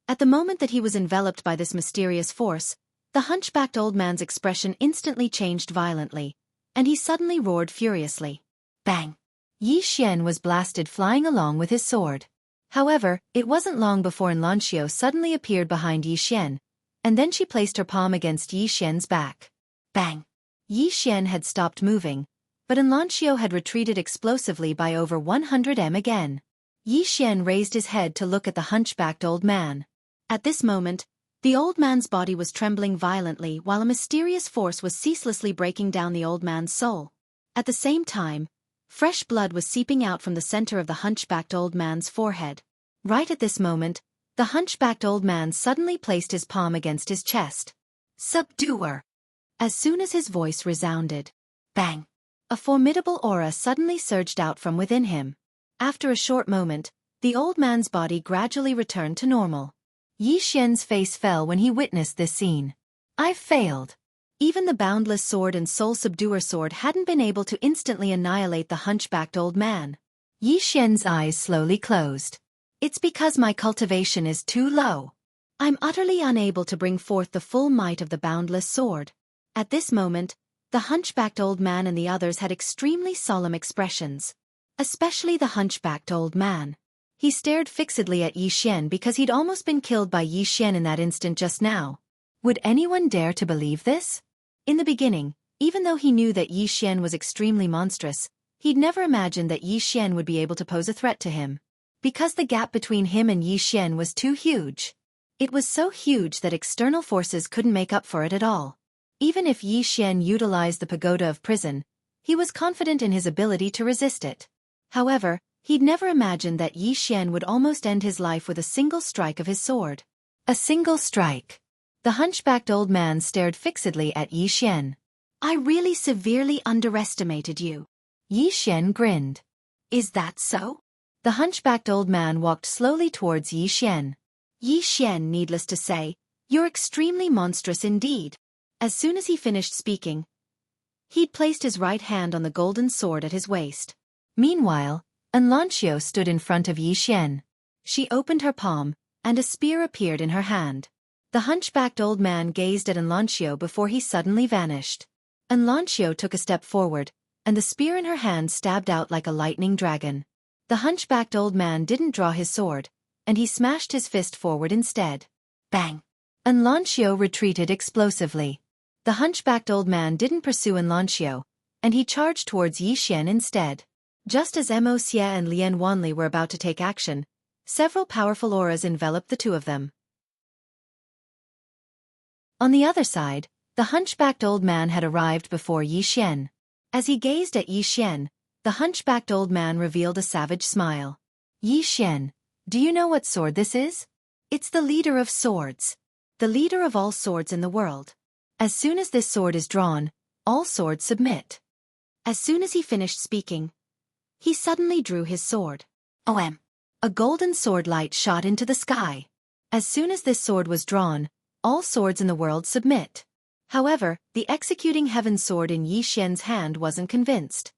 At the moment that he was enveloped by this mysterious force, the hunchbacked old man's expression instantly changed violently, and he suddenly roared furiously. Bang! Yi Xian was blasted flying along with his sword. However, it wasn't long before Enlancio suddenly appeared behind Yi Xian, and then she placed her palm against Yi Xian's back. Bang! Yi Xian had stopped moving, but Enlancio had retreated explosively by over 100 m again. Yi Xian raised his head to look at the hunchbacked old man. At this moment, the old man's body was trembling violently while a mysterious force was ceaselessly breaking down the old man's soul. At the same time, fresh blood was seeping out from the center of the hunchbacked old man's forehead. Right at this moment, the hunchbacked old man suddenly placed his palm against his chest. Subdue her! As soon as his voice resounded, bang! A formidable aura suddenly surged out from within him. After a short moment, the old man's body gradually returned to normal. Yi Xian's face fell when he witnessed this scene. I've failed. Even the boundless sword and soul subduer sword hadn't been able to instantly annihilate the hunchbacked old man. Yi Xian's eyes slowly closed. It's because my cultivation is too low. I'm utterly unable to bring forth the full might of the boundless sword. At this moment, the hunchbacked old man and the others had extremely solemn expressions. Especially the hunchbacked old man. He stared fixedly at Yi Xian because he'd almost been killed by Yi Xian in that instant just now. Would anyone dare to believe this? In the beginning, even though he knew that Yi Xian was extremely monstrous, he'd never imagined that Yi Xian would be able to pose a threat to him. Because the gap between him and Yi Xian was too huge. It was so huge that external forces couldn't make up for it at all. Even if Yi Xian utilized the pagoda of prison, he was confident in his ability to resist it. However, he'd never imagined that Yi Xian would almost end his life with a single strike of his sword. A single strike. The hunchbacked old man stared fixedly at Yi Xian. I really severely underestimated you. Yi Xian grinned. Is that so? The hunchbacked old man walked slowly towards Yi Xian. Yi Xian, needless to say, you're extremely monstrous indeed. As soon as he finished speaking, he'd placed his right hand on the golden sword at his waist. Meanwhile, Enlancio stood in front of Yi Xian. She opened her palm, and a spear appeared in her hand. The hunchbacked old man gazed at Enlancio before he suddenly vanished. Enlancio took a step forward, and the spear in her hand stabbed out like a lightning dragon. The hunchbacked old man didn't draw his sword, and he smashed his fist forward instead. Bang! Enlancio retreated explosively. The hunchbacked old man didn't pursue Enlancio, and he charged towards Yi Xian instead. Just as Mo Xie and Lian Wanli were about to take action, several powerful auras enveloped the two of them. On the other side, the hunchbacked old man had arrived before Yi Xian. As he gazed at Yi Xian, the hunchbacked old man revealed a savage smile. Yi Xian, do you know what sword this is? It's the leader of swords. The leader of all swords in the world. As soon as this sword is drawn, all swords submit. As soon as he finished speaking, he suddenly drew his sword. OM! A golden sword light shot into the sky. As soon as this sword was drawn, all swords in the world submit. However, the executing heaven sword in Yi Xian's hand wasn't convinced.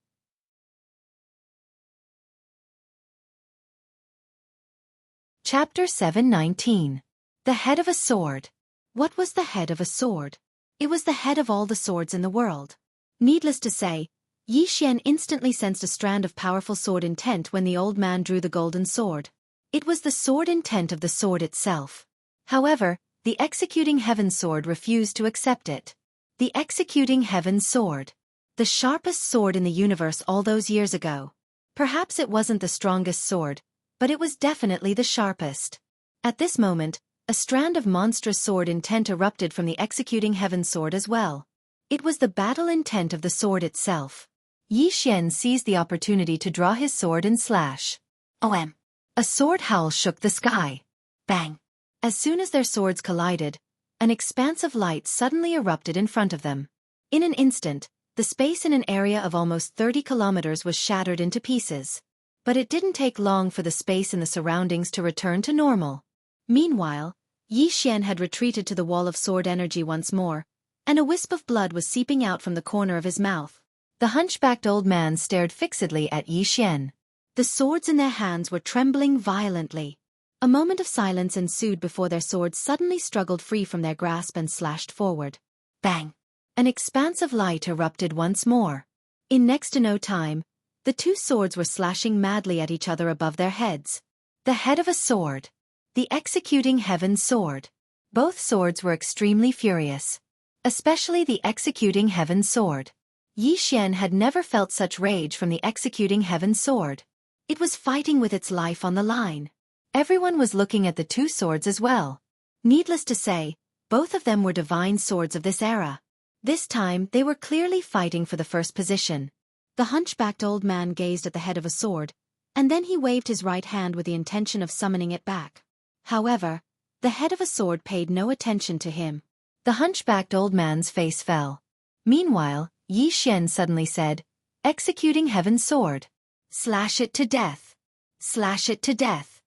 Chapter 719. The head of a sword. What was the head of a sword? It was the head of all the swords in the world. Needless to say, Yi Xian instantly sensed a strand of powerful sword intent when the old man drew the golden sword. It was the sword intent of the sword itself. However, the executing heaven sword refused to accept it. The executing heaven sword. The sharpest sword in the universe all those years ago. Perhaps it wasn't the strongest sword, but it was definitely the sharpest. At this moment, a strand of monstrous sword intent erupted from the executing heaven sword as well. It was the battle intent of the sword itself. Yi Xian seized the opportunity to draw his sword and slash. OM! A sword howl shook the sky. Bang! As soon as their swords collided, an expanse of light suddenly erupted in front of them. In an instant, the space in an area of almost 30 kilometers was shattered into pieces. But it didn't take long for the space in the surroundings to return to normal. Meanwhile, Yi Xian had retreated to the wall of sword energy once more, and a wisp of blood was seeping out from the corner of his mouth. The hunchbacked old man stared fixedly at Yi Xian. The swords in their hands were trembling violently. A moment of silence ensued before their swords suddenly struggled free from their grasp and slashed forward. Bang! An expanse of light erupted once more. In next to no time, The two swords were slashing madly at each other above their heads. The head of a sword. The executing heaven's sword. Both swords were extremely furious. Especially the executing heaven's sword. Yi Xian had never felt such rage from the executing heaven's sword. It was fighting with its life on the line. Everyone was looking at the two swords as well. Needless to say, both of them were divine swords of this era. This time, they were clearly fighting for the first position. The hunchbacked old man gazed at the head of a sword, and then he waved his right hand with the intention of summoning it back. However, the head of a sword paid no attention to him. The hunchbacked old man's face fell. Meanwhile, Yi Xian suddenly said, "Executing heaven's sword. Slash it to death. Slash it to death."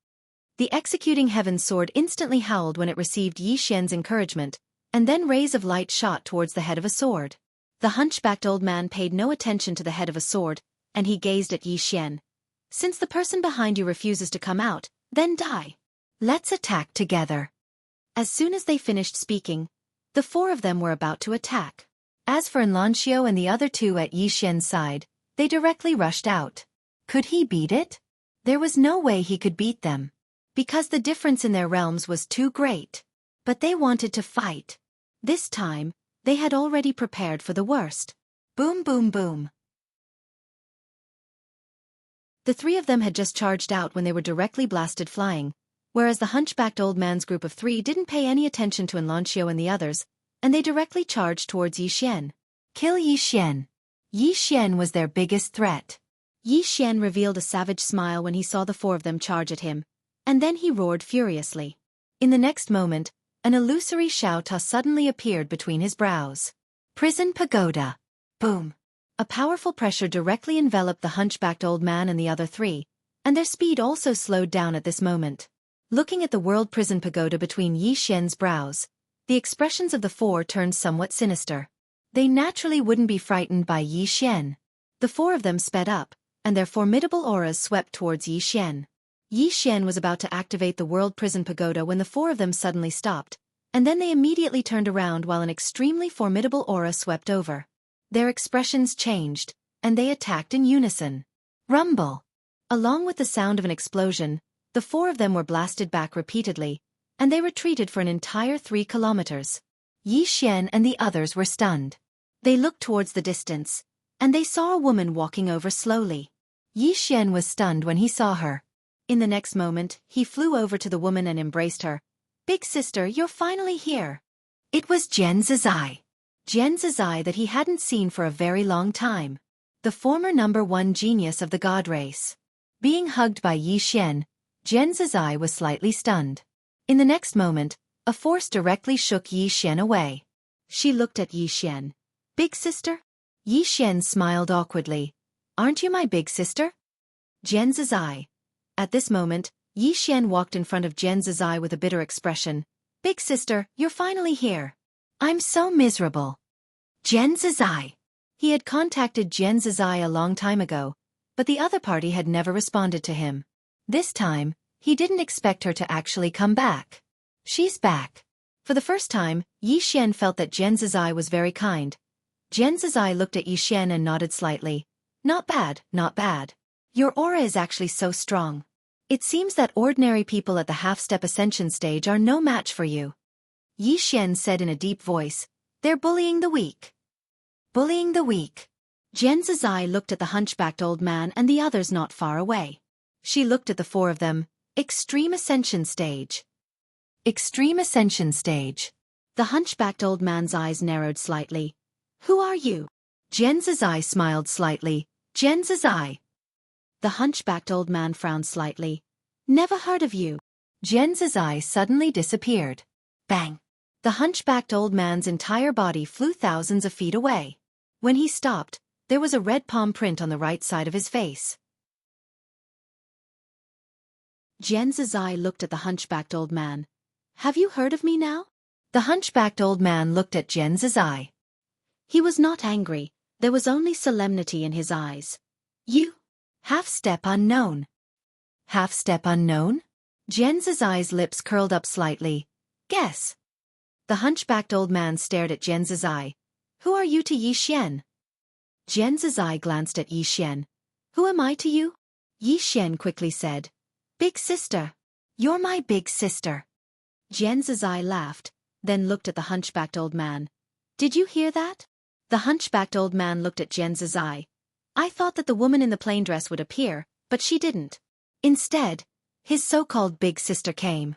The executing heaven's sword instantly howled when it received Yi Xian's encouragement, and then rays of light shot towards the head of a sword. The hunchbacked old man paid no attention to the head of a sword, and he gazed at Yi Xian. "Since the person behind you refuses to come out, then die. Let's attack together." As soon as they finished speaking, the four of them were about to attack. As for Enlancio and the other two at Yi Xian's side, they directly rushed out. Could he beat it? There was no way he could beat them. Because the difference in their realms was too great. But they wanted to fight. This time, they had already prepared for the worst. Boom boom boom. The three of them had just charged out when they were directly blasted flying, whereas the hunchbacked old man's group of three didn't pay any attention to Enlancio and the others, and they directly charged towards Yi Xian. Kill Yi Xian. Yi Xian was their biggest threat. Yi Xian revealed a savage smile when he saw the four of them charge at him, and then he roared furiously. In the next moment, an illusory shout suddenly appeared between his brows. Prison pagoda. Boom. A powerful pressure directly enveloped the hunchbacked old man and the other three, and their speed also slowed down at this moment. Looking at the world prison pagoda between Yi Xian's brows, the expressions of the four turned somewhat sinister. They naturally wouldn't be frightened by Yi Xian. The four of them sped up, and their formidable auras swept towards Yi Xian. Yi Xian was about to activate the world prison pagoda when the four of them suddenly stopped, and then they immediately turned around while an extremely formidable aura swept over. Their expressions changed, and they attacked in unison. Rumble! Along with the sound of an explosion, the four of them were blasted back repeatedly, and they retreated for an entire 3 kilometers. Yi Xian and the others were stunned. They looked towards the distance, and they saw a woman walking over slowly. Yi Xian was stunned when he saw her. In the next moment, he flew over to the woman and embraced her. "Big sister, you're finally here." It was Jian Zizai. Jian Zizai that he hadn't seen for a very long time. The former #1 genius of the god race. Being hugged by Yi Xian, Jian Zizai was slightly stunned. In the next moment, a force directly shook Yi Xian away. She looked at Yi Xian. "Big sister?" Yi Xian smiled awkwardly. "Aren't you my big sister?" Jian Zizai. At this moment, Yi Xian walked in front of Jian Zizai with a bitter expression. "Big sister, you're finally here. I'm so miserable." Jian Zizai. He had contacted Jian Zizai a long time ago, but the other party had never responded to him. This time, he didn't expect her to actually come back. She's back. For the first time, Yi Xian felt that Jian Zizai was very kind. Jian Zizai looked at Yi Xian and nodded slightly. "Not bad, not bad. Your aura is actually so strong. It seems that ordinary people at the half-step ascension stage are no match for you." Yi Xian said in a deep voice, "They're bullying the weak." Bullying the weak. Jian Zizai looked at the hunchbacked old man and the others not far away. She looked at the four of them. Extreme ascension stage. Extreme ascension stage. The hunchbacked old man's eyes narrowed slightly. "Who are you?" Jian Zizai smiled slightly. "Jian Zizai." The hunchbacked old man frowned slightly. "Never heard of you." Jian Zizai suddenly disappeared. Bang! The hunchbacked old man's entire body flew thousands of feet away. When he stopped, there was a red palm print on the right side of his face. Jian Zizai looked at the hunchbacked old man. "Have you heard of me now?" The hunchbacked old man looked at Jian Zizai. He was not angry, there was only solemnity in his eyes. "You? Half-step unknown." Half-step unknown? Jian Zizai's lips curled up slightly. "Guess." The hunchbacked old man stared at Jian Zizai. "Who are you to Yi Xian?" Jian Zizai glanced at Yi Xian. Who am I to you? Yi Xian quickly said. Big sister. You're my big sister. Jian Zizai laughed, then looked at the hunchbacked old man. Did you hear that? The hunchbacked old man looked at Jian Zizai. I thought that the woman in the plain dress would appear, but she didn't. Instead, his so-called big sister came.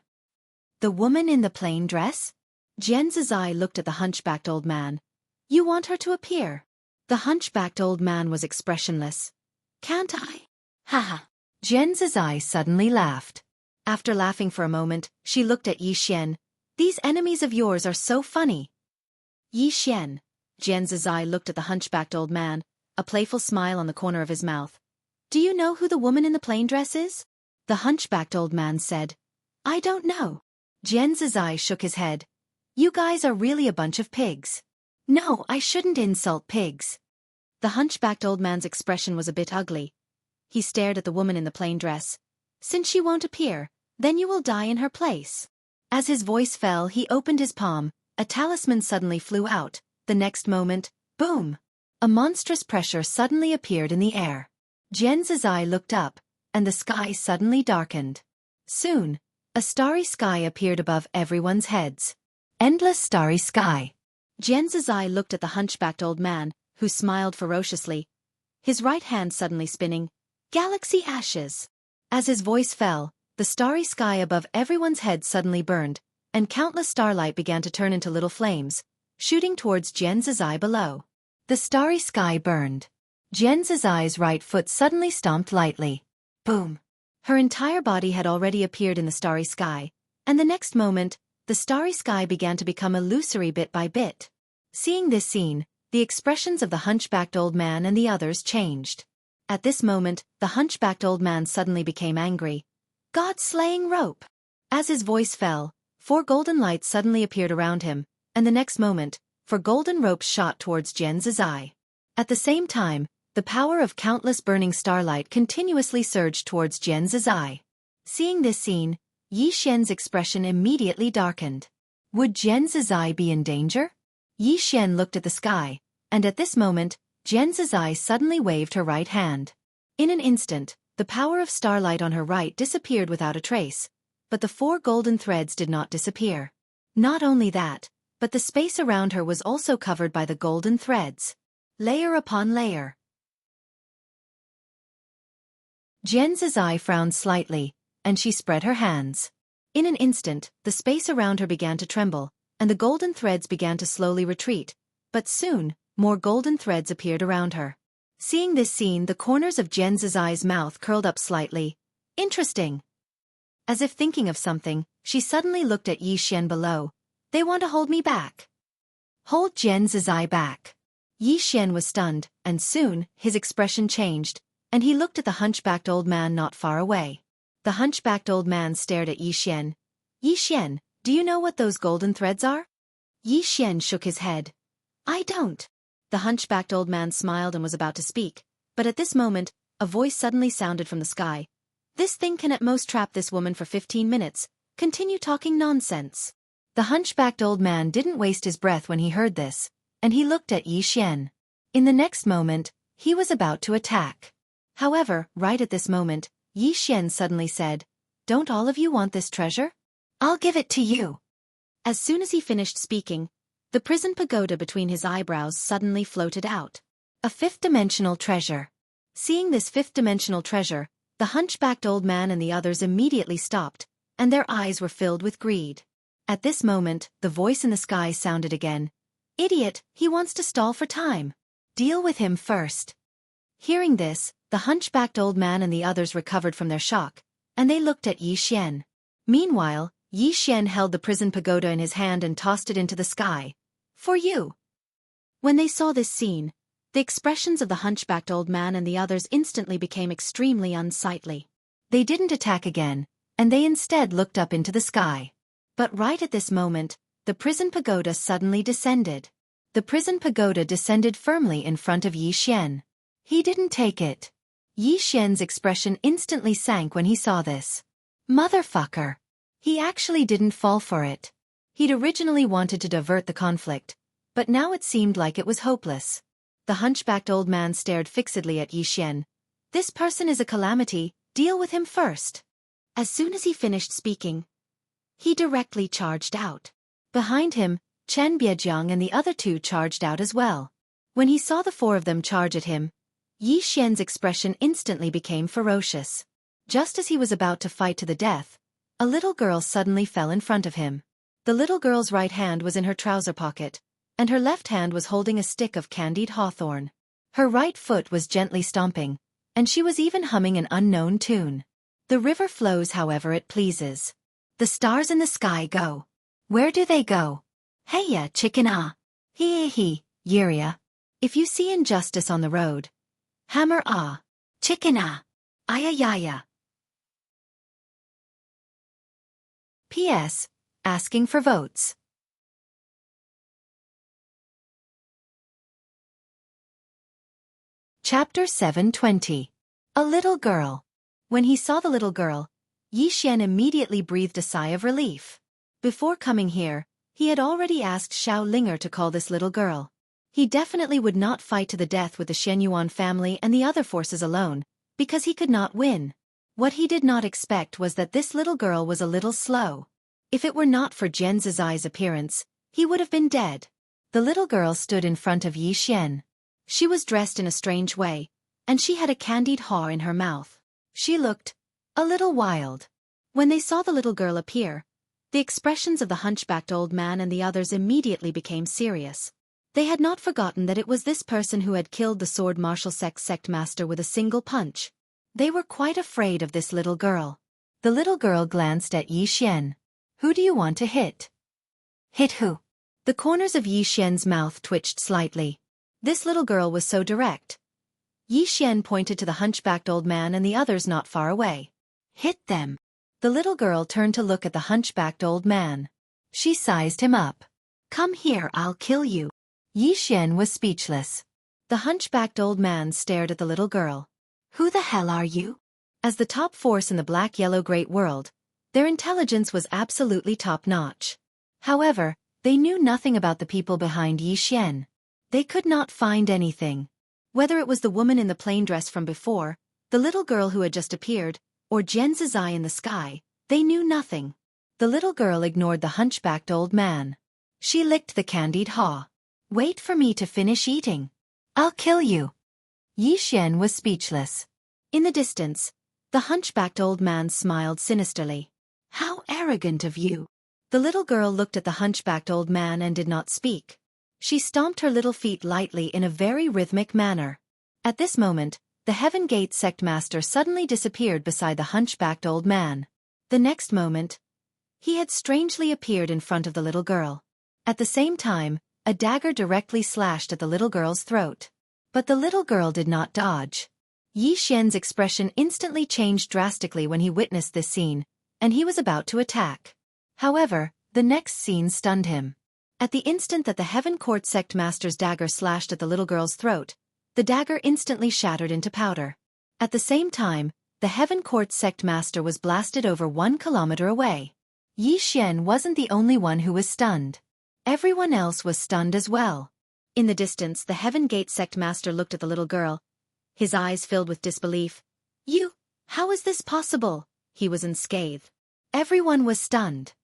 The woman in the plain dress? Jian Zizai looked at the hunchbacked old man. You want her to appear? The hunchbacked old man was expressionless. Can't I? Haha. Jian Zizai suddenly laughed. After laughing for a moment, she looked at Yi Xian. These enemies of yours are so funny. Yi Xian. Jian Zizai looked at the hunchbacked old man, a playful smile on the corner of his mouth. Do you know who the woman in the plain dress is? The hunchbacked old man said. I don't know. Jian Zizai shook his head. You guys are really a bunch of pigs. No, I shouldn't insult pigs. The hunchbacked old man's expression was a bit ugly. He stared at the woman in the plain dress. Since she won't appear, then you will die in her place. As his voice fell, he opened his palm. A talisman suddenly flew out. The next moment, boom! A monstrous pressure suddenly appeared in the air. Jian Zizai looked up, and the sky suddenly darkened. Soon, a starry sky appeared above everyone's heads. Endless starry sky. Jian Zizai looked at the hunchbacked old man, who smiled ferociously. His right hand suddenly spinning. Galaxy ashes. As his voice fell, the starry sky above everyone's head suddenly burned, and countless starlight began to turn into little flames, shooting towards Jian Zizai below. The starry sky burned. Jian Zizai's right foot suddenly stomped lightly. Boom! Her entire body had already appeared in the starry sky, and the next moment, the starry sky began to become illusory bit by bit. Seeing this scene, the expressions of the hunchbacked old man and the others changed. At this moment, the hunchbacked old man suddenly became angry. God-slaying rope! As his voice fell, 4 golden lights suddenly appeared around him, and the next moment, 4 golden ropes shot towards Jian Zizai. At the same time, the power of countless burning starlight continuously surged towards Jian Zizai. Seeing this scene, Yi Xian's expression immediately darkened. Would Jian Zizai be in danger? Yi Xian looked at the sky, and at this moment, Jian Zizai suddenly waved her right hand. In an instant, the power of starlight on her right disappeared without a trace, but the 4 golden threads did not disappear. Not only that, but the space around her was also covered by the golden threads. Layer upon layer. Jian Zizai frowned slightly, and she spread her hands. In an instant, the space around her began to tremble, and the golden threads began to slowly retreat, but soon, more golden threads appeared around her. Seeing this scene, the corners of Jian Zizai's mouth curled up slightly. Interesting. As if thinking of something, she suddenly looked at Yi Xian below. They want to hold me back. Hold Jian Zizai back. Yi Xian was stunned, and soon, his expression changed, and he looked at the hunchbacked old man not far away. The hunchbacked old man stared at Yi Xian. Yi Xian, do you know what those golden threads are? Yi Xian shook his head. I don't. The hunchbacked old man smiled and was about to speak, but at this moment, a voice suddenly sounded from the sky. This thing can at most trap this woman for 15 minutes. Continue talking nonsense. The hunchbacked old man didn't waste his breath when he heard this, and he looked at Yi Xian. In the next moment, he was about to attack. However, right at this moment, Yi Xian suddenly said, Don't all of you want this treasure? I'll give it to you. As soon as he finished speaking, the prison pagoda between his eyebrows suddenly floated out. A 5th-dimensional treasure. Seeing this 5th-dimensional treasure, the hunchbacked old man and the others immediately stopped, and their eyes were filled with greed. At this moment, the voice in the sky sounded again. Idiot, he wants to stall for time. Deal with him first. Hearing this, the hunchbacked old man and the others recovered from their shock, and they looked at Yi Xian. Meanwhile, Yi Xian held the prison pagoda in his hand and tossed it into the sky. For you. When they saw this scene, the expressions of the hunchbacked old man and the others instantly became extremely unsightly. They didn't attack again, and they instead looked up into the sky. But right at this moment, the prison pagoda suddenly descended. The prison pagoda descended firmly in front of Yi Xian. He didn't take it. Yi Xian's expression instantly sank when he saw this. Motherfucker. He actually didn't fall for it. He'd originally wanted to divert the conflict, but now it seemed like it was hopeless. The hunchbacked old man stared fixedly at Yi Xian. This person is a calamity, deal with him first. As soon as he finished speaking, he directly charged out. Behind him, Chen Biejiang and the other two charged out as well. When he saw the four of them charge at him, Yi Xian's expression instantly became ferocious. Just as he was about to fight to the death, a little girl suddenly fell in front of him. The little girl's right hand was in her trouser pocket, and her left hand was holding a stick of candied hawthorn. Her right foot was gently stomping, and she was even humming an unknown tune. The river flows however it pleases. The stars in the sky go. Where do they go? Heya, chicken ah. He, Yiria. If you see injustice on the road, hammer ah. Chicken ah. Ayayaya. P.S. Asking for votes. Chapter 720. A Little Girl. When he saw the little girl, Yi Xian immediately breathed a sigh of relief. Before coming here, he had already asked Xiao Linger to call this little girl. He definitely would not fight to the death with the Shenyuan family and the other forces alone, because he could not win. What he did not expect was that this little girl was a little slow. If it were not for Jian Zizai's appearance, he would have been dead. The little girl stood in front of Yi Xian. She was dressed in a strange way, and she had a candied haw in her mouth. She looked a little wild. When they saw the little girl appear, the expressions of the hunchbacked old man and the others immediately became serious. They had not forgotten that it was this person who had killed the sword martial sect master with a single punch. They were quite afraid of this little girl. The little girl glanced at Yi Xian. Who do you want to hit? Hit who? The corners of Yi Xian's mouth twitched slightly. This little girl was so direct. Yi Xian pointed to the hunchbacked old man and the others not far away. Hit them. The little girl turned to look at the hunchbacked old man. She sized him up. Come here, I'll kill you. Yi Xian was speechless. The hunchbacked old man stared at the little girl. Who the hell are you? As the top force in the black-yellow great world, their intelligence was absolutely top-notch. However, they knew nothing about the people behind Yi Xian. They could not find anything. Whether it was the woman in the plain dress from before, the little girl who had just appeared, or Jian Zizai in the sky, they knew nothing. The little girl ignored the hunchbacked old man. She licked the candied haw. Wait for me to finish eating. I'll kill you. Yi Xian was speechless. In the distance, the hunchbacked old man smiled sinisterly. How arrogant of you. The little girl looked at the hunchbacked old man and did not speak. She stomped her little feet lightly in a very rhythmic manner. At this moment, the Heaven Gate sect master suddenly disappeared beside the hunchbacked old man. The next moment, he had strangely appeared in front of the little girl. At the same time, a dagger directly slashed at the little girl's throat. But the little girl did not dodge. Yi Xian's expression instantly changed drastically when he witnessed this scene, and he was about to attack. However, the next scene stunned him. At the instant that the Heaven Court sect master's dagger slashed at the little girl's throat, the dagger instantly shattered into powder. At the same time, the Heaven Court sect master was blasted over 1 kilometer away. Yi Xian wasn't the only one who was stunned. Everyone else was stunned as well. In the distance, the Heaven Gate sect master looked at the little girl. His eyes filled with disbelief. You, how is this possible? He was unscathed. Everyone was stunned.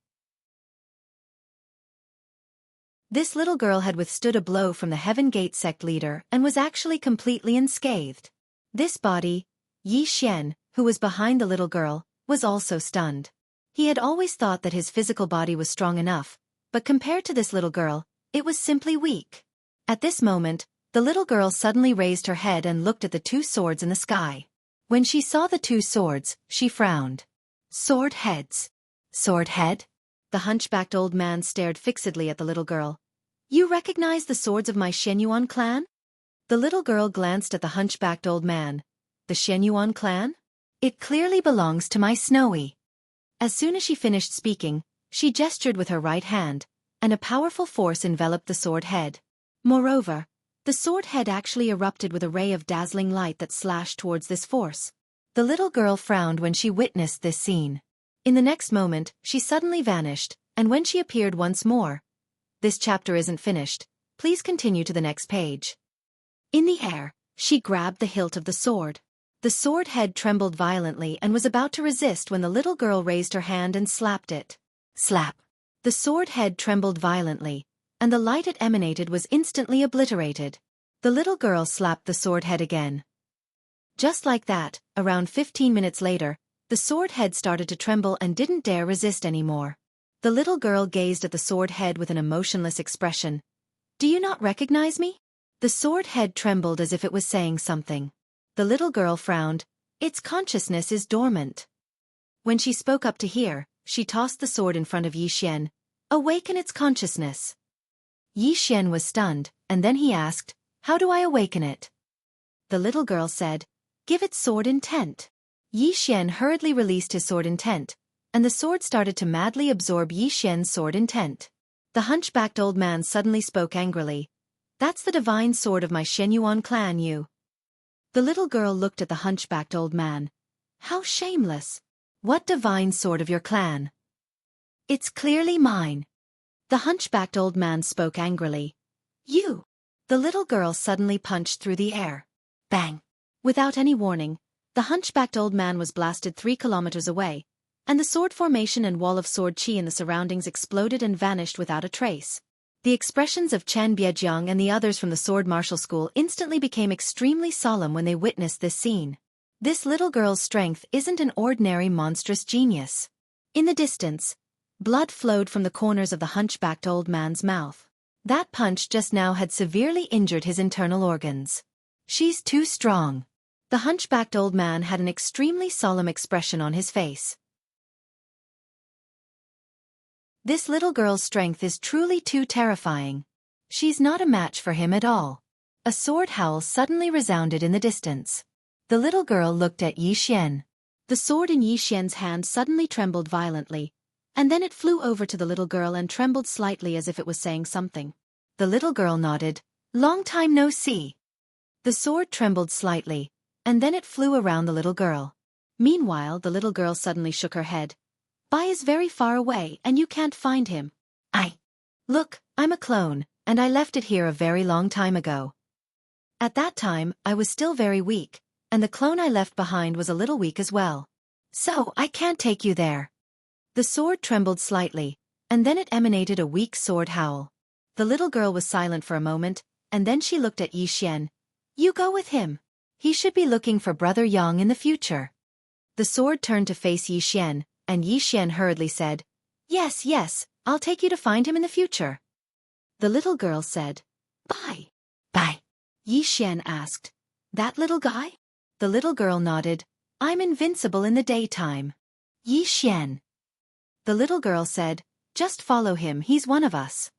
This little girl had withstood a blow from the Heaven Gate sect leader and was actually completely unscathed. This body, Yi Xian, who was behind the little girl, was also stunned. He had always thought that his physical body was strong enough, but compared to this little girl, it was simply weak. At this moment, the little girl suddenly raised her head and looked at the 2 swords in the sky. When she saw the 2 swords, she frowned. Sword heads. Sword head? The hunchbacked old man stared fixedly at the little girl. You recognize the swords of my Shenyuan clan? The little girl glanced at the hunchbacked old man. The Shenyuan clan? It clearly belongs to my Snowy. As soon as she finished speaking, she gestured with her right hand, and a powerful force enveloped the sword head. Moreover, the sword head actually erupted with a ray of dazzling light that slashed towards this force. The little girl frowned when she witnessed this scene. In the next moment, she suddenly vanished, and when she appeared once more, this chapter isn't finished. Please continue to the next page. In the air, she grabbed the hilt of the sword. The sword head trembled violently and was about to resist when the little girl raised her hand and slapped it. Slap! The sword head trembled violently, and the light it emanated was instantly obliterated. The little girl slapped the sword head again. Just like that, around 15 minutes later, the sword head started to tremble and didn't dare resist anymore. The little girl gazed at the sword head with an emotionless expression. "Do you not recognize me?" The sword head trembled as if it was saying something. The little girl frowned. "Its consciousness is dormant." When she spoke up to hear, she tossed the sword in front of Yi Xian. "Awaken its consciousness." Yi Xian was stunned, and then he asked, "How do I awaken it?" The little girl said, "Give it sword intent." Yi Xian hurriedly released his sword intent, and the sword started to madly absorb Yi Xian's sword intent. The hunchbacked old man suddenly spoke angrily. "That's the divine sword of my Shenyuan clan, you." The little girl looked at the hunchbacked old man. "How shameless! What divine sword of your clan?" "It's clearly mine." The hunchbacked old man spoke angrily. "You!" The little girl suddenly punched through the air. Bang! Without any warning, the hunchbacked old man was blasted 3 kilometers away, and the sword formation and wall of sword chi in the surroundings exploded and vanished without a trace. The expressions of Chen Biejiang and the others from the sword martial school instantly became extremely solemn when they witnessed this scene. This little girl's strength isn't an ordinary monstrous genius. In the distance, blood flowed from the corners of the hunchbacked old man's mouth. That punch just now had severely injured his internal organs. "She's too strong." The hunchbacked old man had an extremely solemn expression on his face. This little girl's strength is truly too terrifying. She's not a match for him at all. A sword howl suddenly resounded in the distance. The little girl looked at Yi Xian. The sword in Yi Xian's hand suddenly trembled violently, and then it flew over to the little girl and trembled slightly as if it was saying something. The little girl nodded. "Long time no see." The sword trembled slightly, and then it flew around the little girl. Meanwhile, the little girl suddenly shook her head. "Bai is very far away and you can't find him." Look, I'm a clone, and I left it here a very long time ago. At that time, I was still very weak, and the clone I left behind was a little weak as well. So I can't take you there." The sword trembled slightly, and then it emanated a weak sword howl. The little girl was silent for a moment, and then she looked at Yi Xian. "You go with him. He should be looking for Brother Yang in the future." The sword turned to face Yi Xian, and Yi Xian hurriedly said, Yes, I'll take you to find him in the future." The little girl said, "Bye." "Bye." Yi Xian asked, "That little guy?" The little girl nodded. "I'm invincible in the daytime." "Yi Xian." The little girl said, "Just follow him, he's one of us."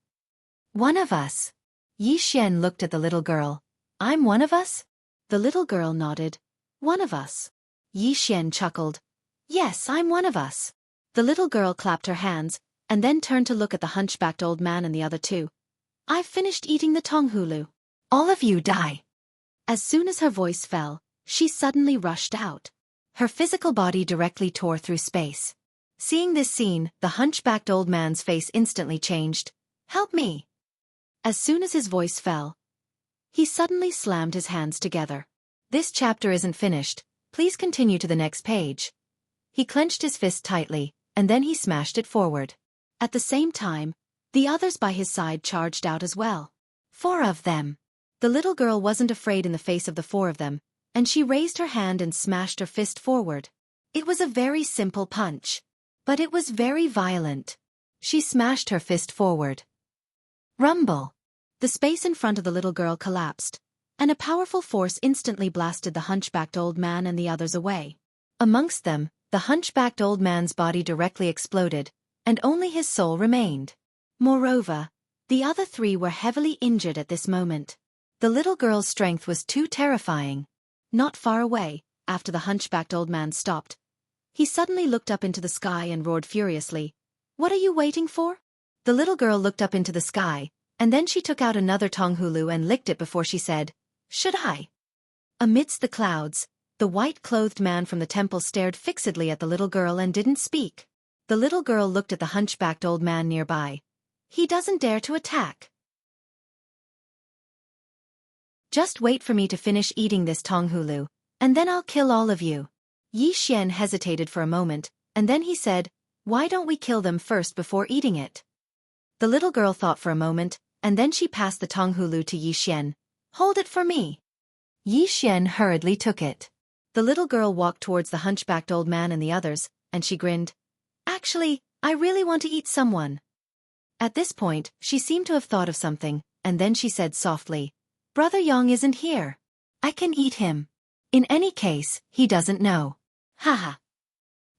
"One of us?" Yi Xian looked at the little girl. "I'm one of us?" The little girl nodded. "One of us." Yi Xian chuckled. "Yes, I'm one of us." The little girl clapped her hands, and then turned to look at the hunchbacked old man and the other two. "I've finished eating the tonghulu. All of you die." As soon as her voice fell, she suddenly rushed out. Her physical body directly tore through space. Seeing this scene, the hunchbacked old man's face instantly changed. "Help me!" As soon as his voice fell, he suddenly slammed his hands together. This chapter isn't finished. Please continue to the next page. He clenched his fist tightly, and then he smashed it forward. At the same time, the others by his side charged out as well. 4 of them. The little girl wasn't afraid in the face of the 4 of them, and she raised her hand and smashed her fist forward. It was a very simple punch, but it was very violent. She smashed her fist forward. Rumble! The space in front of the little girl collapsed, and a powerful force instantly blasted the hunchbacked old man and the others away. Amongst them, the hunchbacked old man's body directly exploded, and only his soul remained. Moreover, the other 3 were heavily injured at this moment. The little girl's strength was too terrifying. Not far away, after the hunchbacked old man stopped, he suddenly looked up into the sky and roared furiously. "What are you waiting for?" The little girl looked up into the sky, and then she took out another tonghulu and licked it before she said, "Should I?" Amidst the clouds, the white-clothed man from the temple stared fixedly at the little girl and didn't speak. The little girl looked at the hunchbacked old man nearby. "He doesn't dare to attack. Just wait for me to finish eating this tonghulu, And then I'll kill all of you. Yi Xian hesitated for a moment, and then he said, "Why don't we kill them first before eating it?" The little girl thought for a moment, and then she passed the Tonghulu to Yi Xian. "Hold it for me." Yi Xian hurriedly took it. The little girl walked towards the hunchbacked old man and the others, and she grinned. "Actually, I really want to eat someone." At this point, she seemed to have thought of something, and then she said softly, "Brother Yong isn't here. I can eat him. In any case, he doesn't know. Haha."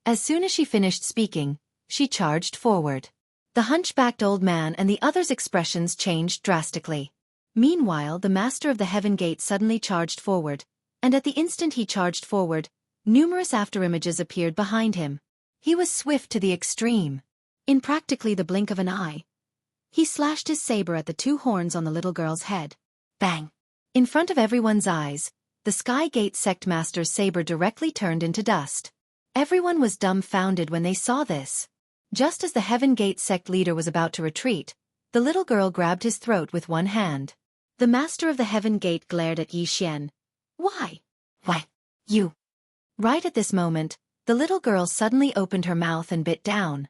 As soon as she finished speaking, she charged forward. The hunchbacked old man and the others' expressions changed drastically. Meanwhile, the master of the heaven gate suddenly charged forward, and at the instant he charged forward, numerous afterimages appeared behind him. He was swift to the extreme. In practically the blink of an eye, he slashed his saber at the two horns on the little girl's head. Bang! In front of everyone's eyes, the Sky Gate sect master's saber directly turned into dust. Everyone was dumbfounded when they saw this. Just as the Heaven Gate sect leader was about to retreat, the little girl grabbed his throat with one hand. The master of the Heaven Gate glared at Yi Xian. "Why? Why, you?" Right at this moment, the little girl suddenly opened her mouth and bit down.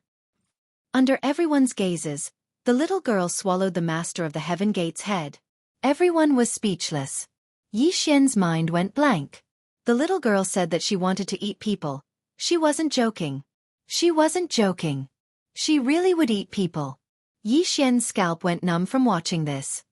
Under everyone's gazes, the little girl swallowed the master of the Heaven Gate's head. Everyone was speechless. Yi Xian's mind went blank. The little girl said that she wanted to eat people. She wasn't joking. She wasn't joking. She really would eat people. Yi Xian's scalp went numb from watching this.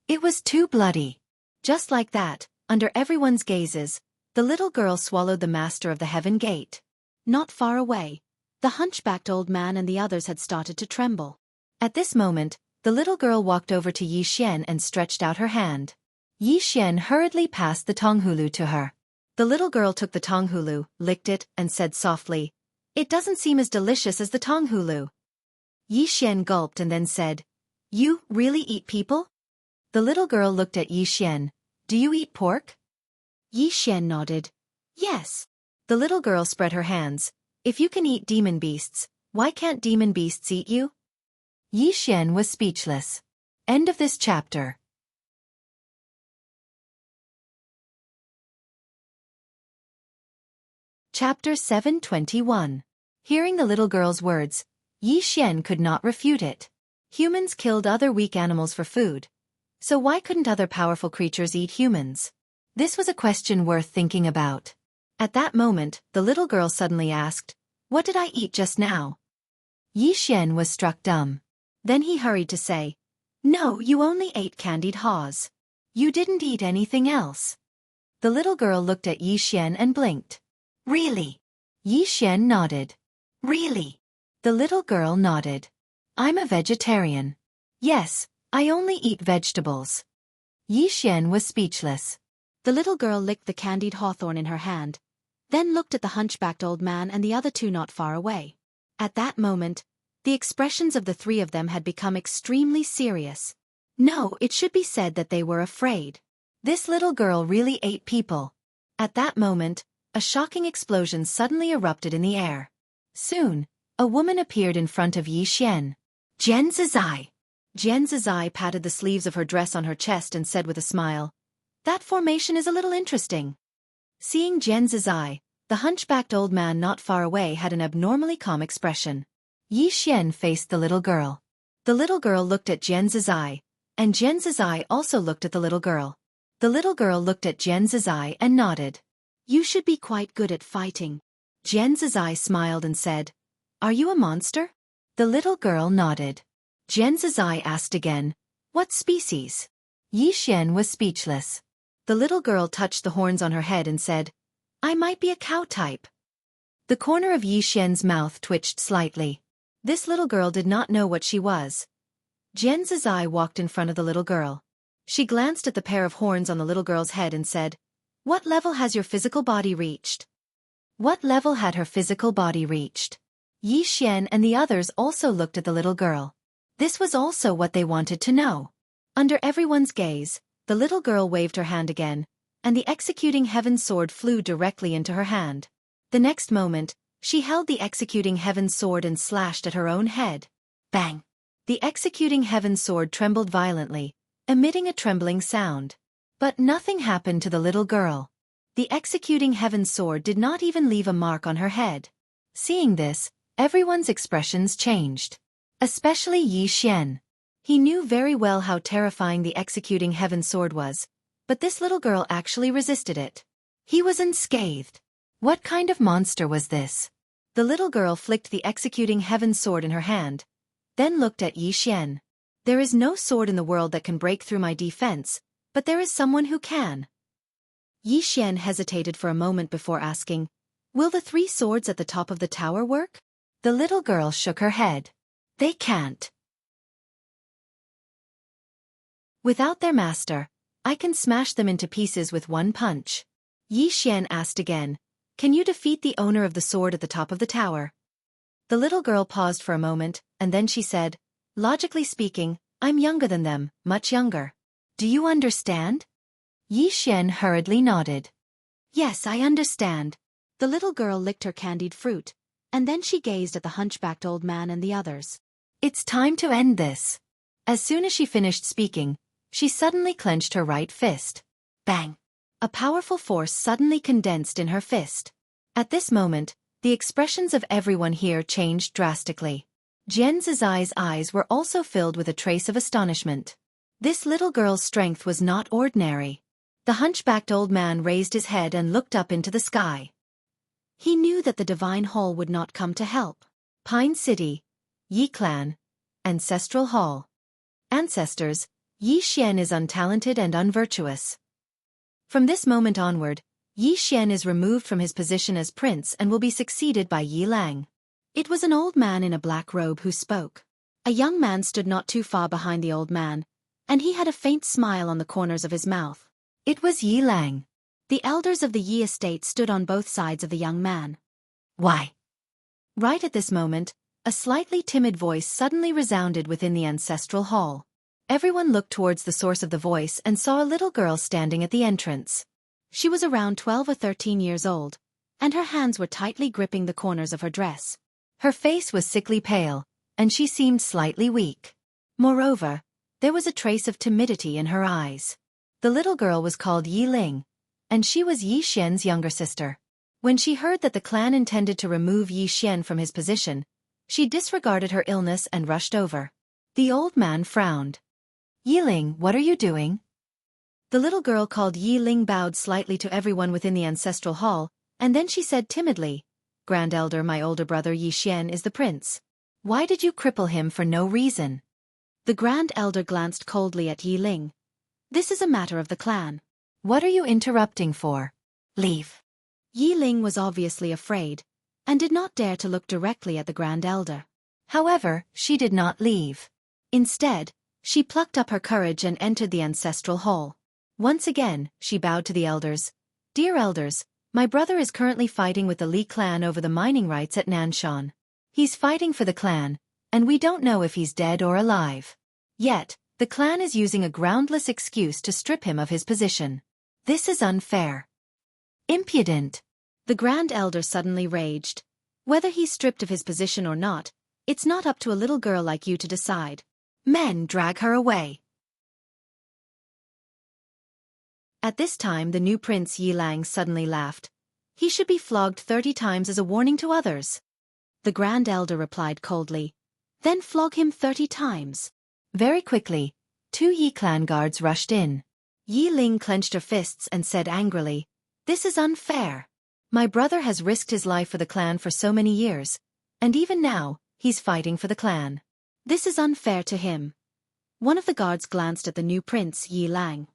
It was too bloody. Just like that, under everyone's gazes, the little girl swallowed the master of the Heaven Gate. Not far away, the hunchbacked old man and the others had started to tremble. At this moment, the little girl walked over to Yi Xian and stretched out her hand. Yi Xian hurriedly passed the Tonghulu to her. The little girl took the Tonghulu, licked it, and said softly, "It doesn't seem as delicious as the Tonghulu." Yi Xian gulped and then said, "You really eat people?" The little girl looked at Yi Xian. "Do you eat pork?" Yi Xian nodded. "Yes." The little girl spread her hands. "If you can eat demon beasts, why can't demon beasts eat you?" Yi Xian was speechless. End of this chapter. Chapter 721. Hearing the little girl's words, Yi Xian could not refute it. Humans killed other weak animals for food. So why couldn't other powerful creatures eat humans? This was a question worth thinking about. At that moment, the little girl suddenly asked, "What did I eat just now?" Yi Xian was struck dumb. Then he hurried to say, "No, you only ate candied haws. You didn't eat anything else." The little girl looked at Yi Xian and blinked. "Really?" Yi Xian nodded. "Really?" The little girl nodded. "I'm a vegetarian. Yes, I only eat vegetables." Yi Xian was speechless. The little girl licked the candied hawthorn in her hand, then looked at the hunchbacked old man and the other two not far away. At that moment, the expressions of the three of them had become extremely serious. No, it should be said that they were afraid. This little girl really ate people. At that moment, a shocking explosion suddenly erupted in the air. Soon, a woman appeared in front of Yi Xian. "Jian Zizai." Jian Zizai patted the sleeves of her dress on her chest and said with a smile, "That formation is a little interesting." Seeing Jian Zizai, the hunchbacked old man not far away had an abnormally calm expression. Yi Xian faced the little girl. The little girl looked at Jian Zizai, and Jian Zizai also looked at the little girl. The little girl looked at Jian Zizai and nodded. "You should be quite good at fighting." Jian Zizai smiled and said, "Are you a monster?" The little girl nodded. Jian Zizai asked again, "What species?" Yi Xian was speechless. The little girl touched the horns on her head and said, "I might be a cow type." The corner of Yi Xian's mouth twitched slightly. This little girl did not know what she was. Jian Zizai walked in front of the little girl. She glanced at the pair of horns on the little girl's head and said, "What level has your physical body reached?" What level had her physical body reached? Yi Xian and the others also looked at the little girl. This was also what they wanted to know. Under everyone's gaze, the little girl waved her hand again, and the executing heaven sword flew directly into her hand. The next moment, she held the executing heaven sword and slashed at her own head. Bang! The executing heaven sword trembled violently, emitting a trembling sound. But nothing happened to the little girl. The executing heaven sword did not even leave a mark on her head. Seeing this, everyone's expressions changed. Especially Yi Xian. He knew very well how terrifying the executing heaven sword was, but this little girl actually resisted it. He was unscathed. What kind of monster was this? The little girl flicked the executing heaven sword in her hand, then looked at Yi Xian. There is no sword in the world that can break through my defense, but there is someone who can. Yi Xian hesitated for a moment before asking, "Will the 3 swords at the top of the tower work?" The little girl shook her head. "They can't. Without their master, I can smash them into pieces with one punch." Yi Xian asked again, "Can you defeat the owner of the sword at the top of the tower?" The little girl paused for a moment, and then she said, "Logically speaking, I'm younger than them, much younger. Do you understand?" Yi Xian hurriedly nodded. "Yes, I understand." The little girl licked her candied fruit, and then she gazed at the hunchbacked old man and the others. "It's time to end this." As soon as she finished speaking, she suddenly clenched her right fist. Bang! A powerful force suddenly condensed in her fist. At this moment, the expressions of everyone here changed drastically. Jian Zizai's eyes were also filled with a trace of astonishment. This little girl's strength was not ordinary. The hunchbacked old man raised his head and looked up into the sky. He knew that the divine hall would not come to help. Pine City, Yi Clan, Ancestral Hall. Ancestors, Yi Xian is untalented and unvirtuous. From this moment onward, Yi Xian is removed from his position as prince and will be succeeded by Yi Lang. It was an old man in a black robe who spoke. A young man stood not too far behind the old man, and he had a faint smile on the corners of his mouth. It was Yi Lang. The elders of the Yi estate stood on both sides of the young man. "Why?" Right at this moment, a slightly timid voice suddenly resounded within the ancestral hall. Everyone looked towards the source of the voice and saw a little girl standing at the entrance. She was around 12 or 13 years old, and her hands were tightly gripping the corners of her dress. Her face was sickly pale, and she seemed slightly weak. Moreover, there was a trace of timidity in her eyes. The little girl was called Yi Ling, and she was Yi Xian's younger sister. When she heard that the clan intended to remove Yi Xian from his position, she disregarded her illness and rushed over. The old man frowned. "Yi Ling, what are you doing?" The little girl called Yi Ling bowed slightly to everyone within the ancestral hall, and then she said timidly, "Grand Elder, my older brother Yi Xian is the prince. Why did you cripple him for no reason?" The Grand Elder glanced coldly at Yi Ling. "This is a matter of the clan. What are you interrupting for? Leave." Yi Ling was obviously afraid, and did not dare to look directly at the Grand Elder. However, she did not leave. Instead, she plucked up her courage and entered the ancestral hall. Once again, she bowed to the elders. "Dear elders, my brother is currently fighting with the Li clan over the mining rights at Nanshan. He's fighting for the clan, and we don't know if he's dead or alive. Yet, the clan is using a groundless excuse to strip him of his position. This is unfair. Impudent." The Grand Elder suddenly raged. "Whether he's stripped of his position or not, it's not up to a little girl like you to decide. Men, drag her away." At this time the new prince Yi Lang suddenly laughed. "He should be flogged 30 times as a warning to others." The Grand Elder replied coldly, "Then flog him 30 times. Very quickly, 2 Yi clan guards rushed in. Yi Ling clenched her fists and said angrily, "This is unfair. My brother has risked his life for the clan for so many years, and even now, he's fighting for the clan. This is unfair to him." One of the guards glanced at the new prince Yi Lang.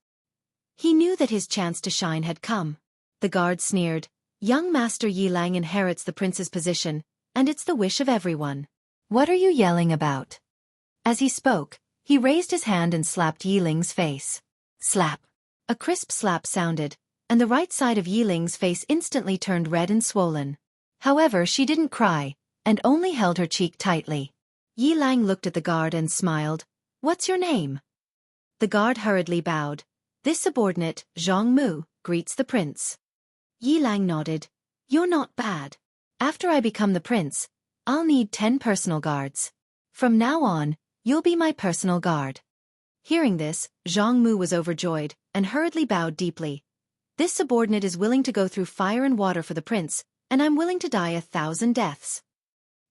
He knew that his chance to shine had come. The guard sneered, "Young Master Yi Lang inherits the prince's position, and it's the wish of everyone. What are you yelling about?" As he spoke, he raised his hand and slapped Yi Ling's face. Slap. A crisp slap sounded, and the right side of Yi Ling's face instantly turned red and swollen. However, she didn't cry, and only held her cheek tightly. Yi Lang looked at the guard and smiled. "What's your name?" The guard hurriedly bowed. "This subordinate, Zhang Mu, greets the prince." Yi Lang nodded. "You're not bad. After I become the prince, I'll need 10 personal guards. From now on, you'll be my personal guard." Hearing this, Zhang Mu was overjoyed, and hurriedly bowed deeply. This subordinate is willing to go through fire and water for the prince, and I'm willing to die 1,000 deaths.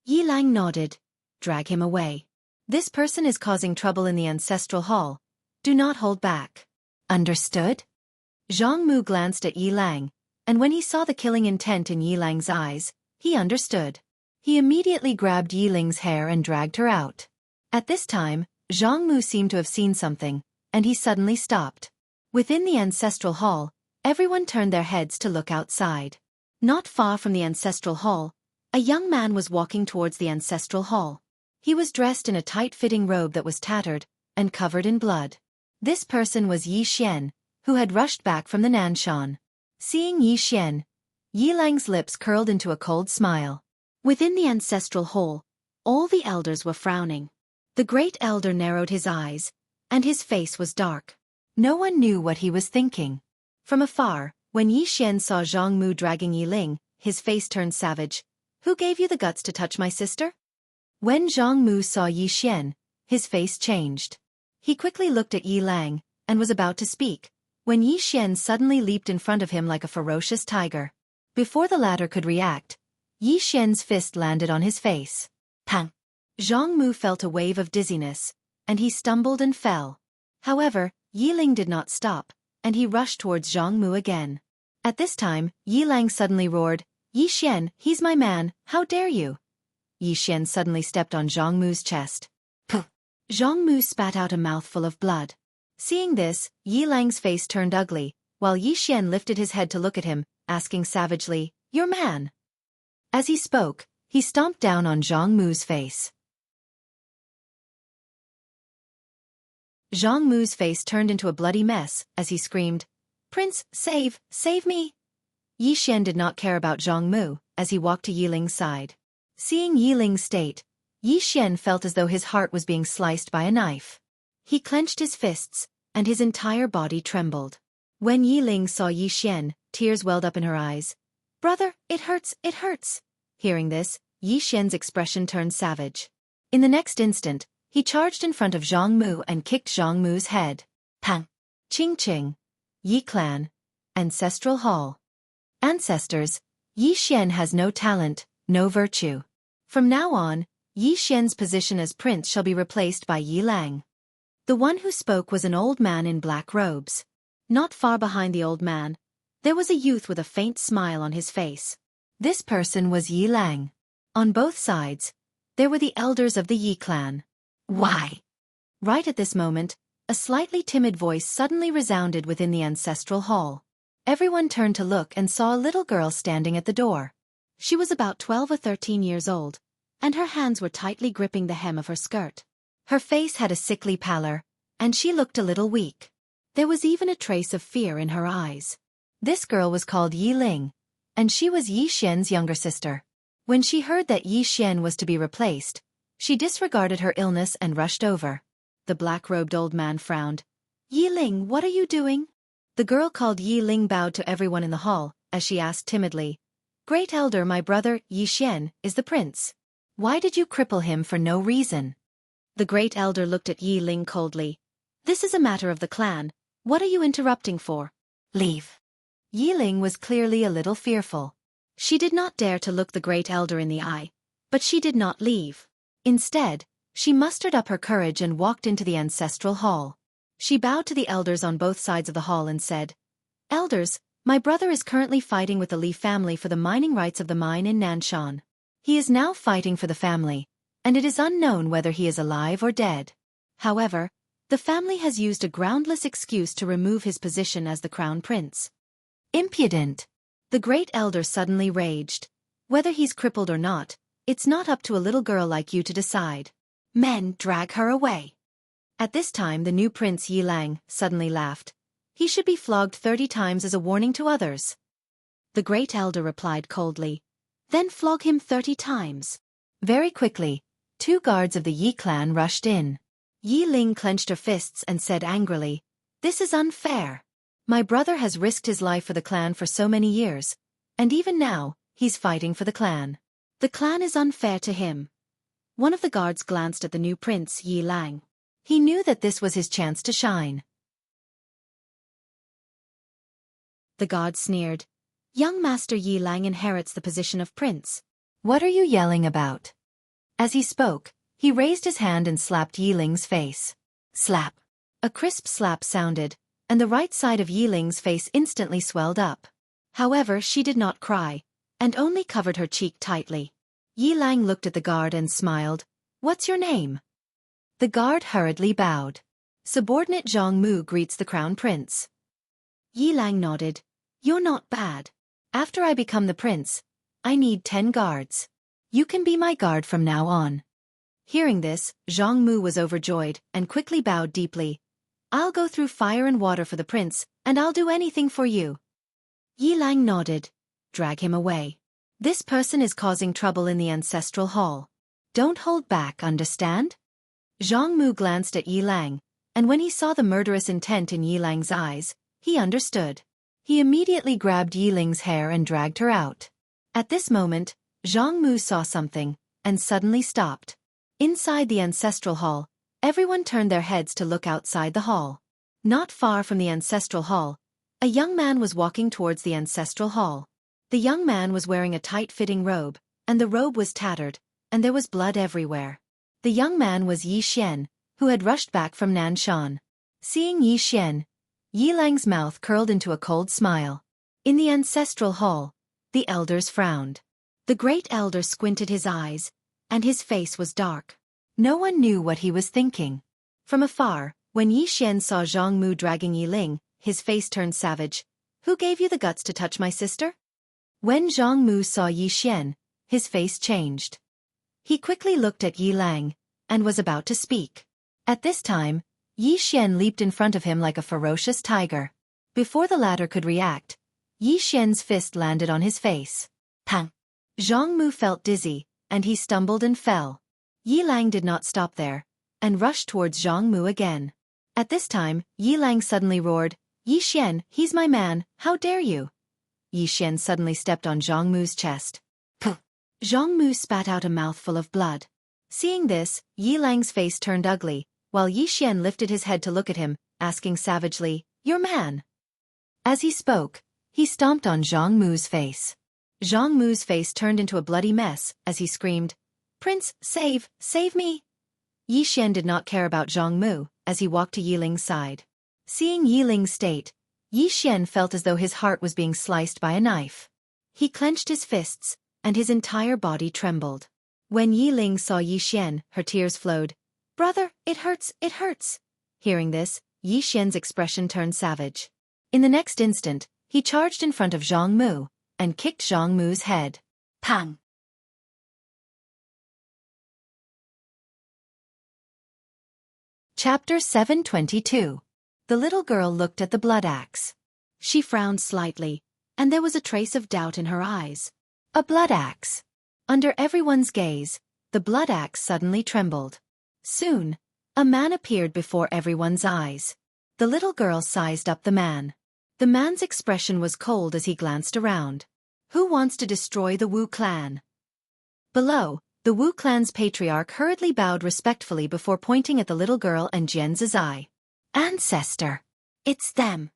Yi Lang nodded. Drag him away. This person is causing trouble in the ancestral hall. Do not hold back. Understood? Zhang Mu glanced at Yi Lang, and when he saw the killing intent in Yi Lang's eyes, he understood. He immediately grabbed Yi Ling's hair and dragged her out. At this time, Zhang Mu seemed to have seen something, and he suddenly stopped. Within the ancestral hall, everyone turned their heads to look outside. Not far from the ancestral hall, a young man was walking towards the ancestral hall. He was dressed in a tight-fitting robe that was tattered and covered in blood. This person was Yi Xian, who had rushed back from the Nanshan. Seeing Yi Xian, Yi Lang's lips curled into a cold smile. Within the ancestral hall, all the elders were frowning. The great elder narrowed his eyes, and his face was dark. No one knew what he was thinking. From afar, when Yi Xian saw Zhang Mu dragging Yi Ling, his face turned savage. Who gave you the guts to touch my sister? When Zhang Mu saw Yi Xian, his face changed. He quickly looked at Yi Lang, and was about to speak, when Yi Xian suddenly leaped in front of him like a ferocious tiger. Before the latter could react, Yi Xian's fist landed on his face. Pang! Zhang Mu felt a wave of dizziness, and he stumbled and fell. However, Yi Ling did not stop, and he rushed towards Zhang Mu again. At this time, Yi Lang suddenly roared, Yi Xian, he's my man, how dare you? Yi Xian suddenly stepped on Zhang Mu's chest. Puh! Zhang Mu spat out a mouthful of blood. Seeing this, Yi Lang's face turned ugly, while Yi Xian lifted his head to look at him, asking savagely, your man? As he spoke, he stomped down on Zhang Mu's face. Zhang Mu's face turned into a bloody mess as he screamed, Prince, save me! Yi Xian did not care about Zhang Mu as he walked to Yi Ling's side. Seeing Yi Ling's state, Yi Xian felt as though his heart was being sliced by a knife. He clenched his fists, and his entire body trembled. When Yi Ling saw Yi Xian, tears welled up in her eyes. Brother, it hurts, it hurts. Hearing this, Yi Xian's expression turned savage. In the next instant, he charged in front of Zhang Mu and kicked Zhang Mu's head. Pang! Ching ching! Yi Clan. Ancestral Hall. Ancestors, Yi Xian has no talent, no virtue. From now on, Yi Xian's position as prince shall be replaced by Yi Lang. The one who spoke was an old man in black robes. Not far behind the old man, there was a youth with a faint smile on his face. This person was Yi Lang. On both sides, there were the elders of the Yi clan. Why? Right at this moment, a slightly timid voice suddenly resounded within the ancestral hall. Everyone turned to look and saw a little girl standing at the door. She was about 12 or 13 years old, and her hands were tightly gripping the hem of her skirt. Her face had a sickly pallor, and she looked a little weak. There was even a trace of fear in her eyes. This girl was called Yi Ling, and she was Yi Xian's younger sister. When she heard that Yi Xian was to be replaced, she disregarded her illness and rushed over. The black-robed old man frowned. Yi Ling, what are you doing? The girl called Yi Ling bowed to everyone in the hall, as she asked timidly, Great Elder, my brother, Yi Xian, is the prince. Why did you cripple him for no reason? The Great Elder looked at Yi Ling coldly. This is a matter of the clan. What are you interrupting for? Leave. Yi Ling was clearly a little fearful. She did not dare to look the Great Elder in the eye, but she did not leave. Instead, she mustered up her courage and walked into the ancestral hall. She bowed to the elders on both sides of the hall and said, Elders, my brother is currently fighting with the Li family for the mining rights of the mine in Nanshan. He is now fighting for the family, and it is unknown whether he is alive or dead. However, the family has used a groundless excuse to remove his position as the crown prince. Impudent! The Great Elder suddenly raged. Whether he's crippled or not, it's not up to a little girl like you to decide. Men, drag her away. At this time the new prince Yi Lang suddenly laughed. He should be flogged 30 times as a warning to others. The Great Elder replied coldly. Then flog him 30 times. Very quickly, 2 guards of the Yi clan rushed in. Yi Ling clenched her fists and said angrily, This is unfair. My brother has risked his life for the clan for so many years, and even now, he's fighting for the clan. The clan is unfair to him. One of the guards glanced at the new prince Yi Lang. He knew that this was his chance to shine. The guard sneered. Young Master Yi Lang inherits the position of prince. What are you yelling about? As he spoke, he raised his hand and slapped Yi Ling's face. Slap. A crisp slap sounded, and the right side of Yi Ling's face instantly swelled up. However, she did not cry, and only covered her cheek tightly. Yi Lang looked at the guard and smiled. What's your name? The guard hurriedly bowed. Subordinate Zhang Mu greets the crown prince. Yi Lang nodded. You're not bad. After I become the prince, I need 10 guards. You can be my guard from now on. Hearing this, Zhang Mu was overjoyed and quickly bowed deeply. I'll go through fire and water for the prince, and I'll do anything for you. Yi Lang nodded. Drag him away. This person is causing trouble in the ancestral hall. Don't hold back, understand? Zhang Mu glanced at Yi Lang, and when he saw the murderous intent in Yi Lang's eyes, he understood. He immediately grabbed Yi Ling's hair and dragged her out. At this moment, Zhang Mu saw something, and suddenly stopped. Inside the ancestral hall, everyone turned their heads to look outside the hall. Not far from the ancestral hall, a young man was walking towards the ancestral hall. The young man was wearing a tight-fitting robe, and the robe was tattered, and there was blood everywhere. The young man was Yi Xian, who had rushed back from Nanshan. Seeing Yi Xian, Yi Lang's mouth curled into a cold smile. In the ancestral hall, the elders frowned. The great elder squinted his eyes, and his face was dark. No one knew what he was thinking. From afar, when Yi Xian saw Zhang Mu dragging Yi Ling, his face turned savage. Who gave you the guts to touch my sister? When Zhang Mu saw Yi Xian, his face changed. He quickly looked at Yi Lang, and was about to speak. At this time, Yi Xian leaped in front of him like a ferocious tiger. Before the latter could react, Yi Xian's fist landed on his face. Pang! Zhang Mu felt dizzy, and he stumbled and fell. Yi Lang did not stop there, and rushed towards Zhang Mu again. At this time, Yi Lang suddenly roared, Yi Xian, he's my man, how dare you? Yi Xian suddenly stepped on Zhang Mu's chest. Puh! Zhang Mu spat out a mouthful of blood. Seeing this, Yi Lang's face turned ugly, while Yi Xian lifted his head to look at him, asking savagely, your man? As he spoke, he stomped on Zhang Mu's face. Zhang Mu's face turned into a bloody mess as he screamed, Prince, save me! Yi Xian did not care about Zhang Mu as he walked to Yi Ling's side. Seeing Yi Ling's state, Yi Xian felt as though his heart was being sliced by a knife. He clenched his fists, and his entire body trembled. When Yi Ling saw Yi Xian, her tears flowed. Brother, it hurts, it hurts. Hearing this, Yi Xian's expression turned savage. In the next instant, he charged in front of Zhang Mu, and kicked Zhang Mu's head. Pang! Chapter 722. The little girl looked at the blood axe. She frowned slightly, and there was a trace of doubt in her eyes. A blood axe. Under everyone's gaze, the blood axe suddenly trembled. Soon, a man appeared before everyone's eyes. The little girl sized up the man. The man's expression was cold as he glanced around. Who wants to destroy the Wu clan? Below, the Wu clan's patriarch hurriedly bowed respectfully before pointing at the little girl and Jian Zizai. Ancestor! It's them!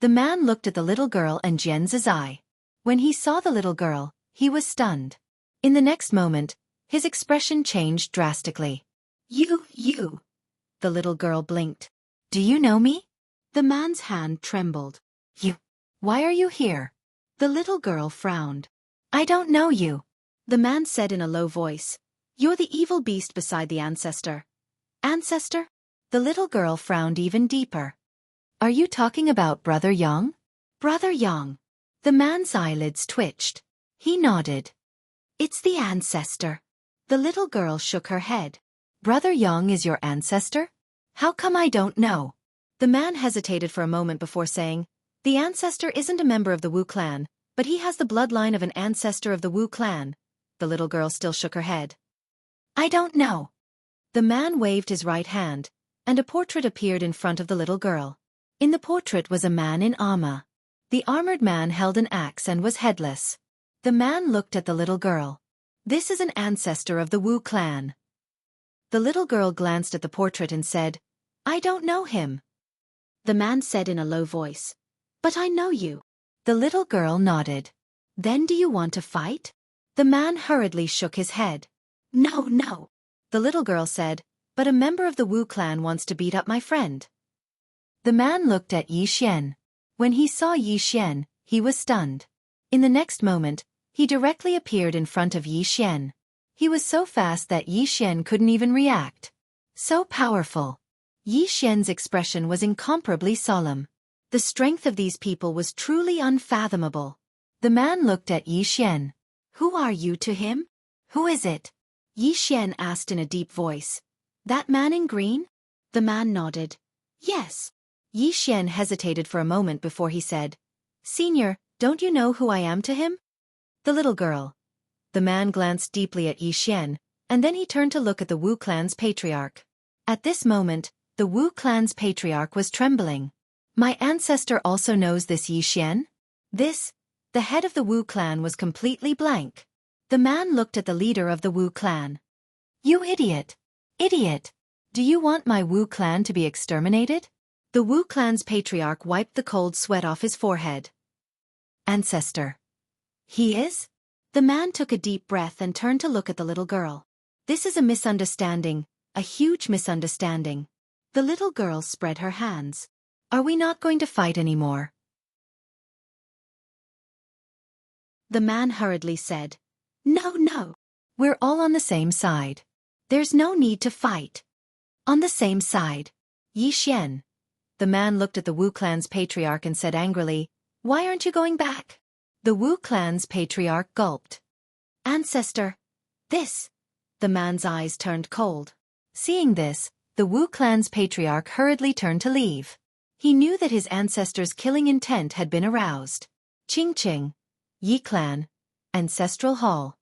The man looked at the little girl and Jian Zizai. When he saw the little girl, he was stunned. In the next moment, his expression changed drastically. You. The little girl blinked. Do you know me? The man's hand trembled. You. Why are you here? The little girl frowned. I don't know you. The man said in a low voice. You're the evil beast beside the ancestor. Ancestor? The little girl frowned even deeper. Are you talking about Brother Yang? Brother Yang. The man's eyelids twitched. He nodded. It's the ancestor. The little girl shook her head. Brother Yang is your ancestor? How come I don't know? The man hesitated for a moment before saying, the ancestor isn't a member of the Wu clan, but he has the bloodline of an ancestor of the Wu clan. The little girl still shook her head. I don't know. The man waved his right hand, and a portrait appeared in front of the little girl. In the portrait was a man in armor. The armored man held an axe and was headless. The man looked at the little girl. This is an ancestor of the Wu clan. The little girl glanced at the portrait and said, I don't know him. The man said in a low voice, but I know you. The little girl nodded. Then do you want to fight? The man hurriedly shook his head. No, no. The little girl said, but a member of the Wu clan wants to beat up my friend. The man looked at Yi Xian. When he saw Yi Xian, he was stunned. In the next moment, he directly appeared in front of Yi Xian. He was so fast that Yi Xian couldn't even react. So powerful. Yi Xian's expression was incomparably solemn. The strength of these people was truly unfathomable. The man looked at Yi Xian. Who are you to him? Who is it? Yi Xian asked in a deep voice. That man in green? The man nodded. Yes. Yi Xian hesitated for a moment before he said, Senior, don't you know who I am to him? The little girl. The man glanced deeply at Yi Xian, and then he turned to look at the Wu clan's patriarch. At this moment, the Wu clan's patriarch was trembling. My ancestor also knows this Yi Xian? This? The head of the Wu clan was completely blank. The man looked at the leader of the Wu clan. You idiot! Idiot! Do you want my Wu clan to be exterminated? The Wu clan's patriarch wiped the cold sweat off his forehead. Ancestor. He is? The man took a deep breath and turned to look at the little girl. This is a misunderstanding, a huge misunderstanding. The little girl spread her hands. Are we not going to fight anymore? The man hurriedly said, No, no. We're all on the same side. There's no need to fight. On the same side. Yi Xian. The man looked at the Wu clan's patriarch and said angrily, Why aren't you going back? The Wu clan's patriarch gulped. Ancestor. This. The man's eyes turned cold. Seeing this, the Wu clan's patriarch hurriedly turned to leave. He knew that his ancestor's killing intent had been aroused. Ching Ching. Yi clan. Ancestral Hall.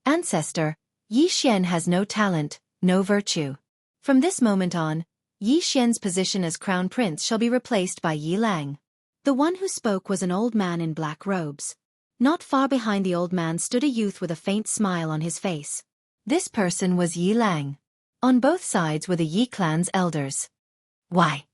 Ancestor, Yi Xian has no talent, no virtue. From this moment on, Yi Xian's position as crown prince shall be replaced by Yi Lang. The one who spoke was an old man in black robes. Not far behind the old man stood a youth with a faint smile on his face. This person was Yi Lang. On both sides were the Yi clan's elders. Why?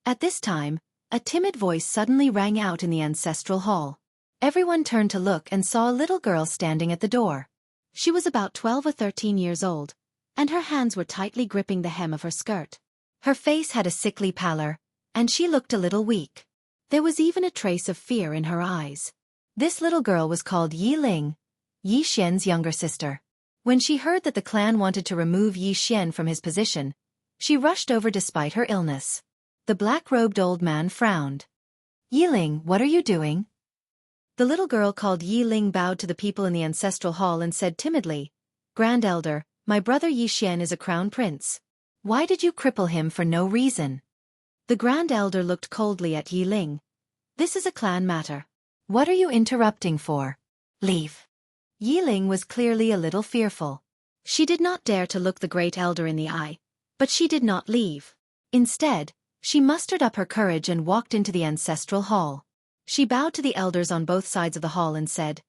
At this time, a timid voice suddenly rang out in the ancestral hall. Everyone turned to look and saw a little girl standing at the door. She was about 12 or 13 years old, and her hands were tightly gripping the hem of her skirt. Her face had a sickly pallor, and she looked a little weak. There was even a trace of fear in her eyes. This little girl was called Yi Ling, Yi Xian's younger sister. When she heard that the clan wanted to remove Yi Xian from his position, she rushed over despite her illness. The black-robed old man frowned. Yi Ling, what are you doing? The little girl called Yi Ling bowed to the people in the ancestral hall and said timidly, Grand Elder, my brother Yi Xian is a crown prince. Why did you cripple him for no reason? The Grand Elder looked coldly at Yi Ling. This is a clan matter. What are you interrupting for? Leave. Yi Ling was clearly a little fearful. She did not dare to look the Great Elder in the eye, but she did not leave. Instead, she mustered up her courage and walked into the ancestral hall. She bowed to the elders on both sides of the hall and said,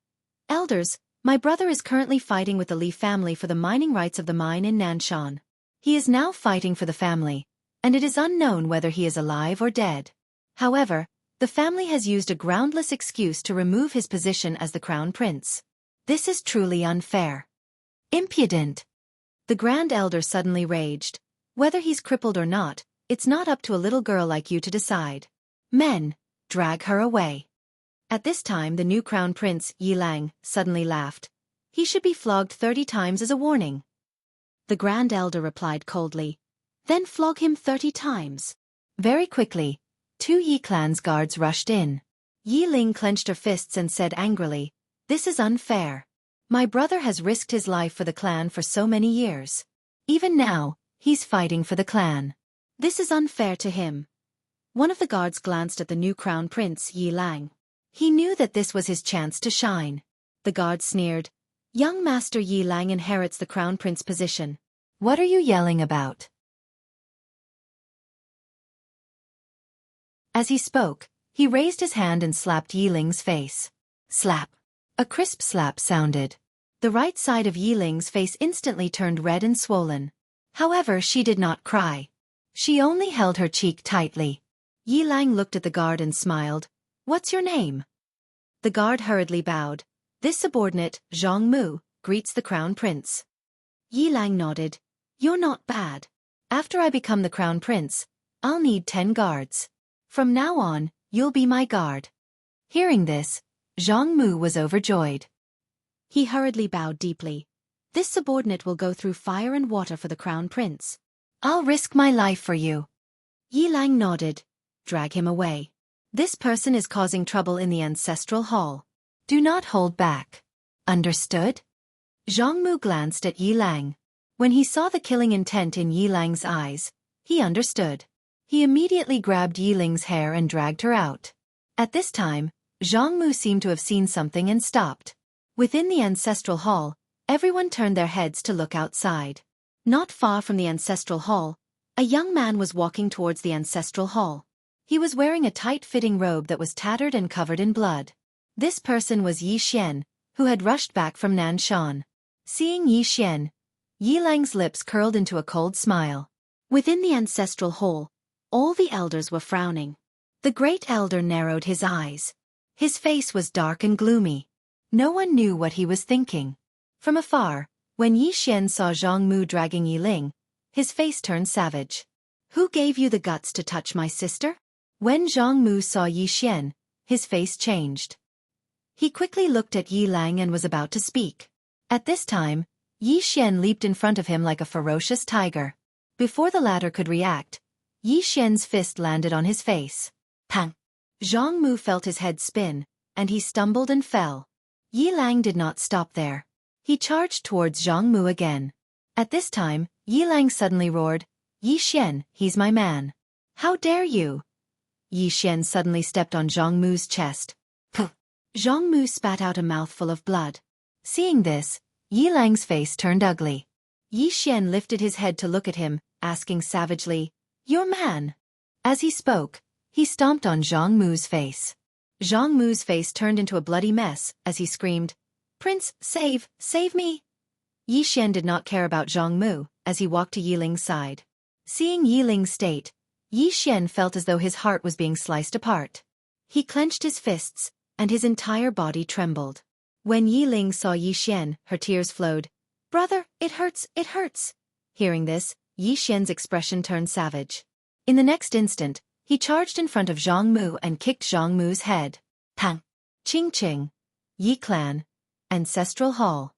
Elders, my brother is currently fighting with the Li family for the mining rights of the mine in Nanshan. He is now fighting for the family, and it is unknown whether he is alive or dead. However, the family has used a groundless excuse to remove his position as the crown prince. This is truly unfair. Impudent. The Grand Elder suddenly raged. Whether he's crippled or not, it's not up to a little girl like you to decide. Men, drag her away. At this time the new crown prince, Yi Lang, suddenly laughed. He should be flogged 30 times as a warning. The Grand Elder replied coldly, Then flog him 30 times. Very quickly, 2 Yi clan's guards rushed in. Yi Ling clenched her fists and said angrily, This is unfair. My brother has risked his life for the clan for so many years. Even now, he's fighting for the clan. This is unfair to him. One of the guards glanced at the new crown prince, Yi Lang. He knew that this was his chance to shine. The guard sneered, Young Master Yi Lang inherits the crown prince position. What are you yelling about? As he spoke, he raised his hand and slapped Yi Ling's face. Slap. A crisp slap sounded. The right side of Yi Ling's face instantly turned red and swollen. However, she did not cry. She only held her cheek tightly. Yi Lang looked at the guard and smiled. What's your name? The guard hurriedly bowed. This subordinate, Zhang Mu, greets the crown prince. Yi Lang nodded. You're not bad. After I become the crown prince, I'll need 10 guards. From now on, you'll be my guard. Hearing this, Zhang Mu was overjoyed. He hurriedly bowed deeply. This subordinate will go through fire and water for the crown prince. I'll risk my life for you. Yi Lang nodded. Drag him away. This person is causing trouble in the ancestral hall. Do not hold back. Understood? Zhang Mu glanced at Yi Lang. When he saw the killing intent in Yi Lang's eyes, he understood. He immediately grabbed Yi Ling's hair and dragged her out. At this time, Zhang Mu seemed to have seen something and stopped. Within the ancestral hall, everyone turned their heads to look outside. Not far from the ancestral hall, a young man was walking towards the ancestral hall. He was wearing a tight-fitting robe that was tattered and covered in blood. This person was Yi Xian, who had rushed back from Nanshan. Seeing Yi Xian, Yi Lang's lips curled into a cold smile. Within the ancestral hall, all the elders were frowning. The great elder narrowed his eyes. His face was dark and gloomy. No one knew what he was thinking. From afar, when Yi Xian saw Zhang Mu dragging Yi Ling, his face turned savage. Who gave you the guts to touch my sister? When Zhang Mu saw Yi Xian, his face changed. He quickly looked at Yi Lang and was about to speak. At this time, Yi Xian leaped in front of him like a ferocious tiger. Before the latter could react, Yi Xian's fist landed on his face. Pang! Zhang Mu felt his head spin, and he stumbled and fell. Yi Lang did not stop there. He charged towards Zhang Mu again. At this time, Yi Lang suddenly roared, Yi Xian, he's my man. How dare you? Yi Xian suddenly stepped on Zhang Mu's chest. Puh! Zhang Mu spat out a mouthful of blood. Seeing this, Yi Lang's face turned ugly. Yi Xian lifted his head to look at him, asking savagely, Your man? As he spoke, he stomped on Zhang Mu's face. Zhang Mu's face turned into a bloody mess as he screamed, Prince, save me! Yi Xian did not care about Zhang Mu as he walked to Yi Ling's side. Seeing Yi Ling's state, Yi Xian felt as though his heart was being sliced apart. He clenched his fists, and his entire body trembled. When Yi Ling saw Yi Xian, her tears flowed. Brother, it hurts, it hurts. Hearing this, Yi Xian's expression turned savage. In the next instant, he charged in front of Zhang Mu and kicked Zhang Mu's head. Pang! Ching ching! Yi Clan. Ancestral Hall.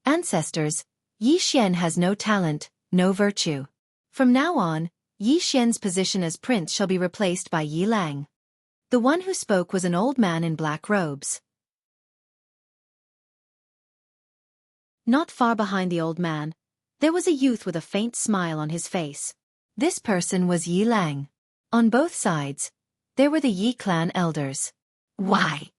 Ancestors, Yi Xian has no talent, no virtue. From now on, Yi Xian's position as prince shall be replaced by Yi Lang. The one who spoke was an old man in black robes. Not far behind the old man, there was a youth with a faint smile on his face. This person was Yi Lang. On both sides, there were the Yi clan elders. Why?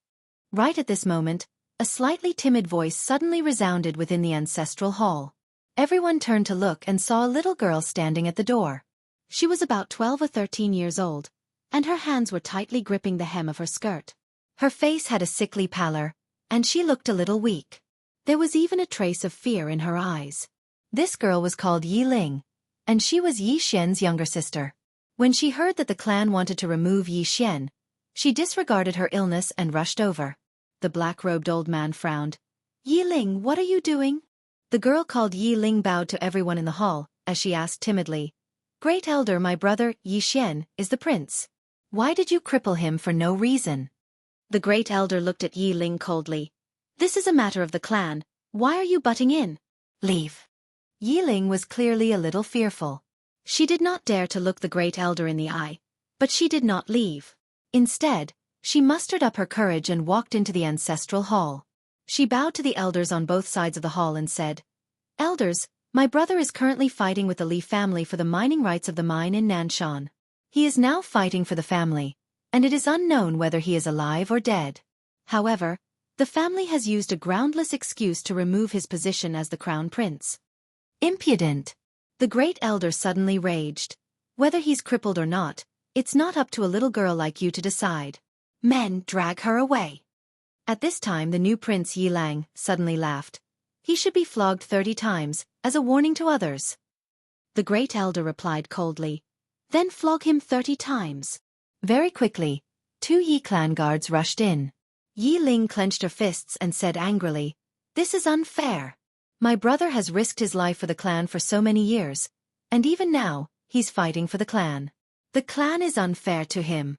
Right at this moment, a slightly timid voice suddenly resounded within the ancestral hall. Everyone turned to look and saw a little girl standing at the door. She was about 12 or 13 years old, and her hands were tightly gripping the hem of her skirt. Her face had a sickly pallor, and she looked a little weak. There was even a trace of fear in her eyes. This girl was called Yi Ling, and she was Yi Xian's younger sister. When she heard that the clan wanted to remove Yi Xian, she disregarded her illness and rushed over. The black-robed old man frowned. Yi Ling, what are you doing? The girl called Yi Ling bowed to everyone in the hall, as she asked timidly, Great Elder, my brother, Yi Xian, is the prince. Why did you cripple him for no reason? The Great Elder looked at Yi Ling coldly. This is a matter of the clan. Why are you butting in? Leave. Yi Ling was clearly a little fearful. She did not dare to look the Great Elder in the eye, but she did not leave. Instead, she mustered up her courage and walked into the ancestral hall. She bowed to the elders on both sides of the hall and said, Elders, my brother is currently fighting with the Li family for the mining rights of the mine in Nanshan. He is now fighting for the family, and it is unknown whether he is alive or dead. However, the family has used a groundless excuse to remove his position as the crown prince. Impudent! The Great Elder suddenly raged. Whether he's crippled or not, it's not up to a little girl like you to decide. Men, drag her away. At this time the new prince Yi Lang suddenly laughed. He should be flogged 30 times, as a warning to others. The Great Elder replied coldly. Then flog him 30 times. Very quickly, 2 Yi clan guards rushed in. Yi Ling clenched her fists and said angrily, "This is unfair. My brother has risked his life for the clan for so many years, and even now, he's fighting for the clan. The clan is unfair to him."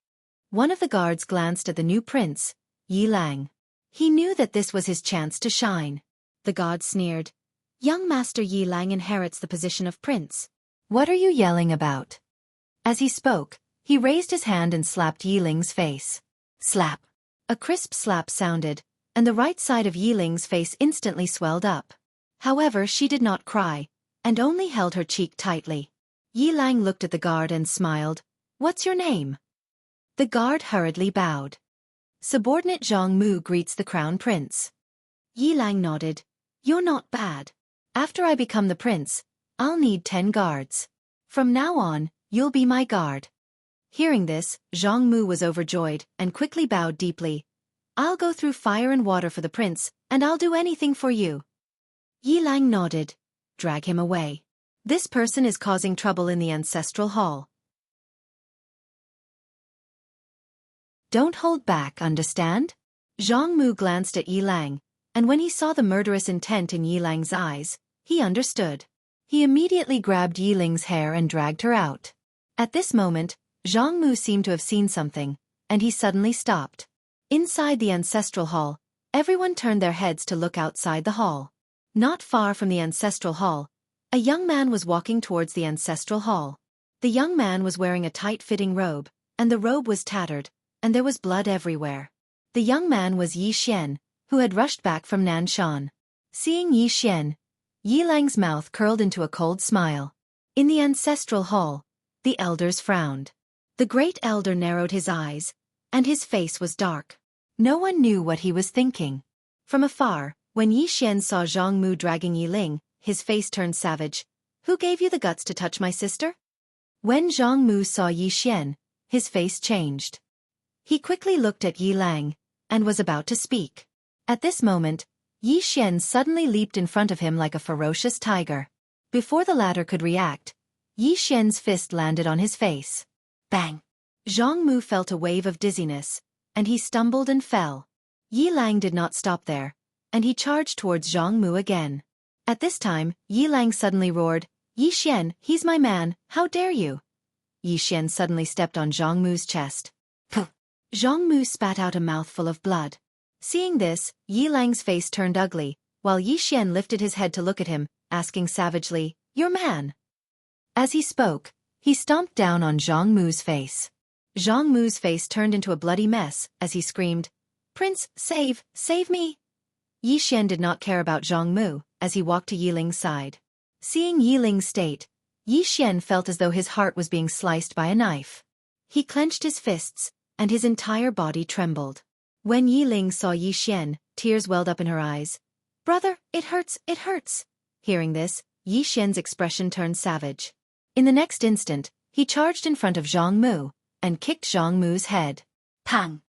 One of the guards glanced at the new prince, Yi Lang. He knew that this was his chance to shine. The guard sneered, "Young Master Yi Lang inherits the position of prince. What are you yelling about?" As he spoke, he raised his hand and slapped Yi Ling's face. Slap. A crisp slap sounded, and the right side of Yi Ling's face instantly swelled up. However, she did not cry, and only held her cheek tightly. Yi Lang looked at the guard and smiled. "What's your name?" The guard hurriedly bowed. "Subordinate Zhang Mu greets the crown prince." Yi Lang nodded. "You're not bad. After I become the prince, I'll need 10 guards. From now on, you'll be my guard." Hearing this, Zhang Mu was overjoyed and quickly bowed deeply. "I'll go through fire and water for the prince, and I'll do anything for you." Yi Lang nodded. "Drag him away. This person is causing trouble in the ancestral hall. Don't hold back, understand?" Zhang Mu glanced at Yi Lang, and when he saw the murderous intent in Yi Lang's eyes, he understood. He immediately grabbed Yi Ling's hair and dragged her out. At this moment, Zhang Mu seemed to have seen something, and he suddenly stopped. Inside the ancestral hall, everyone turned their heads to look outside the hall. Not far from the ancestral hall, a young man was walking towards the ancestral hall. The young man was wearing a tight-fitting robe, and the robe was tattered, and there was blood everywhere. The young man was Yi Xian, who had rushed back from Nanshan. Seeing Yi Xian, Yi Lang's mouth curled into a cold smile. In the ancestral hall, the elders frowned. The great elder narrowed his eyes, and his face was dark. No one knew what he was thinking. From afar, when Yi Xian saw Zhang Mu dragging Yi Ling, his face turned savage. "Who gave you the guts to touch my sister?" When Zhang Mu saw Yi Xian, his face changed. He quickly looked at Yi Lang, and was about to speak. At this moment, Yi Xian suddenly leaped in front of him like a ferocious tiger. Before the latter could react, Yi Xian's fist landed on his face. Bang! Zhang Mu felt a wave of dizziness, and he stumbled and fell. Yi Lang did not stop there, and he charged towards Zhang Mu again. At this time, Yi Lang suddenly roared, "Yi Xian, he's my man, how dare you!" Yi Xian suddenly stepped on Zhang Mu's chest. Puh! Zhang Mu spat out a mouthful of blood. Seeing this, Yi Lang's face turned ugly, while Yi Xian lifted his head to look at him, asking savagely, "Your man?" As he spoke, he stomped down on Zhang Mu's face. Zhang Mu's face turned into a bloody mess as he screamed, "Prince, save me!" Yi Xian did not care about Zhang Mu as he walked to Yi Ling's side. Seeing Yi Ling's state, Yi Xian felt as though his heart was being sliced by a knife. He clenched his fists, and his entire body trembled. When Yi Ling saw Yi Xian, tears welled up in her eyes. "Brother, it hurts, it hurts!" Hearing this, Yi Xian's expression turned savage. In the next instant, he charged in front of Zhang Mu, and kicked Zhang Mu's head. Pang!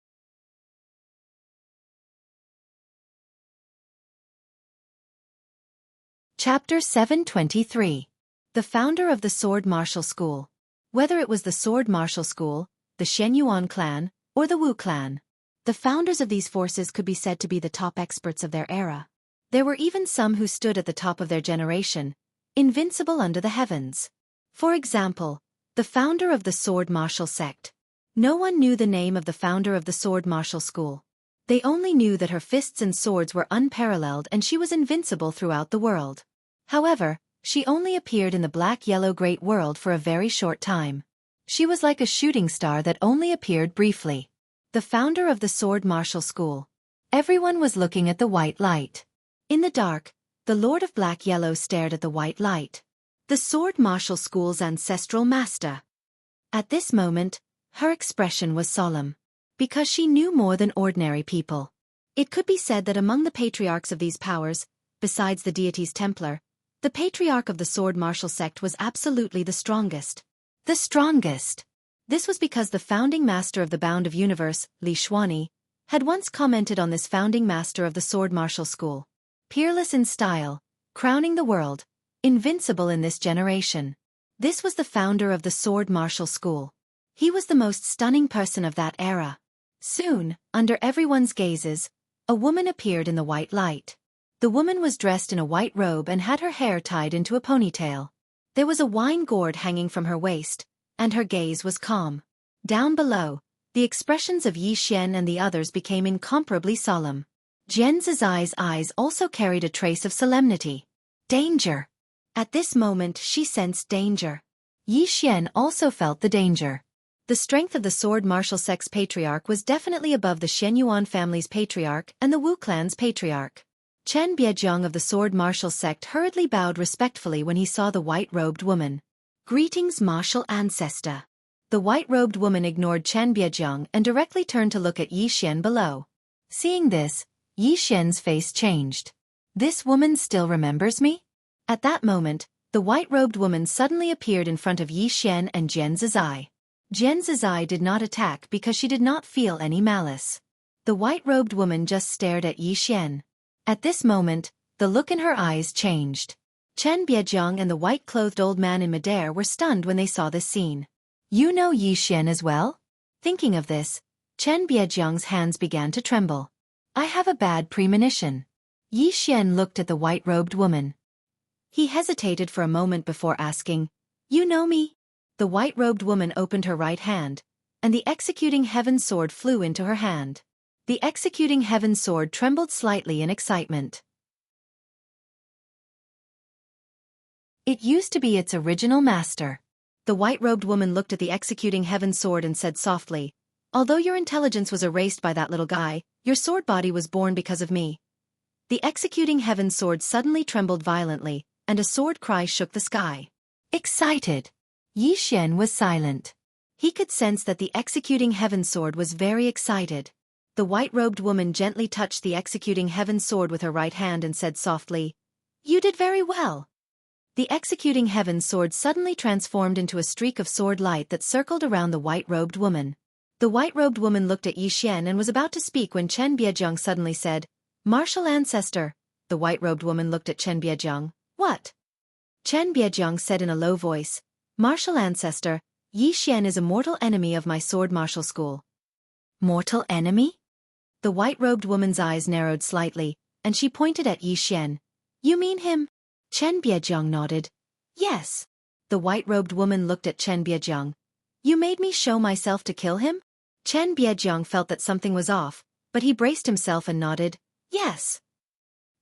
Chapter 723. The founder of the Sword Martial School. Whether it was the Sword Martial School, the Shenyuan clan, or the Wu clan, the founders of these forces could be said to be the top experts of their era. There were even some who stood at the top of their generation, invincible under the heavens. For example, the founder of the Sword Martial sect. No one knew the name of the founder of the Sword Martial School. They only knew that her fists and swords were unparalleled and she was invincible throughout the world. However, she only appeared in the black-yellow great world for a very short time. She was like a shooting star that only appeared briefly. The founder of the Sword Martial School. Everyone was looking at the white light. In the dark, the Lord of Black-Yellow stared at the white light. The Sword Martial School's ancestral master. At this moment, her expression was solemn. Because she knew more than ordinary people. It could be said that among the patriarchs of these powers, besides the deity's Templar, the patriarch of the Sword Martial sect was absolutely the strongest. The strongest! This was because the founding master of the Bound of Universe, Li Xuani, had once commented on this founding master of the Sword Martial School. Peerless in style, crowning the world, invincible in this generation. This was the founder of the Sword Martial School. He was the most stunning person of that era. Soon, under everyone's gazes, a woman appeared in the white light. The woman was dressed in a white robe and had her hair tied into a ponytail. There was a wine gourd hanging from her waist, and her gaze was calm. Down below, the expressions of Yi Xian and the others became incomparably solemn. Jian Zizai's eyes also carried a trace of solemnity. Danger! At this moment she sensed danger. Yi Xian also felt the danger. The strength of the sword martial sect's patriarch was definitely above the Shenyuan family's patriarch and the Wu clan's patriarch. Chen Biejiang of the sword martial sect hurriedly bowed respectfully when he saw the white-robed woman. Greetings, martial ancestor. The white-robed woman ignored Chen Biejiang and directly turned to look at Yi Xian below. Seeing this, Yi Xian's face changed. This woman still remembers me? At that moment, the white-robed woman suddenly appeared in front of Yi Xian and Jian Zizai. Jian Zizai did not attack because she did not feel any malice. The white-robed woman just stared at Yi Xian. At this moment, the look in her eyes changed. Chen Biejiang and the white-clothed old man in midair were stunned when they saw this scene. You know Yi Xian as well? Thinking of this, Chen Biejiang's hands began to tremble. I have a bad premonition. Yi Xian looked at the white-robed woman. He hesitated for a moment before asking, You know me? The white-robed woman opened her right hand, and the executing heaven sword flew into her hand. The executing heaven sword trembled slightly in excitement. It used to be its original master. The white-robed woman looked at the executing heaven sword and said softly, Although your intelligence was erased by that little guy, your sword body was born because of me. The executing heaven sword suddenly trembled violently, and a sword cry shook the sky. Excited. Yi Xian was silent. He could sense that the executing heaven sword was very excited. The white-robed woman gently touched the executing heaven sword with her right hand and said softly, You did very well. The executing heaven sword suddenly transformed into a streak of sword light that circled around the white-robed woman. The white-robed woman looked at Yi Xian and was about to speak when Chen Biejiang suddenly said, Martial ancestor. The white-robed woman looked at Chen Biejiang. What? Chen Biejiang said in a low voice, Martial ancestor, Yi Xian is a mortal enemy of my sword martial school. Mortal enemy? The white-robed woman's eyes narrowed slightly, and she pointed at Yi Xian. You mean him? Chen Biejiang nodded. Yes. The white-robed woman looked at Chen Biejiang. You made me show myself to kill him? Chen Biejiang felt that something was off, but he braced himself and nodded. Yes.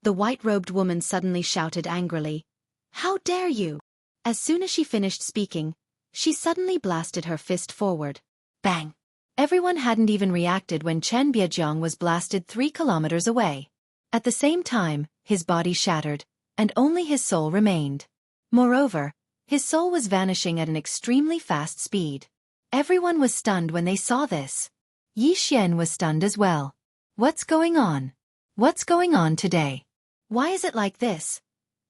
The white-robed woman suddenly shouted angrily. How dare you? As soon as she finished speaking, she suddenly blasted her fist forward. Bang! Everyone hadn't even reacted when Chen Biejiang was blasted 3 kilometers away. At the same time, his body shattered, and only his soul remained. Moreover, his soul was vanishing at an extremely fast speed. Everyone was stunned when they saw this. Yi Xian was stunned as well. What's going on? What's going on today? Why is it like this?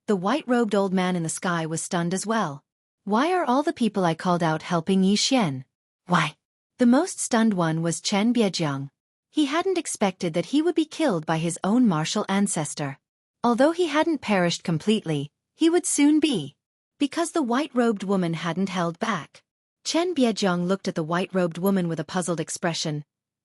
The white-robed old man in the sky was stunned as well. Why are all the people I called out helping Yi Xian? Why? The most stunned one was Chen Biejiang. He hadn't expected that he would be killed by his own martial ancestor. Although he hadn't perished completely, he would soon be. Because the white-robed woman hadn't held back. Chen Biejiang looked at the white-robed woman with a puzzled expression.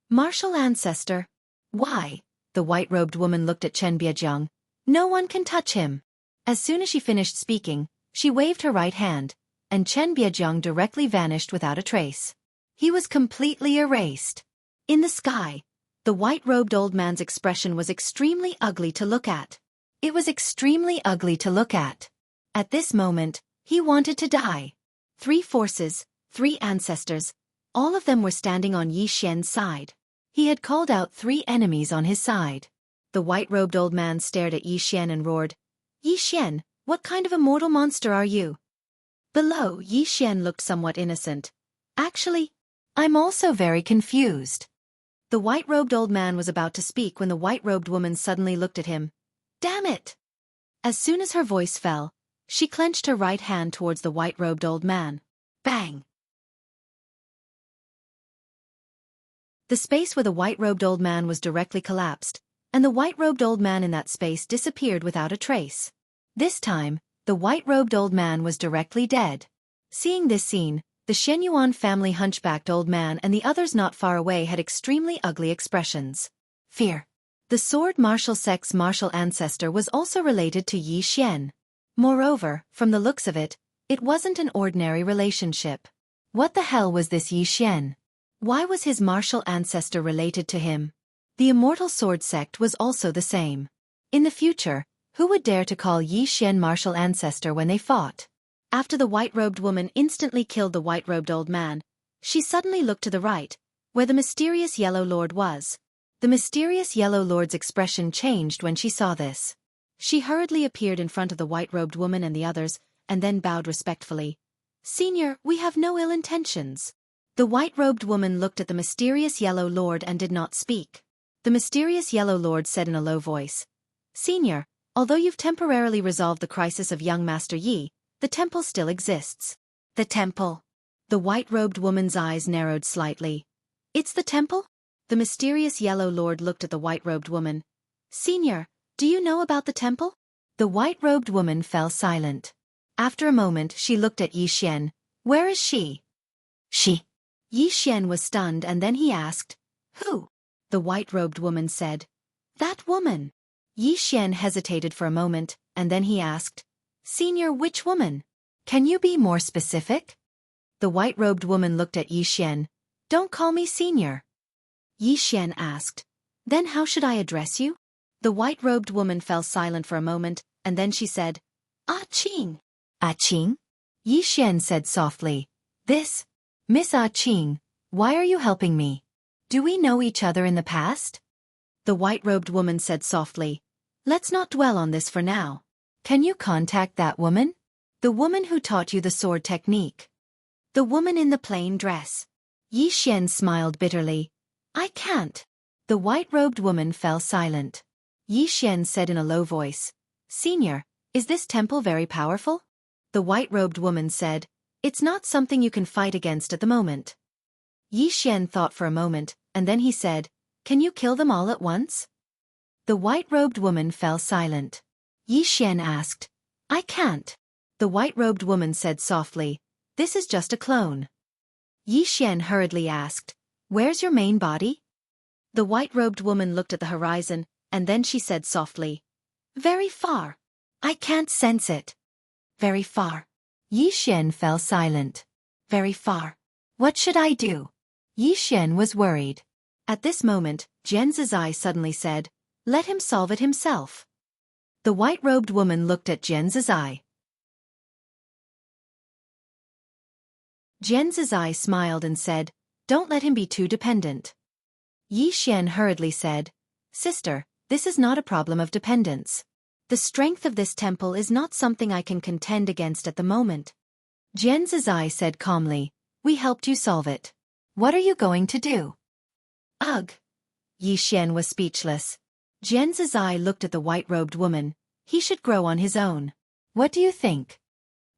Martial ancestor? Why? The white-robed woman looked at Chen Biejiang. No one can touch him. As soon as she finished speaking, she waved her right hand, and Chen Biejiang directly vanished without a trace. He was completely erased. In the sky, the white-robed old man's expression was extremely ugly to look at. It was extremely ugly to look at. At this moment, he wanted to die. 3 forces, 3 ancestors, all of them were standing on Yi Xian's side. He had called out 3 enemies on his side. The white-robed old man stared at Yi Xian and roared, Yi Xian, what kind of a mortal monster are you? Below, Yi Xian looked somewhat innocent. Actually, I'm also very confused. The white-robed old man was about to speak when the white-robed woman suddenly looked at him. Damn it! As soon as her voice fell, she clenched her right hand towards the white-robed old man. Bang! The space where the white-robed old man was directly collapsed, and the white-robed old man in that space disappeared without a trace. This time, the white-robed old man was directly dead. Seeing this scene, The Shenyuan family hunchbacked old man and the others not far away had extremely ugly expressions. Fear. The sword martial sect's martial ancestor was also related to Yi Xian. Moreover, from the looks of it, it wasn't an ordinary relationship. What the hell was this Yi Xian? Why was his martial ancestor related to him? The immortal sword sect was also the same. In the future, who would dare to call Yi Xian martial ancestor when they fought? After the white-robed woman instantly killed the white-robed old man, she suddenly looked to the right, where the mysterious Yellow Lord was. The mysterious Yellow Lord's expression changed when she saw this. She hurriedly appeared in front of the white-robed woman and the others, and then bowed respectfully. "Senior, we have no ill intentions." The white-robed woman looked at the mysterious Yellow Lord and did not speak. The mysterious Yellow Lord said in a low voice, "Senior, although you've temporarily resolved the crisis of young Master Yi, the temple still exists." "The temple?" The white-robed woman's eyes narrowed slightly. "It's the temple?" The mysterious Yellow Lord looked at the white-robed woman. "Senior, do you know about the temple?" The white-robed woman fell silent. After a moment she looked at Yi Xian. "Where is she?" "She." Yi Xian was stunned and then he asked, "Who?" The white-robed woman said, "That woman." Yi Xian hesitated for a moment, and then he asked, "Senior, which woman? Can you be more specific?" The white-robed woman looked at Yi Xian. "Don't call me senior." Yi Xian asked, "Then how should I address you?" The white-robed woman fell silent for a moment, and then she said, "Ah Qing." "Ah Qing?" Yi Xian said softly. "This? Miss Ah Qing, why are you helping me? Do we know each other in the past?" The white-robed woman said softly, "Let's not dwell on this for now. Can you contact that woman? The woman who taught you the sword technique. The woman in the plain dress." Yi Xian smiled bitterly. "I can't." The white-robed woman fell silent. Yi Xian said in a low voice, "Senior, is this temple very powerful?" The white-robed woman said, "It's not something you can fight against at the moment." Yi Xian thought for a moment, and then he said, "Can you kill them all at once?" The white-robed woman fell silent. Yi Xian asked, "I can't." The white-robed woman said softly, "This is just a clone." Yi Xian hurriedly asked, "Where's your main body?" The white-robed woman looked at the horizon, and then she said softly, "Very far. I can't sense it." "Very far." Yi Xian fell silent. "Very far. What should I do?" Yi Xian was worried. At this moment, Jian Zizai suddenly said, "Let him solve it himself." The white-robed woman looked at Jian Zizai. Jian Zizai smiled and said, "Don't let him be too dependent." Yi Xian hurriedly said, "Sister, this is not a problem of dependence. The strength of this temple is not something I can contend against at the moment." Jian Zizai said calmly, "We helped you solve it. What are you going to do?" "Ugh." Yi Xian was speechless. Jian Zizai looked at the white-robed woman. "He should grow on his own. What do you think?"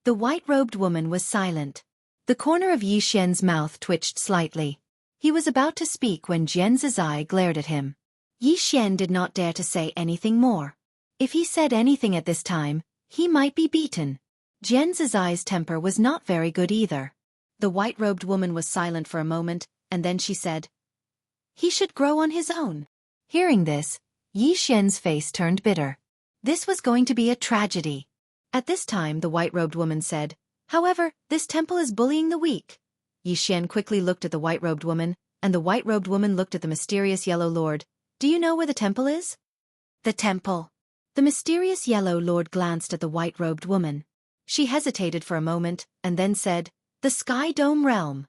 The white-robed woman was silent. The corner of Yi Xian's mouth twitched slightly. He was about to speak when Jian Zizai glared at him. Yi Xian did not dare to say anything more. If he said anything at this time, he might be beaten. Jian Zizai's temper was not very good either. The white-robed woman was silent for a moment, and then she said, "He should grow on his own." Hearing this, Yi Xian's face turned bitter. This was going to be a tragedy. At this time the white-robed woman said, "However, this temple is bullying the weak." Yi Xian quickly looked at the white-robed woman, and the white-robed woman looked at the mysterious Yellow Lord. "Do you know where the temple is?" "The temple." The mysterious Yellow Lord glanced at the white-robed woman. She hesitated for a moment, and then said, "The Sky Dome Realm."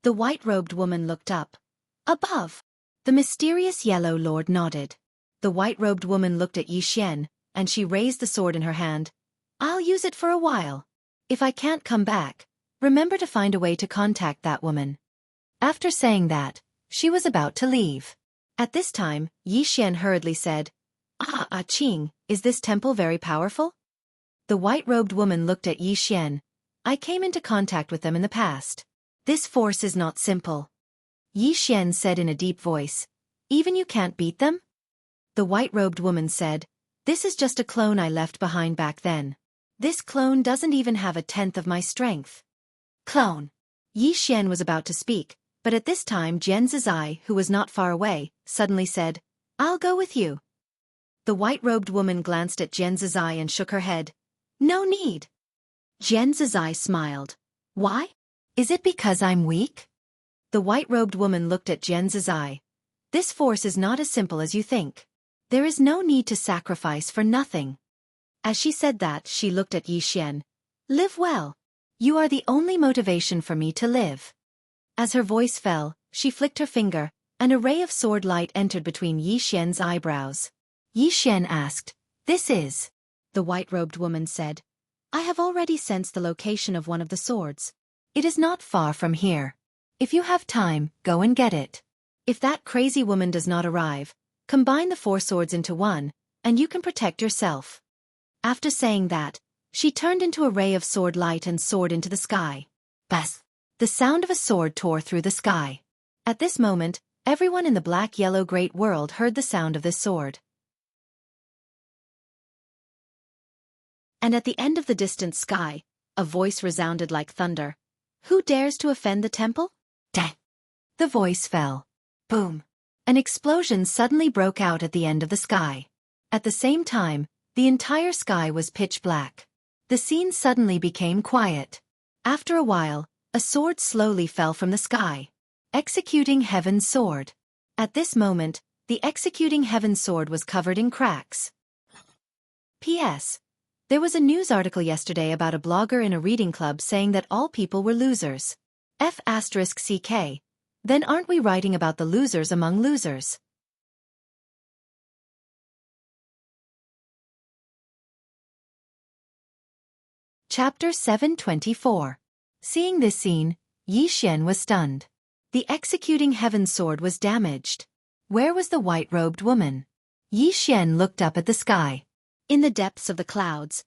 The white-robed woman looked up. "Above." The mysterious Yellow Lord nodded. The white-robed woman looked at Yi Xian, and she raised the sword in her hand. "I'll use it for a while. If I can't come back, remember to find a way to contact that woman." After saying that, she was about to leave. At this time, Yi Xian hurriedly said, "Ah Qing, is this temple very powerful?" The white-robed woman looked at Yi Xian. "I came into contact with them in the past. This force is not simple." Yi Xian said in a deep voice, "Even you can't beat them?" The white-robed woman said, "This is just a clone I left behind back then. This clone doesn't even have a tenth of my strength." "Clone?" Yi Xian was about to speak, but at this time Jian Zizai, who was not far away, suddenly said, "I'll go with you." The white-robed woman glanced at Jian Zizai and shook her head. "No need." Jian Zizai smiled. "Why? Is it because I'm weak?" The white-robed woman looked at Jian Zizai. "This force is not as simple as you think. There is no need to sacrifice for nothing." As she said that, she looked at Yi Xian. "Live well. You are the only motivation for me to live." As her voice fell, she flicked her finger, and a ray of sword light entered between Yi Xian's eyebrows. Yi Xian asked, "This is?" The white-robed woman said, "I have already sensed the location of one of the swords. It is not far from here. If you have time, go and get it. If that crazy woman does not arrive, combine the 4 swords into one, and you can protect yourself." After saying that, she turned into a ray of sword light and soared into the sky. Bas! The sound of a sword tore through the sky. At this moment, everyone in the black-yellow great world heard the sound of this sword. And at the end of the distant sky, a voice resounded like thunder. "Who dares to offend the temple?" Dang! The voice fell. Boom! An explosion suddenly broke out at the end of the sky. At the same time, the entire sky was pitch black. The scene suddenly became quiet. After a while, a sword slowly fell from the sky. Executing Heaven's Sword. At this moment, the Executing Heaven's Sword was covered in cracks. P.S. There was a news article yesterday about a blogger in a reading club saying that all people were losers. F***CK. Then aren't we writing about the losers among losers? Chapter 724. Seeing this scene, Yi Xian was stunned. The Executing Heaven's Sword was damaged. Where was the white-robed woman? Yi Xian looked up at the sky. In the depths of the clouds,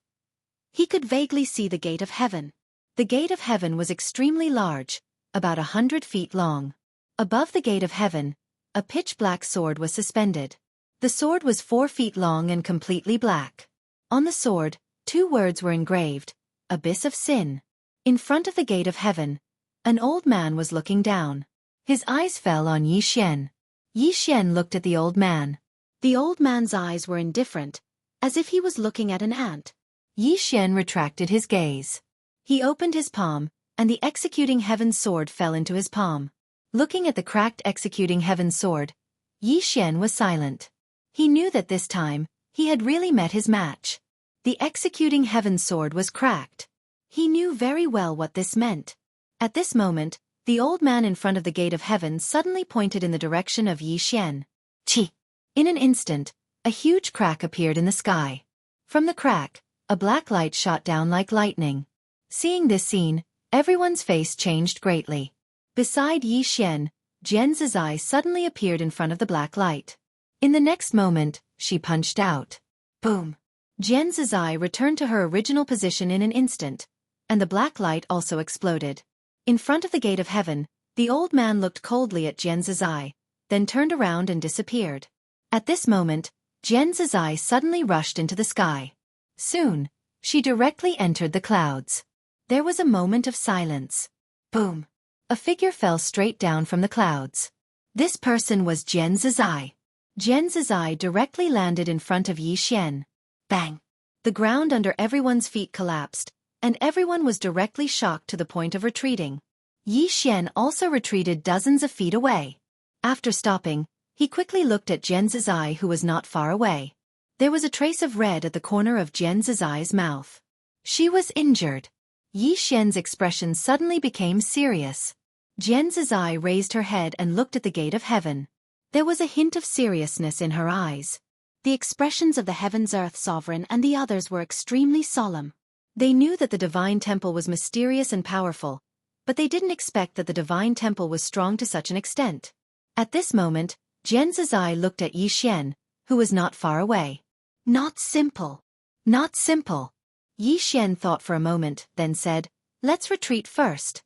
he could vaguely see the gate of heaven. The gate of heaven was extremely large, about 100 feet long. Above the gate of heaven, a pitch-black sword was suspended. The sword was 4 feet long and completely black. On the sword, 2 words were engraved, "Abyss of Sin." In front of the gate of heaven, an old man was looking down. His eyes fell on Yi Xian. Yi Xian looked at the old man. The old man's eyes were indifferent, as if he was looking at an ant. Yi Xian retracted his gaze. He opened his palm, and the Executing Heaven's Sword fell into his palm. Looking at the cracked Executing Heaven's Sword, Yi Xian was silent. He knew that this time, he had really met his match. The Executing Heaven's Sword was cracked. He knew very well what this meant. At this moment, the old man in front of the gate of heaven suddenly pointed in the direction of Yi Xian. Chi! In an instant, a huge crack appeared in the sky. From the crack, a black light shot down like lightning. Seeing this scene, everyone's face changed greatly. Beside Yi Xian, Jian Zizai suddenly appeared in front of the black light. In the next moment, she punched out. Boom! Jian Zizai returned to her original position in an instant, and the black light also exploded. In front of the gate of heaven, the old man looked coldly at Jian Zizai, then turned around and disappeared. At this moment, Jian Zizai suddenly rushed into the sky. Soon, she directly entered the clouds. There was a moment of silence. Boom! A figure fell straight down from the clouds. This person was Jian Zizai. Jian Zizai directly landed in front of Yi Xian. Bang! The ground under everyone's feet collapsed, and everyone was directly shocked to the point of retreating. Yi Xian also retreated dozens of feet away. After stopping, he quickly looked at Jian Zizai, who was not far away. There was a trace of red at the corner of Jian Zizai's mouth. She was injured. Yi Xian's expression suddenly became serious. Jian Zizai raised her head and looked at the gate of heaven. There was a hint of seriousness in her eyes. The expressions of the Heaven's Earth Sovereign and the others were extremely solemn. They knew that the Divine Temple was mysterious and powerful, but they didn't expect that the Divine Temple was strong to such an extent. At this moment, Jian Zizai looked at Yi Xian, who was not far away. Not simple. Not simple. Yi Xian thought for a moment, then said, "Let's retreat first."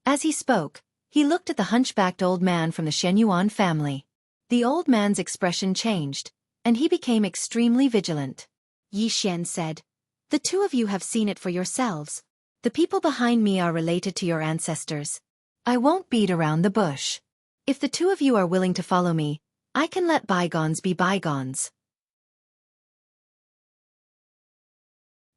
As he spoke, he looked at the hunchbacked old man from the Shenyuan family. The old man's expression changed, and he became extremely vigilant. Yi Xian said, "The 2 of you have seen it for yourselves. The people behind me are related to your ancestors. I won't beat around the bush. If the two of you are willing to follow me, I can let bygones be bygones.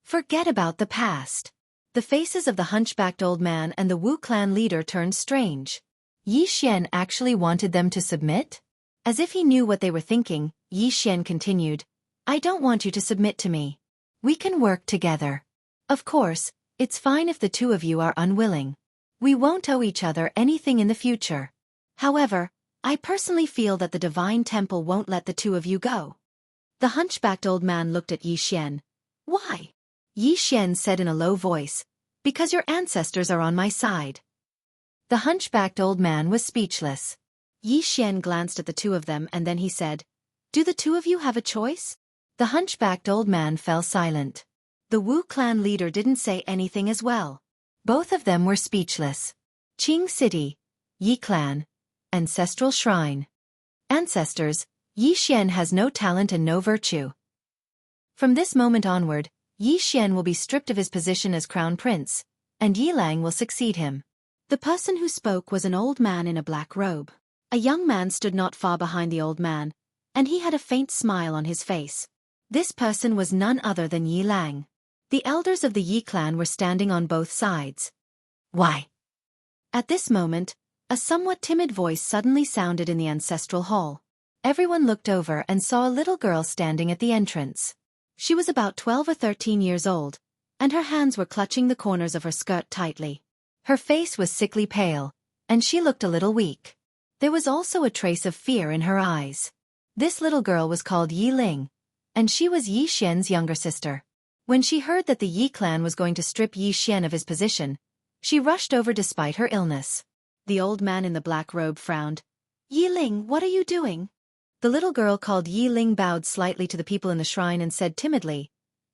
Forget about the past. The faces of the hunchbacked old man and the Wu clan leader turned strange. Yi Xian actually wanted them to submit? As if he knew what they were thinking, Yi Xian continued, I don't want you to submit to me. We can work together. Of course, it's fine if the two of you are unwilling. We won't owe each other anything in the future. However, I personally feel that the divine temple won't let the two of you go. The hunchbacked old man looked at Yi Xian. Why? Yi Xian said in a low voice, because your ancestors are on my side. The hunchbacked old man was speechless. Yi Xian glanced at the two of them and then he said, Do the two of you have a choice? The hunchbacked old man fell silent. The Wu clan leader didn't say anything as well. Both of them were speechless. Qing City, Yi Clan, Ancestral Shrine. Ancestors, Yi Xian has no talent and no virtue. From this moment onward, Yi Xian will be stripped of his position as crown prince, and Yi Lang will succeed him. The person who spoke was an old man in a black robe. A young man stood not far behind the old man, and he had a faint smile on his face. This person was none other than Yi Lang. The elders of the Yi clan were standing on both sides. Why? At this moment, a somewhat timid voice suddenly sounded in the ancestral hall. Everyone looked over and saw a little girl standing at the entrance. She was about 12 or 13 years old, and her hands were clutching the corners of her skirt tightly. Her face was sickly pale, and she looked a little weak. There was also a trace of fear in her eyes. This little girl was called Yi Ling, and she was Yi Xian's younger sister. When she heard that the Yi clan was going to strip Yi Xian of his position, she rushed over despite her illness. The old man in the black robe frowned. Yi Ling, what are you doing? The little girl called Yi Ling bowed slightly to the people in the shrine and said timidly,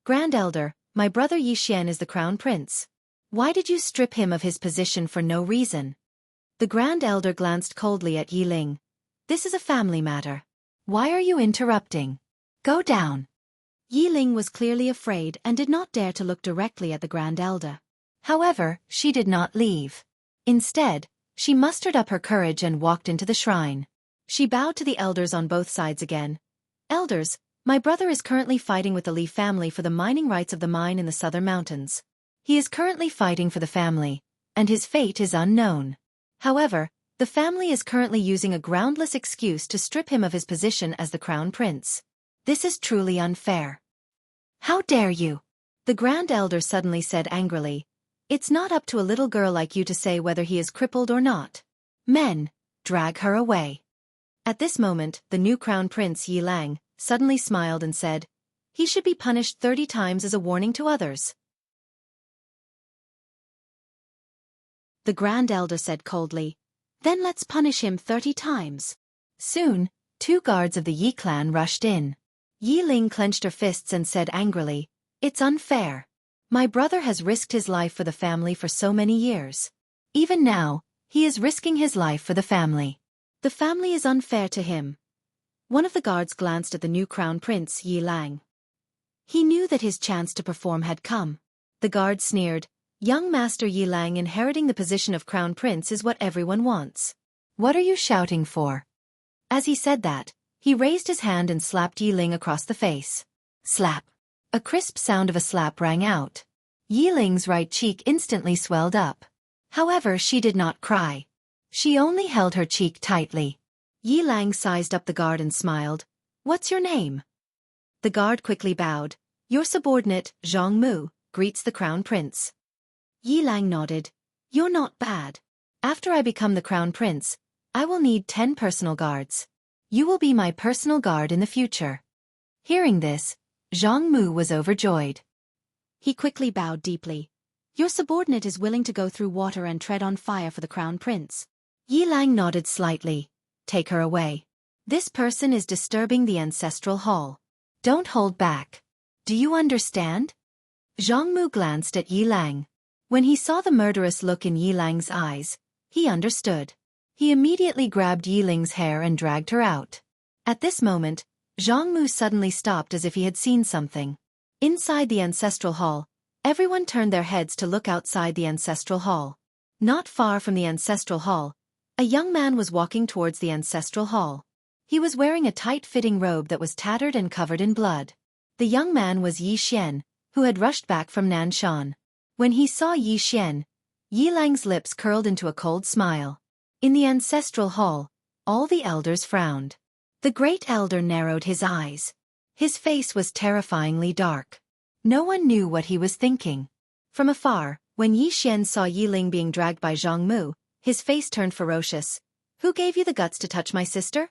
Grand Elder, my brother Yi Xian is the crown prince. Why did you strip him of his position for no reason? The Grand Elder glanced coldly at Yi Ling. This is a family matter. Why are you interrupting? Go down. Yi Ling was clearly afraid and did not dare to look directly at the Grand Elder. However, she did not leave. Instead, she mustered up her courage and walked into the shrine. She bowed to the elders on both sides again. Elders, my brother is currently fighting with the Li family for the mining rights of the mine in the southern mountains. He is currently fighting for the family, and his fate is unknown. However, the family is currently using a groundless excuse to strip him of his position as the crown prince. This is truly unfair. How dare you? The Grand Elder suddenly said angrily. It's not up to a little girl like you to say whether he is crippled or not. Men, drag her away. At this moment, the new crown prince Yi Lang suddenly smiled and said, He should be punished 30 times as a warning to others. The Grand Elder said coldly, Then let's punish him 30 times. Soon, 2 guards of the Yi clan rushed in. Yi Ling clenched her fists and said angrily, It's unfair. My brother has risked his life for the family for so many years. Even now, he is risking his life for the family. The family is unfair to him. One of the guards glanced at the new crown prince Yi Lang. He knew that his chance to perform had come. The guard sneered, Young Master Yi Lang inheriting the position of crown prince is what everyone wants. What are you shouting for? As he said that, he raised his hand and slapped Yi Ling across the face. Slap. A crisp sound of a slap rang out. Yi Ling's right cheek instantly swelled up. However, she did not cry. She only held her cheek tightly. Yi Lang sized up the guard and smiled. What's your name? The guard quickly bowed. Your subordinate, Zhang Mu, greets the crown prince. Yi Lang nodded. You're not bad. After I become the crown prince, I will need 10 personal guards. You will be my personal guard in the future. Hearing this, Zhang Mu was overjoyed. He quickly bowed deeply. Your subordinate is willing to go through water and tread on fire for the crown prince. Yi Lang nodded slightly. Take her away. This person is disturbing the ancestral hall. Don't hold back. Do you understand? Zhang Mu glanced at Yi Lang. When he saw the murderous look in Yi Lang's eyes, he understood. He immediately grabbed Yi Ling's hair and dragged her out. At this moment, Zhang Mu suddenly stopped as if he had seen something. Inside the ancestral hall, Everyone turned their heads to look outside the ancestral hall. Not far from the ancestral hall, a young man was walking towards the ancestral hall. He was wearing a tight-fitting robe that was tattered and covered in blood. The young man was Yi Xian, who had rushed back from Nanshan. When he saw Yi Xian, Yi Lang's lips curled into a cold smile. In the ancestral hall, all the elders frowned. The great elder narrowed his eyes. His face was terrifyingly dark. No one knew what he was thinking. From afar, when Yi Xian saw Yi Ling being dragged by Zhang Mu, his face turned ferocious. "Who gave you the guts to touch my sister?"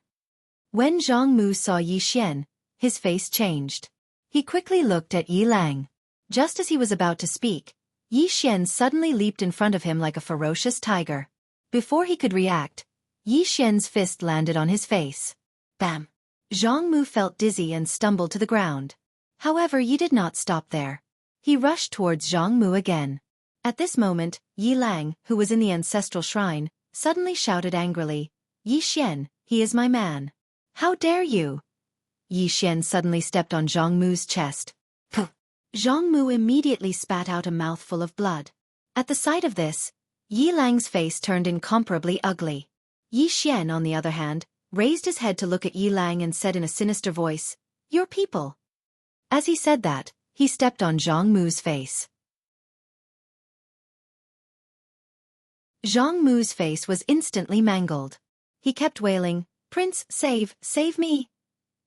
When Zhang Mu saw Yi Xian, his face changed. He quickly looked at Yi Lang. Just as he was about to speak, Yi Xian suddenly leaped in front of him like a ferocious tiger. Before he could react, Yi Xian's fist landed on his face. Bam! Zhang Mu felt dizzy and stumbled to the ground. However, Yi did not stop there. He rushed towards Zhang Mu again. At this moment, Yi Lang, who was in the ancestral shrine, suddenly shouted angrily, "Yi Xian, he is my man. How dare you?" Yi Xian suddenly stepped on Zhang Mu's chest. Puh! Zhang Mu immediately spat out a mouthful of blood. At the sight of this, Yi Lang's face turned incomparably ugly. Yi Xian, on the other hand, raised his head to look at Yi Lang and said in a sinister voice, "Your people." As he said that, he stepped on Zhang Mu's face. Zhang Mu's face was instantly mangled. He kept wailing, "Prince, save me."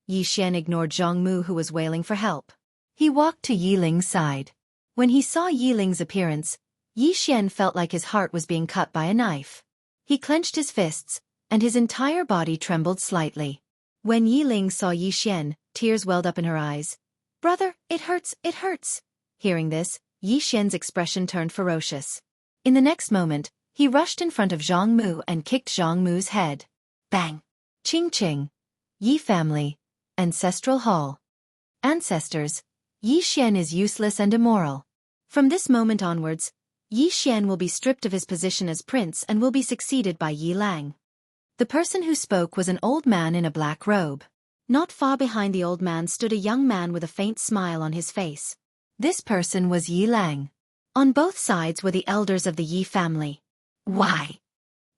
Yi Xian ignored Zhang Mu, who was wailing for help. He walked to Yi Ling's side. When he saw Yi Ling's appearance, Yi Xian felt like his heart was being cut by a knife. He clenched his fists, and his entire body trembled slightly. When Yi Ling saw Yi Xian, tears welled up in her eyes. "Brother, it hurts, it hurts." Hearing this, Yi Xian's expression turned ferocious. In the next moment, he rushed in front of Zhang Mu and kicked Zhang Mu's head. Bang! Ching ching! Yi family. Ancestral hall. Ancestors, Yi Xian is useless and immoral. From this moment onwards, Yi Xian will be stripped of his position as prince and will be succeeded by Yi Lang. The person who spoke was an old man in a black robe. Not far behind the old man stood a young man with a faint smile on his face. This person was Yi Lang. On both sides were the elders of the Yi family. Why?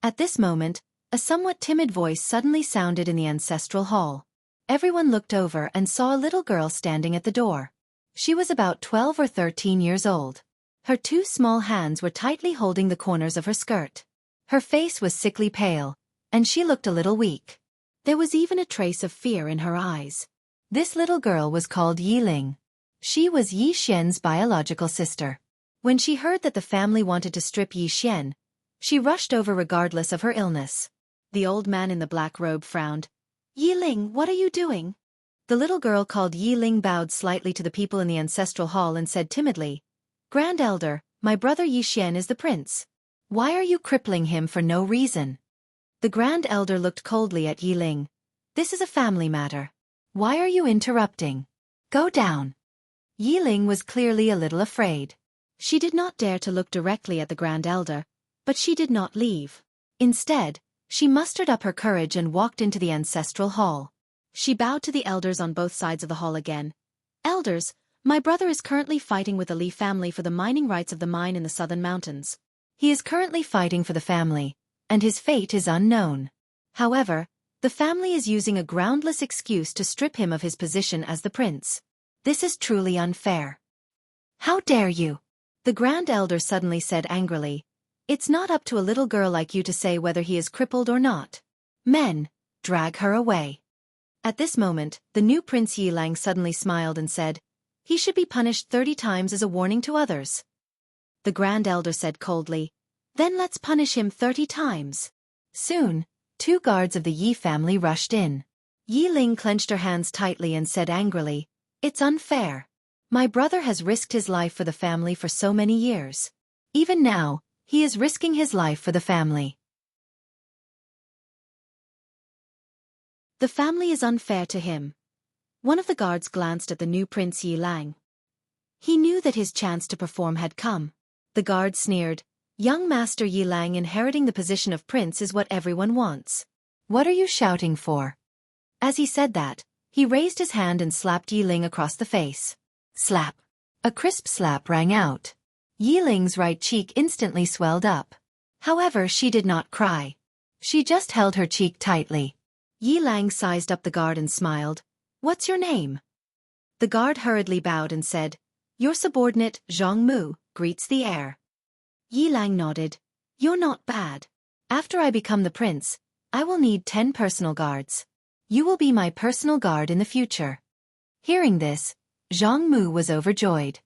At this moment, a somewhat timid voice suddenly sounded in the ancestral hall. Everyone looked over and saw a little girl standing at the door. She was about 12 or 13 years old. Her two small hands were tightly holding the corners of her skirt. Her face was sickly pale, and she looked a little weak. There was even a trace of fear in her eyes. This little girl was called Yi Ling. She was Yi Xian's biological sister. When she heard that the family wanted to strip Yi Xian, she rushed over regardless of her illness. The old man in the black robe frowned. "Yi Ling, what are you doing?" The little girl called Yi Ling bowed slightly to the people in the ancestral hall and said timidly, "Grand Elder, my brother Yi Xian is the prince. Why are you crippling him for no reason?" The Grand Elder looked coldly at Yi Ling. "This is a family matter. Why are you interrupting? Go down." Yi Ling was clearly a little afraid. She did not dare to look directly at the Grand Elder, but she did not leave. Instead, she mustered up her courage and walked into the ancestral hall. She bowed to the elders on both sides of the hall again. "Elders, my brother is currently fighting with the Li family for the mining rights of the mine in the southern mountains. He is currently fighting for the family, and his fate is unknown. However, the family is using a groundless excuse to strip him of his position as the prince. This is truly unfair." "How dare you?" the Grand Elder suddenly said angrily. "It's not up to a little girl like you to say whether he is crippled or not. Men, drag her away." At this moment, the new Prince Yi Lang suddenly smiled and said, "He should be punished 30 times as a warning to others." The Grand Elder said coldly, "Then let's punish him 30 times. Soon, 2 guards of the Yi family rushed in. Yi Ling clenched her hands tightly and said angrily, "It's unfair. My brother has risked his life for the family for so many years. Even now, he is risking his life for the family. The family is unfair to him." One of the guards glanced at the new Prince Yi Lang. He knew that his chance to perform had come. The guard sneered, "Young Master Yi Lang inheriting the position of prince is what everyone wants. What are you shouting for?" As he said that, he raised his hand and slapped Yi Ling across the face. Slap! A crisp slap rang out. Yiling's right cheek instantly swelled up. However, she did not cry. She just held her cheek tightly. Yilang sized up the guard and smiled. "What's your name?" The guard hurriedly bowed and said, "Your subordinate, Zhang Mu, greets the heir." Yilang nodded. "You're not bad. After I become the prince, I will need 10 personal guards. You will be my personal guard in the future." Hearing this, Zhang Mu was overjoyed.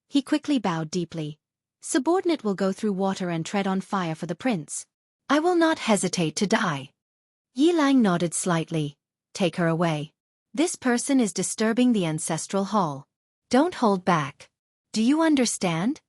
He quickly bowed deeply. "Subordinate will go through water and tread on fire for the prince. I will not hesitate to die." Yilang nodded slightly. "Take her away. This person is disturbing the ancestral hall. Don't hold back. Do you understand?"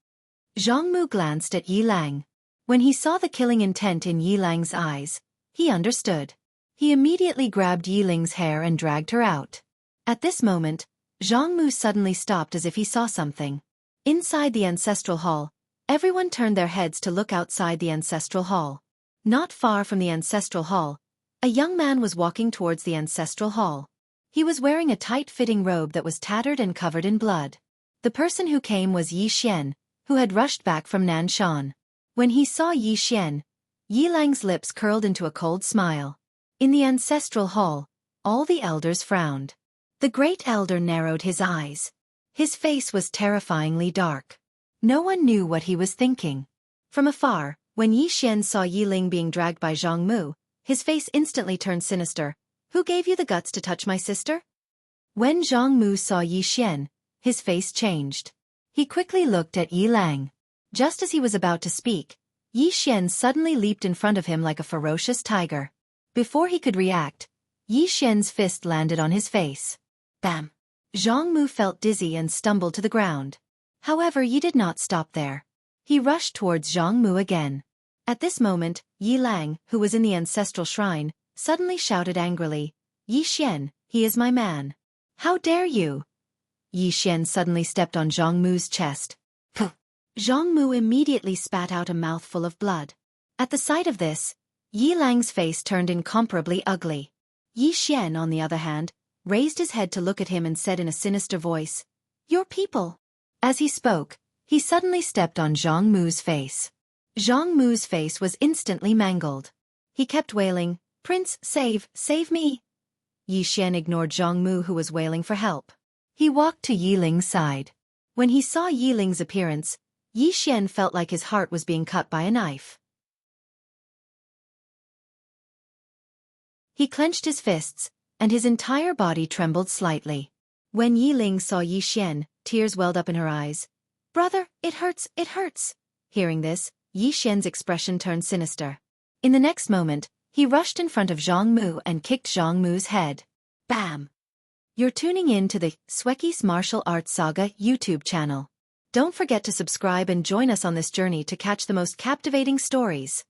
Zhang Mu glanced at Yilang. When he saw the killing intent in Yilang's eyes, he understood. He immediately grabbed Yiling's hair and dragged her out. At this moment, Zhang Mu suddenly stopped as if he saw something. Inside the ancestral hall, everyone turned their heads to look outside the ancestral hall. Not far from the ancestral hall, a young man was walking towards the ancestral hall. He was wearing a tight-fitting robe that was tattered and covered in blood. The person who came was Yi Xian, who had rushed back from Nanshan. When he saw Yi Xian, Yilang's lips curled into a cold smile. In the ancestral hall, all the elders frowned. The great elder narrowed his eyes. His face was terrifyingly dark. No one knew what he was thinking. From afar, when Yi Xian saw Yiling being dragged by Zhang Mu, his face instantly turned sinister. "Who gave you the guts to touch my sister?" When Zhang Mu saw Yi Xian, his face changed. He quickly looked at Yilang. Just as he was about to speak, Yi Xian suddenly leaped in front of him like a ferocious tiger. Before he could react, Yi Xian's fist landed on his face. Bam! Zhang Mu felt dizzy and stumbled to the ground. However, Yi did not stop there. He rushed towards Zhang Mu again. At this moment, Yilang, who was in the ancestral shrine, suddenly shouted angrily, "Yi Xian, he is my man. How dare you?" Yi Xian suddenly stepped on Zhang Mu's chest. Zhang Mu immediately spat out a mouthful of blood. At the sight of this, Yilang's face turned incomparably ugly. Yi Xian, on the other hand, raised his head to look at him and said in a sinister voice, "Your people." As he spoke, he suddenly stepped on Zhang Mu's face. Zhang Mu's face was instantly mangled. He kept wailing, "Prince, save me." Yi Xian ignored Zhang Mu, who was wailing for help. He walked to Yiling's side. When he saw Yiling's appearance, Yi Xian felt like his heart was being cut by a knife. He clenched his fists, and his entire body trembled slightly. When Yiling saw Yi Xian, tears welled up in her eyes. "Brother, it hurts, it hurts." Hearing this, Yi Xian's expression turned sinister. In the next moment, he rushed in front of Zhang Mu and kicked Zhang Mu's head. Bam! You're tuning in to the Xueqi's Martial Arts Saga YouTube channel. Don't forget to subscribe and join us on this journey to catch the most captivating stories.